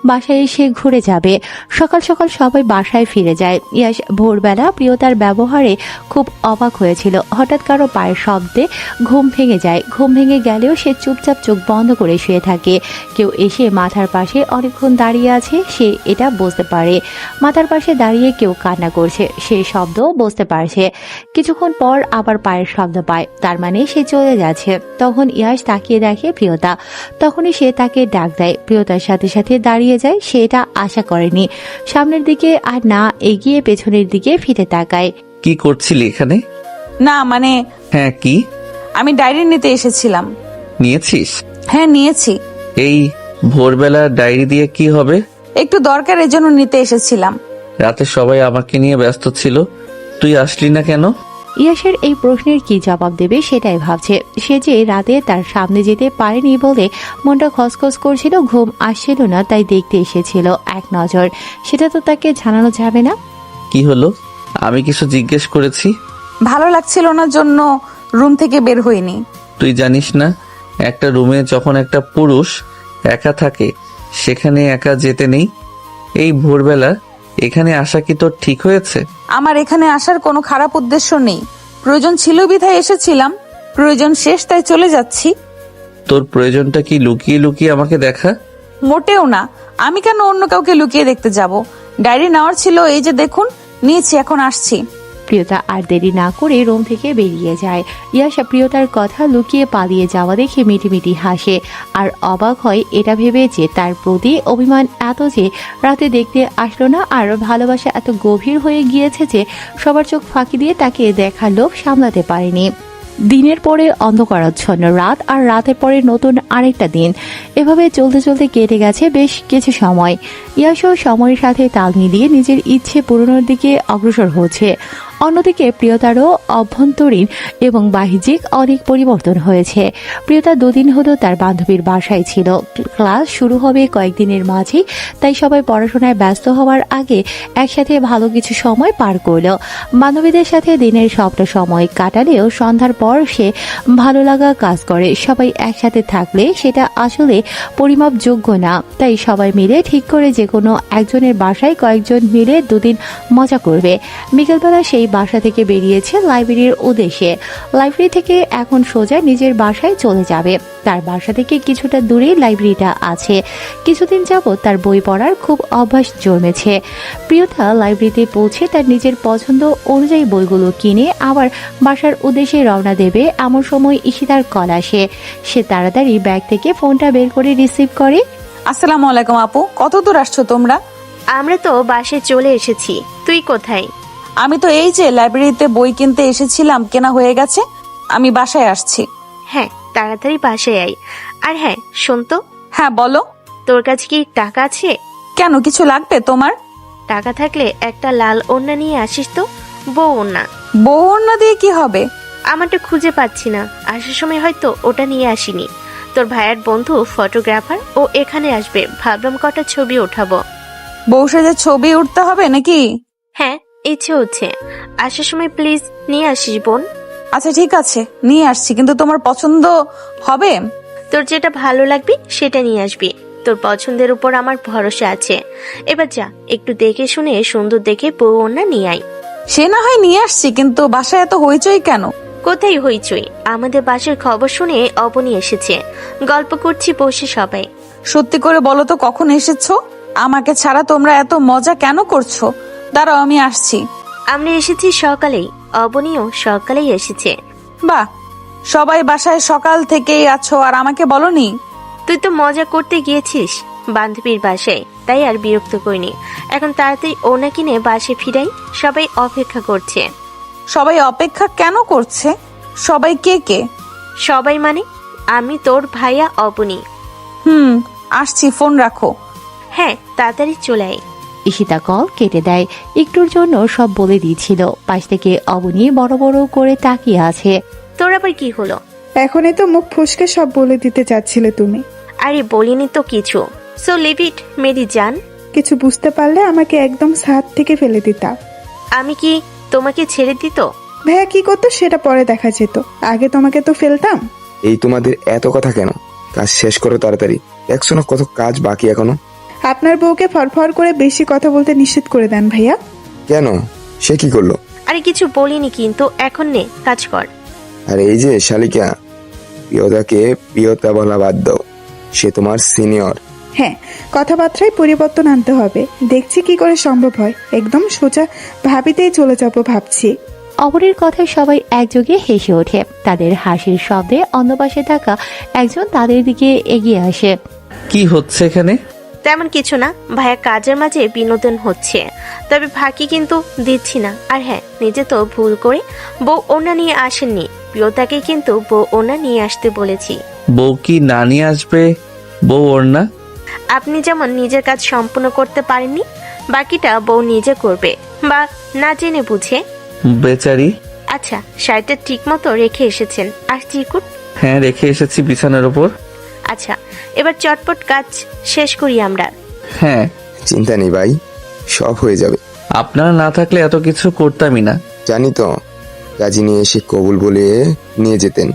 বাসায় এসে ঘুরে যাবে। সকাল সকাল সবাই বাসায় ফিরে যায়। ইয়াশ ভোরবেলা প্রিয়তার ব্যবহারে খুব অবাক হয়েছিল। হঠাৎ কারো পায়ের শব্দে ঘুম ভেঙে যায়। ঘুম ভেঙে গেলেও সে চুপচাপ চোখ বন্ধ করে শুয়ে থাকে। কেউ এসে মাথার পাশে অনেকক্ষণ দাঁড়িয়ে আছে, সে এটা বুঝতে পারে। মাথার পাশে দাঁড়িয়ে কেউ কান্না করছে, সে শব্দও বুঝতে পারছে। কিছুক্ষণ পর আবার পায়ের শব্দ পায়, তার মানে সে চলে যাচ্ছে। তখন ইয়াশ তাকিয়ে দেখে প্রিয়তা, তখনই সে তাকে ডাক দেয়। প্রিয়তার সাথে সাথে দাঁড়িয়ে যায়, সে এটা আশা করেনি। সামনের দিকে আর না এগিয়ে পেছনের দিকে ফিরে তাকায়। কি করছিলি এখানে? না মানে হ্যাঁ কি? আমি ডায়েরি নিতে এসেছিলাম। নিয়েছিস? হ্যাঁ নিয়েছি। এই ভোরবেলা ডায়েরি দিয়ে কি হবে? একটু দরকারের জন্য নিতে এসেছিলাম। রাতে সবাই আমাকে নিয়ে ব্যস্ত ছিল, তুই আসলি না কেন? ইয়াশের এই প্রশ্নের কি জবাব দেবে সেটাই ভাবছে। সে যে রাতে তার সামনে যেতে পারেনি বলে মনটা খসখস করছিল, ঘুম আসছিল না, তাই দেখতে এসেছিল এক নজর। সেটা তো তাকে জানানো যাবে না। কি হলো? আমি কিছু জিজ্ঞেস করেছি? ভালো লাগছিল না জন্য রুম থেকে বের হইনি। তুই জানিস না, একটা রুমে যখন একটা পুরুষ একা থাকে সেখানে একা যেতে নেই। এই ভোরবেলা এখানে আসা কি তোর ঠিক হয়েছে? আমার এখানে আসার কোনো খারাপ উদ্দেশ্য নেই, প্রয়োজন ছিল বিধায় এসেছিলাম, প্রয়োজন শেষ তাই চলে যাচ্ছি। তোর প্রয়োজনটা কি লুকিয়ে লুকিয়ে আমাকে দেখা? মোটেও না, আমি কেন অন্য কাউকে লুকিয়ে দেখতে যাব? ডায়েরি নেওয়ার ছিল, এই যে দেখুন নিয়েছি, এখন আসছি। প্রিয়তা আর দেরি না করে রুম থেকে বেরিয়ে যায়। ইয়াশা প্রিয়তার কথা লুকিয়ে পালিয়ে যাওয়া দেখে মিটিমিটি হাসে আর অবাক হয় এটা ভেবে যে তার প্রতি অভিমান এত যে রাতে দেখতে আসলো না, আর ভালোবাসা এত গভীর হয়ে গিয়েছে যে সবার চোখ ফাঁকি দিয়ে তাকে দেখার লোভ সামলাতে পারেনি। দিনের পরে অন্ধকারাচ্ছন্ন রাত, আর রাতের পরে নতুন আরেকটা দিন। এভাবে চলতে চলতে কেটে গেছে বেশ কিছু সময়। ইয়াশও সময়ের সাথে তাল মিলিয়ে নিজের ইচ্ছে পূরণের দিকে অগ্রসর হচ্ছে। অন্যদিকে প্রিয়তারও অভ্যন্তরীণ এবং বাহ্যিক অনেক পরিবর্তন হয়েছে। প্রিয়তা 2 দিন হলো তার বান্ধবীর বাসায় ছিল। ক্লাস শুরু হবে কয়েকদিনের মাঝেই, তাই সবাই পড়াশোনায় ব্যস্ত হওয়ার আগে একসাথে ভালো কিছু সময় পার করলো। বান্ধবীদের সাথে দিনের সবটা সময় কাটালেও সন্ধ্যার পর সে ভালো লাগা কাজ করে। সবাই একসাথে থাকলে সেটা আসলে পরিমাপযোগ্য না, তাই সবাই মিলে ঠিক করে যে কোনো একজনের বাসায় কয়েকজন মিলে 2 দিন মজা করবে। বিকেলবেলা সেই বাসা থেকে বেরিয়েছে লাইব্রেরির উদ্দেশ্যে। লাইব্রেরি থেকে এখন সোজা নিজের বাসায় চলে যাবে। তার বাসা থেকে কিছুটা দূরেই লাইব্রেরিটা আছে। কিছুদিন যাবত তার বই পড়ার খুব অভ্যাস জন্মেছে। প্রিয়তা লাইব্রেরিতে পৌঁছে তার নিজের পছন্দ অনুযায়ী বইগুলো কিনে আবার বাসার উদ্দেশ্যে রওনা দেবে। এমন সময় ঈশিতার কল আসে। সে তাড়াতাড়ি ব্যাগ থেকে ফোনটা বের করে রিসিভ করে। আসসালামু আলাইকুম আপু, কত দূর আসছো তোমরা? আমরা তো বাসে চলে এসেছি, তুই কোথায়? আমি তো এই যে লাইব্রেরিতে বই কিনতে এসেছিলাম, কেনা হয়ে গেছে, আমি বাসায় আসছি। হ্যাঁ, তাড়াতাড়ি বাসায় আয়। আর হ্যাঁ, শোন তো। হ্যাঁ বলো। তোর কাছে কি টাকা আছে? কেন, কিছু লাগবে তোমার? টাকা থাকলে একটা লাল ওড়না নিয়ে আসিস তো, বউ ওড়না। বউ ওড়না দিয়ে কি হবে? আমারটা খুঁজে পাচ্ছি না, আসার সময় হয়তো ওটা নিয়ে আসিনি। তোর ভাইয়ের বন্ধু ফটোগ্রাফার, ও এখানে আসবে, ভাবলাম কটা ছবি ওঠাবো। বউ সেজে ছবি উঠতে হবে নাকি? হ্যাঁ, ইচ্ছে হচ্ছে। আসার সময় প্লিজ নিয়ে আসিস বোন। আচ্ছা ঠিক আছে, নিয়ে আসছি, কিন্তু তোমার পছন্দ হবে? তোর যেটা ভালো লাগবে সেটা নিয়ে আসবি। তোর পছন্দের উপর আমার ভরসা আছে। এবার যা, একটু দেখে শুনে সুন্দর দেখে বউ ওড়না নিয়ে আয়। সে না হয় নিয়ে আসছি, কিন্তু বাসায় এত হইচই কেন? কোথায় হইচই? আমাদের বাসার খবর শুনে অবনী এসেছে, গল্প করছি বসে সবাই। সত্যি করে বলো তো, কখন এসেছো? আমাকে ছাড়া তোমরা এত মজা কেন করছো? দাঁড়াও, আমি আসছি। আমরা এসেছি সকালেই, অবনীও সকালেই এসেছে। বাহ, সবাই বাসায় সকাল থেকেই আছো আর আমাকে বলনি? তুই তো মজা করতে গিয়েছিস বান্ধবীর বাসায়, তাই আর বিরক্ত করিনি। এখন তাড়াতাড়ি ওড়না কিনে বাসে ফিরাই, সবাই অপেক্ষা করছে। সবাই অপেক্ষা কেন করছে? সবাই কে কে? সবাই মানে আমি, তোর ভাইয়া, অবনী। আসছি, ফোন রাখো। হ্যাঁ, তাড়াতাড়ি চলে আয়। ঈশিতা কল কেটে দেয়। একটুর জন্য সব বলে দিয়েছিল। পাশ থেকে অবনী বড় বড় করে তাকিয়ে আছে। তোর আবার কি হলো? এখনই তো মুখ ফসকে সব বলে দিতে চাচ্ছিলে তুমি। আরে বলিনি তো কিছু, সো লিভ ইট মেরি জান। কিছু বুঝতে পারলে আমাকে একদম সাথ থেকে ফেলে দিতা। আমি কি তোমাকে ছেড়ে দিত? ভাইয়া কি করতো সেটা পরে দেখা যেত, আগে তোমাকে তো ফেলতাম। এই তোমাদের এত কথা কেন? কাজ শেষ করো তাড়াতাড়ি, দেখছো না কত কাজ বাকি এখনো। আপনার বউকে ফরফর করে বেশি কথা বলতে নিষেধ করে দেন ভাইয়া। কেন, সে কি করলো? আরে কিছু বলিনি, কিন্তু এখন নে কাজ কর। আর এই যে শালিকা, প্রিয়তাকে প্রিয়তা বলা বাদ দাও, সে তোমার সিনিয়র। হ্যাঁ, কথাবার্তায় পরিবর্তন আনতে হবে, দেখছি কি করে সম্ভব হয়। একদম সোজা ভাবিতেই চলে যাবো ভাবছি। অপরের কথায় সবাই একযোগে হেসে ওঠে। তাদের হাসির শব্দে অন্য পাশে থাকা একজন তাদের দিকে এগিয়ে আসে। কি হচ্ছে এখানে? তেমন কিছু না ভাইয়া, কাজের মাঝে বিনোদন হচ্ছে, তবে ফাঁকি কিন্তু দিচ্ছি না। আর হ্যাঁ, নিজে তো ভুল করে বউ ওড়না নিয়ে আসেননি, প্রিয়তাকে কিন্তু বউ ওড়না নিয়ে আসতে বলেছি। বউ কি না নিয়ে আসবে বউ ওড়না? আপনি যেমন নিজের কাজ সম্পূর্ণ করতে পারেননি, বাকিটা বউ নিজে করবে, বা না জেনে বুঝে। বেচারি। আচ্ছা, শাড়িটা ঠিক মতো রেখে এসেছেন, আর চিরকুট? হ্যাঁ, রেখে এসেছি বিছানার উপর। আচ্ছা, এবার চটপট কাজ শেষ করি আমরা। হ্যাঁ, চিন্তা নেই ভাই, সব হয়ে যাবে। আপনারা না থাকলে এত কিছু করতামই না। জানি তো, কাজী নিয়ে এসে কবুল বলে নিয়ে যেতেন।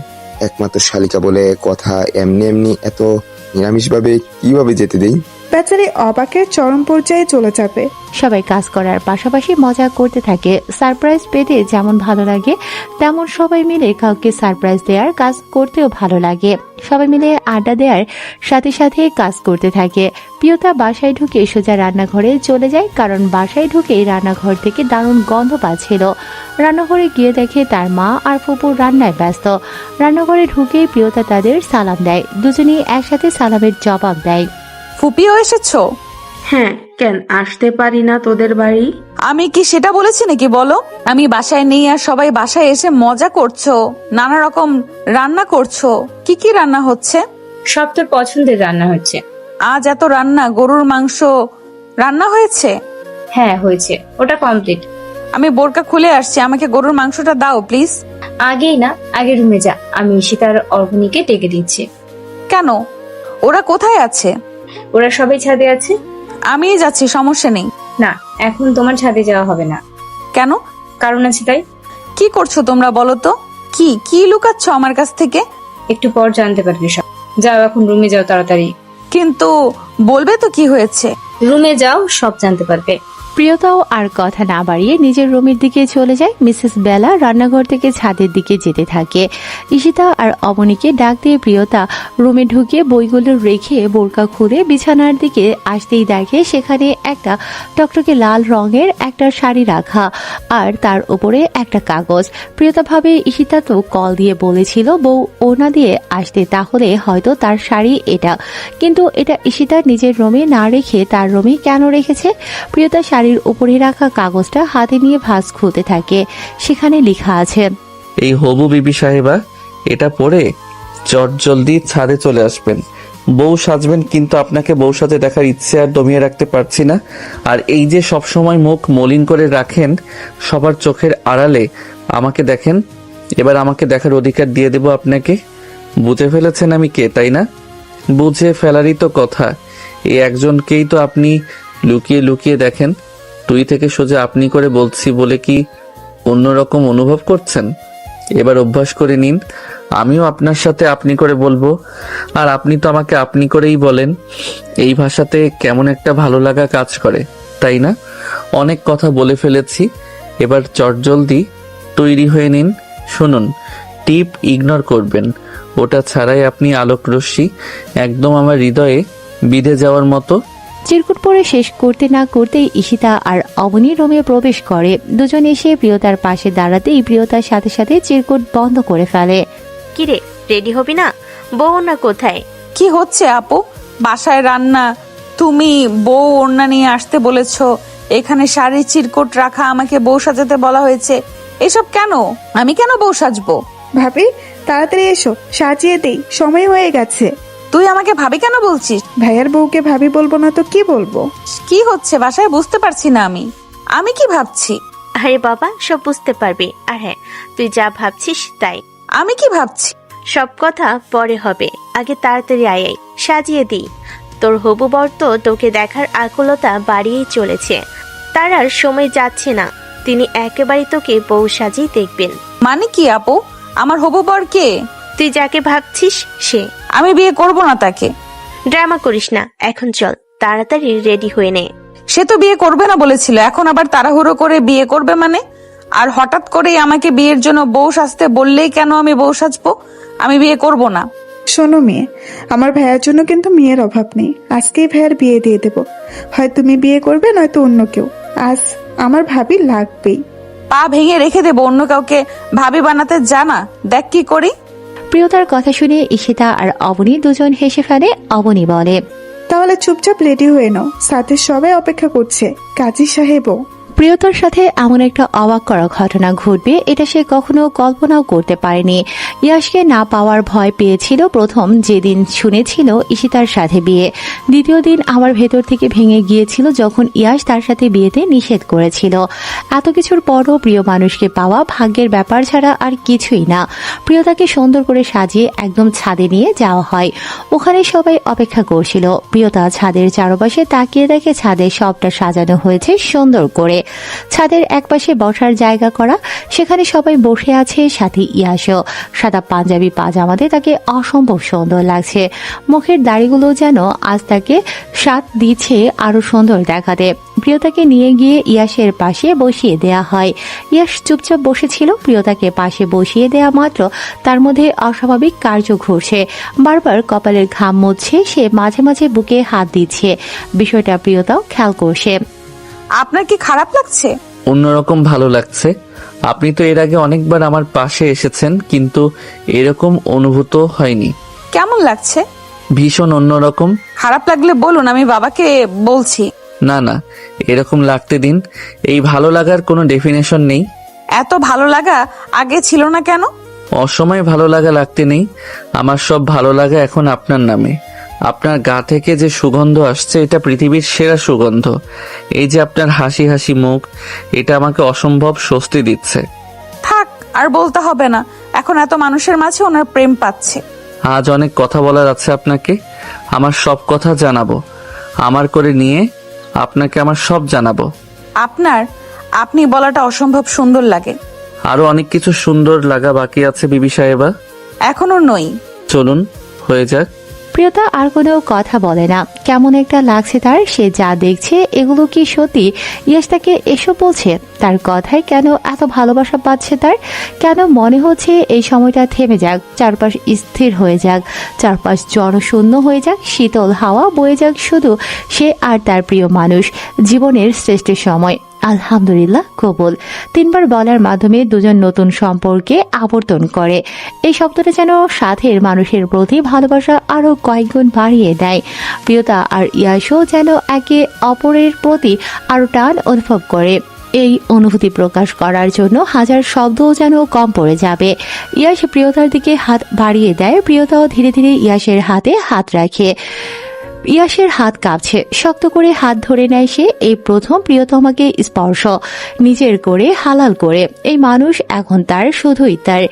একমাত্র শালিকা বলে কথা, এমনি এমনি এত নিরামিষভাবে কিভাবে যেতে দেই? বেচারি অবাকের চরম পর্যায়ে চলে যাবে। সবাই কাজ করার পাশাপাশি মজা করতে থাকে। সারপ্রাইজ পেতে যেমন ভালো লাগে, তেমন সবাই মিলে কাউকে সারপ্রাইজ দেওয়ার কাজ করতেও ভালো লাগে। সবাই মিলে আড্ডা দেওয়ার সাথে সাথে কাজ করতে থাকে। প্রিয়তা বাসায় ঢুকে সোজা রান্নাঘরে চলে যায়, কারণ বাসায় ঢুকেই রান্নাঘর থেকে দারুণ গন্ধ পাচ্ছিল। রান্নাঘরে গিয়ে দেখে তার মা আর ফুপু রান্নায় ব্যস্ত। রান্নাঘরে ঢুকেই প্রিয়তা তাদের সালাম দেয়। দুজনেই একসাথে সালামের জবাব দেয়। ফুপিও এসেছো? হ্যাঁ, কেন আসতে পারি না তোদের বাড়ি? আমি কি সেটা বলেছি নাকি বলো? আমি বাসায় নেই আর সবাই বাসায় এসে মজা করছো, নানা রকম রান্না করছো। কি কি রান্না হচ্ছে? সব তোর পছন্দের রান্না হচ্ছে। আজ এত রান্না, গরুর মাংস রান্না হয়েছে? হ্যাঁ হয়েছে, ওটা কমপ্লিট। আমি বোরকা খুলে আসছি, আমাকে গরুর মাংসটা দাও প্লিজ। আগেই না, আগে রুমে যা, আমি ঈশিতার অর্ঘনিকে ডেকে দিচ্ছি। কেন? ওরা কোথায় আছে? ওরা সবাই ছাদে আছে। আমিই যাচ্ছি, সমস্যা নেই। না, এখন তোমার ছাদে যাওয়া হবে না। কেন? কারণ আছে তাই। কি করছো তোমরা বলো তো? কি লুকাচ্ছ আমার কাছ থেকে? একটু পর জানতে পারবে সব। যাও এখন রুমে যাও তাড়াতাড়ি। কিন্তু বলবে তো কি হয়েছে? রুমে যাও, সব জানতে পারবে। প্রিয়তাও আর কথা না বাড়িয়ে নিজের রুমের দিকে চলে যায়। মিসেস বেলা রান্নাঘর থেকে ছাদের দিকে যেতে থাকে। ঈশিতা আর অবনীকে ডাক দিয়ে প্রিয়তা রুমে ঢুকে বইগুলো রেখে বোরকা খুলে বিছানার দিকে আসতেই দেখে সেখানে একটা টকটকে লাল রঙের একটা শাড়ি রাখা আর তার উপরে একটা কাগজ। প্রিয়তা ভাবে ঈশিতা তো কল দিয়ে বলেছিল বউ ওনা দিয়ে আসতে, তাহলে হয়তো তার শাড়ি এটা, কিন্তু এটা ঈশিতা নিজের রুমে না রেখে তার রুমে কেন রেখেছে? প্রিয়তা শাড়ির উপরে রাখা কাগজটা হাতে নিয়ে ভাঁজ খুলতে থাকে। সেখানে লেখা আছে, এই হবু বিবি সাহেবা, এটা পড়ে জলদি ছাদে চলে আসবেন। বউ সাজবেন, কিন্তু আপনাকে বউ সাজে দেখার ইচ্ছে আর দমিয়ে রাখতে পারছি না। আর এই যে সব সময় মুখ মলিন করে রাখেন সবার চোখের আড়ালে আমাকে দেখেন, এবার আমাকে দেখার অধিকার দিয়ে দেব আপনাকে। বুঝে ফেলেছেন আমি কে, তাই না? বুঝে ফেলারই তো কথা। এই একজনকেই তো আপনি লুকিয়ে লুকিয়ে দেখেন। তুই থেকে সোজা আপনি করে বলছি বলে কি অন্যরকম অনুভব করছেন? এবার অভ্যাস করে নিন, আমিও আপনার সাথে আপনি করে বলবো, আর আপনি তো আমাকে আপনি করেই বলেন। এই ভাষাতে কেমন একটা ভালো লাগা কাজ করে, তাই না? অনেক কথা বলে ফেলেছি, এবার চটজলদি তৈরি হয়ে নিন। শুনুন, টিপ ইগনোর করবেন, ওটা ছাড়াই আপনি আলোক রশ্মি একদম আমার হৃদয়ে বিঁধে যাওয়ার মতো। চিরকুট পরে শেষ করতে না করতেই ঈশিতা আর অবনী রুমে প্রবেশ করে। দুজন এসে প্রিয়তার পাশে দাঁড়াতেই প্রিয়তার সাথে সাথে চিরকুট বন্ধ করে ফেলে। কিরে, রেডি হবি না? বউ না কোথায়? কি হচ্ছে আপু? বাসায় রান্না, তুমি বউ ওড়না নিয়ে আসতে বলেছো, এখানে শাড়ির চিরকুট রাখা, আমাকে বউ সাজাতে বলা হয়েছে। এসব কেন? আমি কেন বউ সাজবো? ভাবি তাড়াতাড়ি এসো, সাজিয়ে দেই, সময় হয়ে গেছে। তুই আমাকে ভাবি কেন বলছিস? ভাইয়ার বউকে ভাবি বলবো না তো কি বলবো? কি হচ্ছে বাসায় বুঝতে পারছি না আমি কি ভাবছি? আরে বাবা, সব বুঝতে পারবি। আর হ্যাঁ, তুই যা ভাবছিস তাই। আমি কি ভাবছি? সব কথা পরে হবে, আগে তাড়াতাড়ি আয়, সাজিয়ে দিই। তোর হবু বর তো তোকে দেখার আকুলতা বাড়িয়েই চলেছে, তার আর সময় যাচ্ছে না। তিনি একেবারে তোকে বউ সাজিয়ে দেখবেন। মানে কি আপু? আমার হবু বর কে? তুই যাকে ভাবছিস সে। আমি বিয়ে করব না তাকে। ড্রামা করিস না, এখন চল তাড়াতাড়ি রেডি হয়ে নে। সে তো বিয়ে করবে না বলেছিল, এখন আবার তাড়াহুড়ো করে বিয়ে করবে মানে? আর হঠাৎ করেই আমাকে বিয়ের জন্য বউ সাজতে বললেই কেন আমি বউ সাজবো? আমি বিয়ে করব না। শোনো মেয়ে, আমার ভাইয়ার জন্য কিন্তু মেয়ের অভাব নেই। আজকেই ভাইয়ার বিয়ে দিয়ে দেব, হয় তুমি বিয়ে করবে নয়তো অন্য কেউ। আজ আমার ভাবি লাগবেই। পা ভেঙে রেখে দেবো অন্য কাউকে ভাবি বানাতে, জানা দেখ কি করি। প্রিয়তার কথা শুনে ঈশিতা আর অবনী দুজন হেসে ফেলে। অবনী বলে, তাহলে চুপচাপ রেডি হয়ে নাও, সাথে সবাই অপেক্ষা করছে, কাজী সাহেবও। প্রিয়তার সাথে এমন একটা অবাক করা ঘটনা ঘটবে এটা সে কখনো কল্পনাও করতে পারেনি। ইয়াশকে না পাওয়ার ভয় পেয়েছিল প্রথম যেদিন শুনেছিল ঈশিতার সাথে বিয়ে, দ্বিতীয় দিন আবার ভেতর থেকে ভেঙে গিয়েছিল যখন ইয়াশ তার সাথে বিয়েতে নিষেধ করেছিল। এত কিছুর পরও প্রিয় মানুষকে পাওয়া ভাগ্যের ব্যাপার ছাড়া আর কিছুই না। প্রিয়তাকে সুন্দর করে সাজিয়ে একদম ছাদে নিয়ে যাওয়া হয়। ওখানে সবাই অপেক্ষা করছিল। প্রিয়তা ছাদের চারপাশে তাকিয়ে দেখে ছাদে সবটা সাজানো হয়েছে সুন্দর করে। ছাদের একপাশে বসার জায়গা করা, সেখানে সবাই বসে আছে, সাথে ইয়াশও। সাদা পাঞ্জাবি পাজামাতে তাকে অসম্ভব সুন্দর লাগছে। মুখের দাড়িগুলো যেন আজ তাকে স্বাদ দিচ্ছে আরো সুন্দর দেখাতে। প্রিয়তাকে নিয়ে গিয়ে ইয়াশের পাশে বসিয়ে দেয়া হয়। ইয়াশ চুপচাপ বসেছিল। প্রিয়তাকে পাশে বসিয়ে দেয়া মাত্র তার মধ্যে অস্বাভাবিক কার্য ঘটছে। বারবার কপালের ঘাম মুছছে, সে মাঝে মাঝে বুকে হাত দিচ্ছে। বিষয়টা প্রিয়তাও খেয়াল করছে। আপনার কি খারাপ লাগছে? অন্যরকম ভালো লাগছে। আপনি তো এর আগে অনেকবার আমার পাশে এসেছেন, কিন্তু এরকম অনুভূত হয়নি। কেমন লাগছে? ভীষণ অন্যরকম। খারাপ লাগলে বলুন, আমি বাবাকে বলছি। না না, এরকম লাগতে দিন। এই ভালো লাগার কোনো ডেফিনেশন নেই। এত ভালো লাগা আগে ছিল না কেন? অসময়ে ভালো লাগা লাগতে নেই। আমার সব ভালো লাগা এখন আপনার নামে। আপনার গা থেকে যে সুগন্ধ আসছে এটা পৃথিবীর সেরা সুগন্ধ। এই যে আপনার হাসি হাসি মুখ, এটা আমাকে অসম্ভব স্বস্তি দিচ্ছে। থাক, আর বলতে হবে না। এখন এত মানুষের মাঝে ওনার প্রেম পাচ্ছে। আজ অনেক কথা বলার আছে আপনাকে। আমার সব কথা জানাবো, আমার করে নিয়ে আপনাকে আমার সব জানাবো। আপনি বলাটা অসম্ভব সুন্দর লাগে। আরো অনেক কিছু সুন্দর লাগা বাকি আছে বিবি সাহেবা। এখনো নই। চলুন হয়ে যাক। প্রিয়তা আর কোনো কথা বলে না। কেমন একটা লাগছে তার। সে যা দেখছে এগুলো কি সত্যি ইয়াশ তাকে এসব বলছে? তার কথায় কেন এত ভালোবাসা পাচ্ছে তার? কেন মনে হচ্ছে এই সময়টা থেমে যাক, চারপাশ স্থির হয়ে যাক, চারপাশ জনশূন্য হয়ে যাক, শীতল হাওয়া বয়ে যাক, শুধু সে আর তার প্রিয় মানুষ। জীবনের শ্রেষ্ঠ সময়। আলহামদুলিল্লাহ কবুল। 3 বার বলার মাধ্যমে দুজন নতুন সম্পর্কে আবর্তন করে। এই শব্দটা যেন সাথের মানুষের প্রতি ভালোবাসা আরো কয়েকগুণ বাড়িয়ে দেয়। প্রিয়তা আর ইয়াশও যেন একে অপরের প্রতি আরো টান অনুভব করে। এই অনুভূতি প্রকাশ করার জন্য হাজার শব্দও যেন কম পড়ে যাবে। ইয়াশ প্রিয়তার দিকে হাত বাড়িয়ে দেয়। প্রিয়তাও ধীরে ধীরে ইয়াশের হাতে হাত রাখে। ইয়াশের হাত কাঁপছে। শক্ত করে হাত ধরে নেয় সে। এই প্রথম প্রিয়তমাকে স্পর্শ নিজের করে হালাল করে। এই মানুষ এখন তার, শুধুই তার।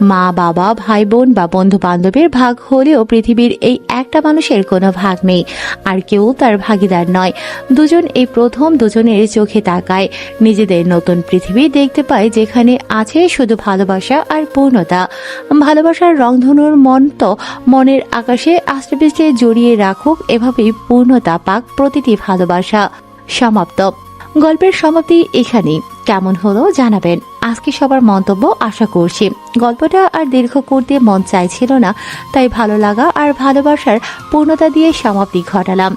মা বাবা ভাই বোন বা বন্ধু বান্ধবের ভাগ হলেও পৃথিবীর এই একটা মানুষের কোনো ভাগ নেই, আর কেউ তার ভাগিদার নয়। দুজন এই প্রথম দুজনের চোখে তাকায়। নিজেদের নতুন পৃথিবী দেখতে পায়, যেখানে আছে শুধু ভালোবাসা আর পূর্ণতা। ভালোবাসার রংধনুর মন্ত মনের আকাশে আষ্টেপৃষ্টে জড়িয়ে রাখুক, এভাবেই পূর্ণতা পাক প্রতিটি ভালোবাসা। সমাপ্ত। গল্পের সমাপ্তি এখানেই। কেমন হলো জানাবেন। আজকে সবার মন্তব্য আশা করছি। গল্পটা আর দীর্ঘ করতে মন চাইছিল না, তাই ভালো লাগা আর ভালোবাসার পূর্ণতা দিয়ে সমাপ্তি ঘটালাম।